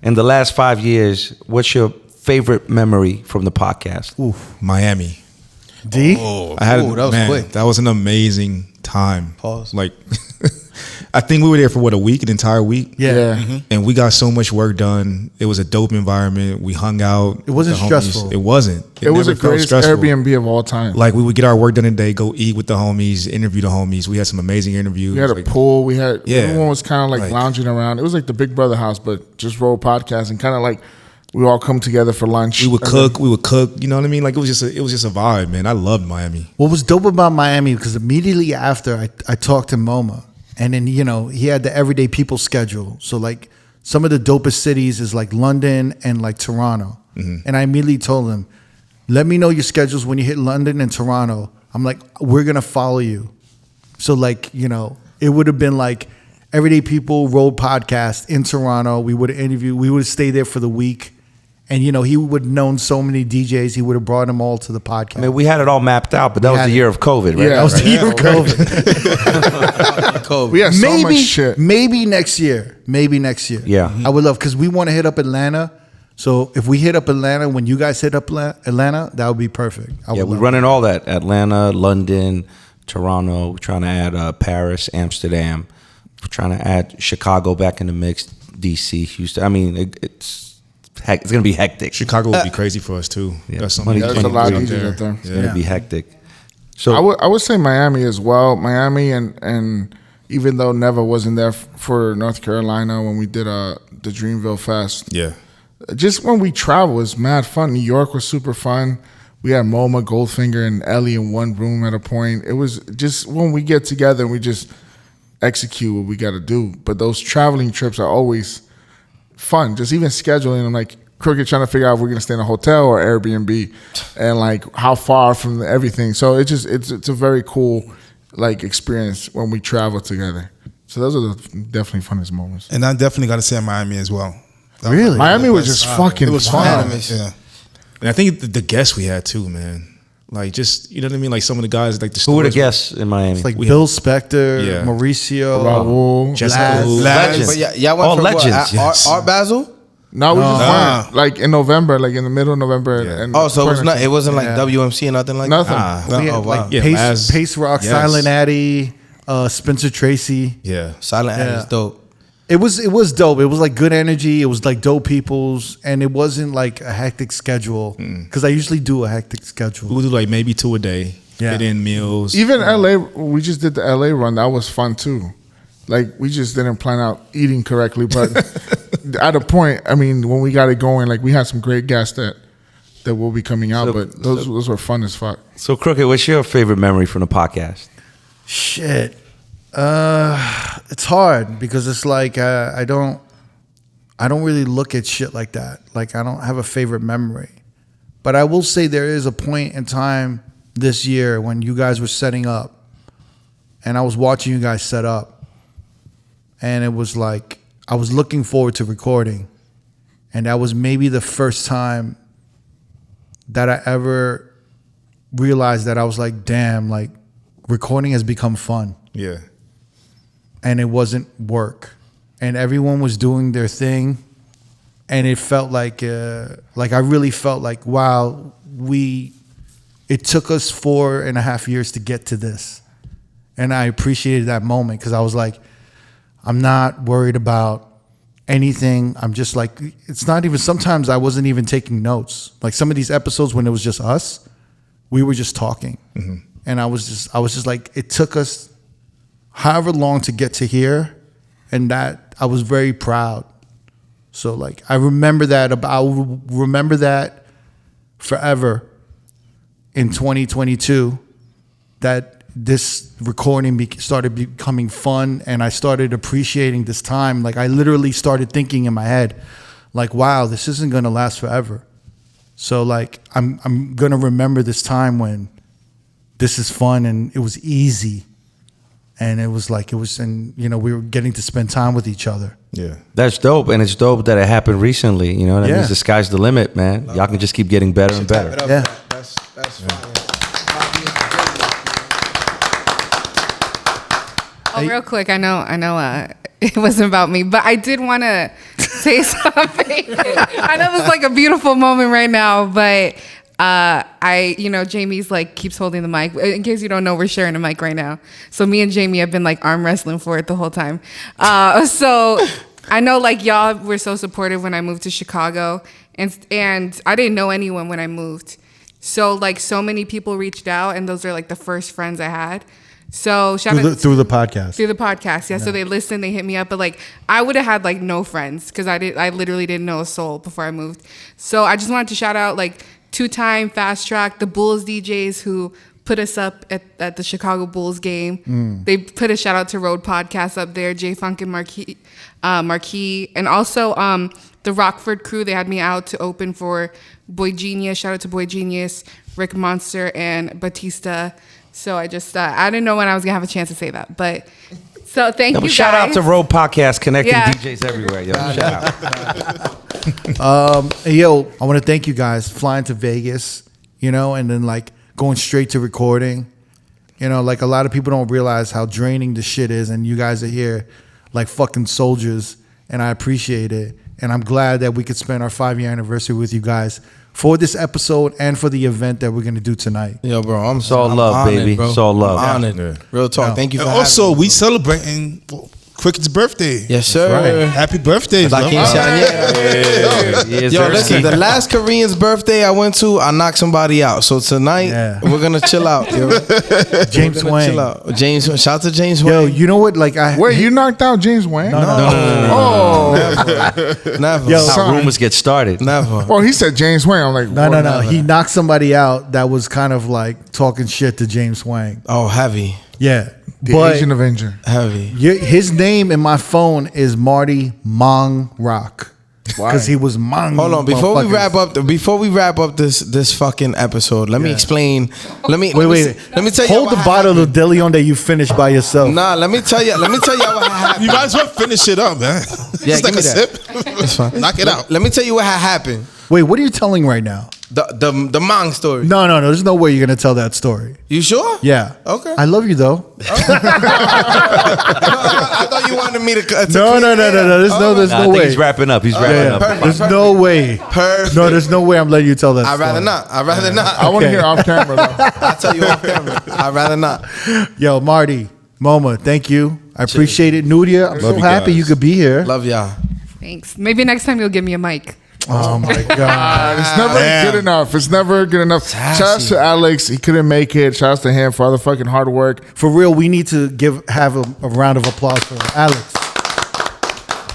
F: In the last 5 years, what's your favorite memory from the podcast?
B: Miami.
A: D?
B: I had
E: Ooh, that was quick.
B: That was an amazing time.
E: Pause.
B: Like, I think we were there for an entire week.
A: Yeah.
B: And we got so much work done. It was a dope environment. We hung out.
A: It wasn't
B: with the homies.
A: stressful.
B: It wasn't.
C: It was
B: never
C: the
B: felt
C: greatest
B: stressful.
C: Airbnb of all time.
B: Like, we would get our work done in a day, go eat with the homies, interview the homies. We had some amazing interviews.
C: We had a
B: Like,
C: pool. We had everyone was kind of like
B: Like-
C: lounging around. It was like the Big Brother house, but just R.O.A.D podcast, and kind of like we all come together for lunch.
B: We would
C: And
B: cook. We would cook. You know what I mean? Like, it was just a vibe, man. I loved Miami.
A: What was dope about Miami, because immediately after I talked to Moma, and then he had the everyday people schedule. So like some of the dopest cities is like London and like Toronto. And I immediately told him, let me know your schedules when you hit London and Toronto. I'm like, we're gonna follow you. So like, it would have been like Everyday People Road podcast in Toronto. We would have interviewed, we would have stayed there for the week. And he would have known so many DJs. He would have brought them all to the podcast.
F: I mean, we had it all mapped out, but that was
A: had
F: the
A: it.
F: year of COVID, right?
C: Yeah,
A: That was the year of COVID.
C: we had so much shit.
A: Maybe next year.
F: Yeah.
A: I would love, because we want to hit up Atlanta. So if we hit up Atlanta when you guys hit up Atlanta, that would be perfect.
F: Yeah, we're running all that. Atlanta, London, Toronto. We're trying to add Paris, Amsterdam. We're trying to add Chicago back in the mix, DC, Houston. I mean, it's going to be hectic.
B: Chicago would be crazy for us too.
F: Yeah.
B: That's something.
C: There's a lot of DJs out there.
F: It's going to be hectic. So
C: I would say Miami as well. Miami and even though Neva wasn't there for North Carolina when we did the Dreamville Fest.
B: Yeah.
C: Just when we travel, it's mad fun. New York was super fun. we had Moma, Goldfinger, and Ellie in one room at a point. It was just when we get together, we just execute what we got to do. But those traveling trips are always fun. Just even scheduling them, like Crooked trying to figure out if we're gonna stay in a hotel or Airbnb, and like how far from everything. So it's a very cool like experience when we travel together. So those are the definitely funnest moments.
H: And I definitely got to say Miami as well.
A: Really?
C: Miami was just fucking fun.
H: Yeah.
B: And I think the guests we had too, man. Like just you know what I mean. Like some of the guys, like the
F: Who were the
B: stories-
F: guests in Miami?
A: It's like
B: We
A: Bill Spector,
B: Yeah.
A: Mauricio,
C: Raul.
B: Jessica
A: Laz.
B: Who.
H: Legends.
E: But y'all went
F: Oh,
E: for
F: legends,
E: what?
F: yes.
E: Art Basel?
C: No, we just went like in November, like in the middle of November.
B: Yeah.
C: And
E: Oh, so it wasn't like
A: Yeah.
E: WMC or nothing like
C: Nothing.
E: that?
A: We had,
E: Oh, wow.
A: like
B: Yeah,
A: Pace,
B: Laz.
A: Pace Rock,
B: Yes.
A: Silent Addy, Spencer Tracy.
B: Yeah.
E: Silent Ad is dope.
A: It was dope. It was like good energy. It was like dope people's, and it wasn't like a hectic schedule because I usually do a hectic
B: We
A: schedule.
B: would do like maybe 2 a day.
A: Yeah.
B: Fit in meals.
C: Even LA, we just did the LA run. That was fun too. Like we just didn't plan out eating correctly, but at a point, I mean, when we got it going, like we had some great guests that will be coming out. But those were fun as fuck.
F: So, Crooked, what's your favorite memory from the podcast?
A: Shit, it's hard because it's like I don't really look at shit like that. Like I don't have a favorite memory, but I will say there is a point in time this year when you guys were setting up, and I was watching you guys set up, and it was like I was looking forward to recording, and that was maybe the first time that I ever realized that I was like, damn, like recording has become fun.
B: Yeah.
A: And it wasn't work, and everyone was doing their thing, and it felt like I really felt like, wow, it took us 4.5 years to get to this, and I appreciated that moment because I was like, I'm not worried about anything. I'm just like, it's not even. Sometimes I wasn't even taking notes. Like some of these episodes when it was just us, we were just talking, and I was just like, it took us however long to get to here, and that I was very proud. So like I remember that I'll remember that forever in 2022, that this recording started becoming fun, and I started appreciating this time. Like I literally started thinking in my head, like, wow, this isn't gonna last forever. So like I'm gonna remember this time when this is fun and it was easy. And and we were getting to spend time with each other.
B: Yeah.
F: That's dope, and it's dope that it happened recently. You know, that
A: Yeah.
F: means the sky's the limit, man. Y'all can just keep getting better and better.
A: Yeah.
E: That's fine.
D: Oh, real quick, I know, it wasn't about me, but I did want to say something. I know this is like a beautiful moment right now, but Jamie's like keeps holding the mic. In case you don't know, we're sharing a mic right now. So me and Jamie have been like arm wrestling for it the whole time. So I know like y'all were so supportive when I moved to Chicago, and I didn't know anyone when I moved. So like so many people reached out, and those are like the first friends I had. So
A: Through the podcast.
D: Through the podcast, yeah. So they listened, they hit me up, but like I would have had like no friends because I literally didn't know a soul before I moved. So I just wanted to shout out like 2-time Fast Track, the Bulls DJs who put us up at the Chicago Bulls game. They put a shout out to R.O.A.D podcast up there, J Funk and Marquis, and also the Rockford crew. They had me out to open for Boy Genius. Shout out to Boy Genius, Rick Monster, and Batista. So I just I didn't know when I was gonna have a chance to say that, but so thank you.
F: Shout out to R.O.A.D podcast, connecting
D: Yeah.
F: DJs everywhere. Yo, shout out.
A: Yo, I want to thank you guys flying to Vegas, and then like going straight to recording. Like a lot of people don't realize how draining this shit is, and you guys are here like fucking soldiers, and I appreciate it. And I'm glad that we could spend our 5-year anniversary with you guys for this episode and for the event that we're gonna do tonight.
E: Yo, bro, I'm
F: It's all
E: I'm
F: love,
E: honored,
F: baby.
E: bro.
F: It's all love.
E: I'm honored.
B: Yeah.
E: Real talk.
A: Yeah.
E: Thank you for
H: And
E: having
H: also,
E: me.
H: we celebrating Cricket's birthday.
E: Yes, sir.
A: Right.
H: Happy birthday,
E: La
H: bro.
E: quinceañera. Yo, listen, the last Korean's birthday I went to, I knocked somebody out. So tonight, we're going to chill out. Yo.
A: James Wang.
E: Chill out. James, shout out to James
A: Yo,
E: Wang.
A: you know what? Like
C: Wait, you knocked out James Wang?
A: No.
E: Never.
A: Yo,
F: How rumors get started.
E: Never.
C: Well, he said James Wang. I'm like,
A: No. He knocked somebody out that was kind of like talking shit to James Wang.
E: Oh, heavy.
A: Yeah.
C: The
A: but
C: Asian Avenger.
E: Heavy.
A: his name in my phone is Marty Mong Rock. Because he was Mong.
E: Hold on, before we wrap up this fucking episode, let me explain. Let me tell you.
A: Hold the bottle of De Leon that you finished by yourself.
E: Nah, let me tell you what happened.
H: You might as well finish it up, man.
E: Yeah,
H: Just like
E: give me
H: a
E: that.
H: sip.
E: It's fine.
H: Knock it out.
E: Let me tell you what had happened.
A: Wait, what are you telling right now?
E: The Mang story.
A: No. There's no way you're going to tell that story.
E: You sure?
A: Yeah.
E: Okay.
A: I love you, though.
E: I thought you wanted me to
A: No. There's
F: I
A: no
F: think
A: way.
F: he's wrapping up.
A: Perfect. There's no way.
E: Perfect.
A: No, there's no way I'm letting you tell that
E: I'd rather not.
C: I want to hear off camera, though.
E: I'll tell you off camera. I'd rather not.
A: Yo, Marty, Moma, thank you. I appreciate it. Nudia, I'm so
B: you
A: happy
B: guys.
A: you could be here.
E: Love y'all.
D: Thanks. Maybe next time you'll give me a mic.
A: Oh, my God.
C: It's never good enough. It's never good enough. Shout out to Alex. He couldn't make it. Shout out to him for all the fucking hard work.
A: For real, we need to have a round of applause for Alex.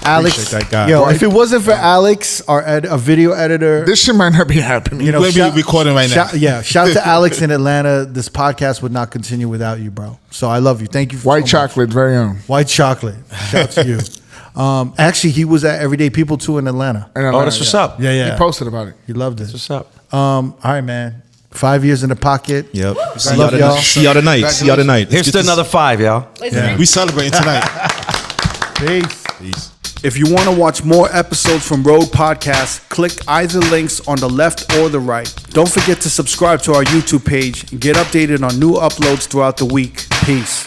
A: Alex,
B: that guy.
A: yo, if it wasn't for Alex, a video editor,
C: This shit might not be happening.
A: you know,
H: We'll be recording right now.
A: Shout to Alex in Atlanta. This podcast would not continue without you, bro. So I love you. Thank you.
C: White
A: so much.
C: chocolate, very own.
A: White chocolate. Shout to you. Actually, he was at Everyday People too in Atlanta.
F: Oh, that's what's up.
A: Yeah.
C: He posted about it.
A: He loved it.
F: What's up?
A: All right, man. 5 years in the pocket.
B: Yep.
A: Love y'all.
B: See y'all tonight. See y'all tonight.
F: Here's to another 5, y'all.
H: We celebrating tonight.
A: Peace. If you want to watch more episodes from R.O.A.D Podcast, click either links on the left or the right. Don't forget to subscribe to our YouTube page and get updated on new uploads throughout the week. Peace.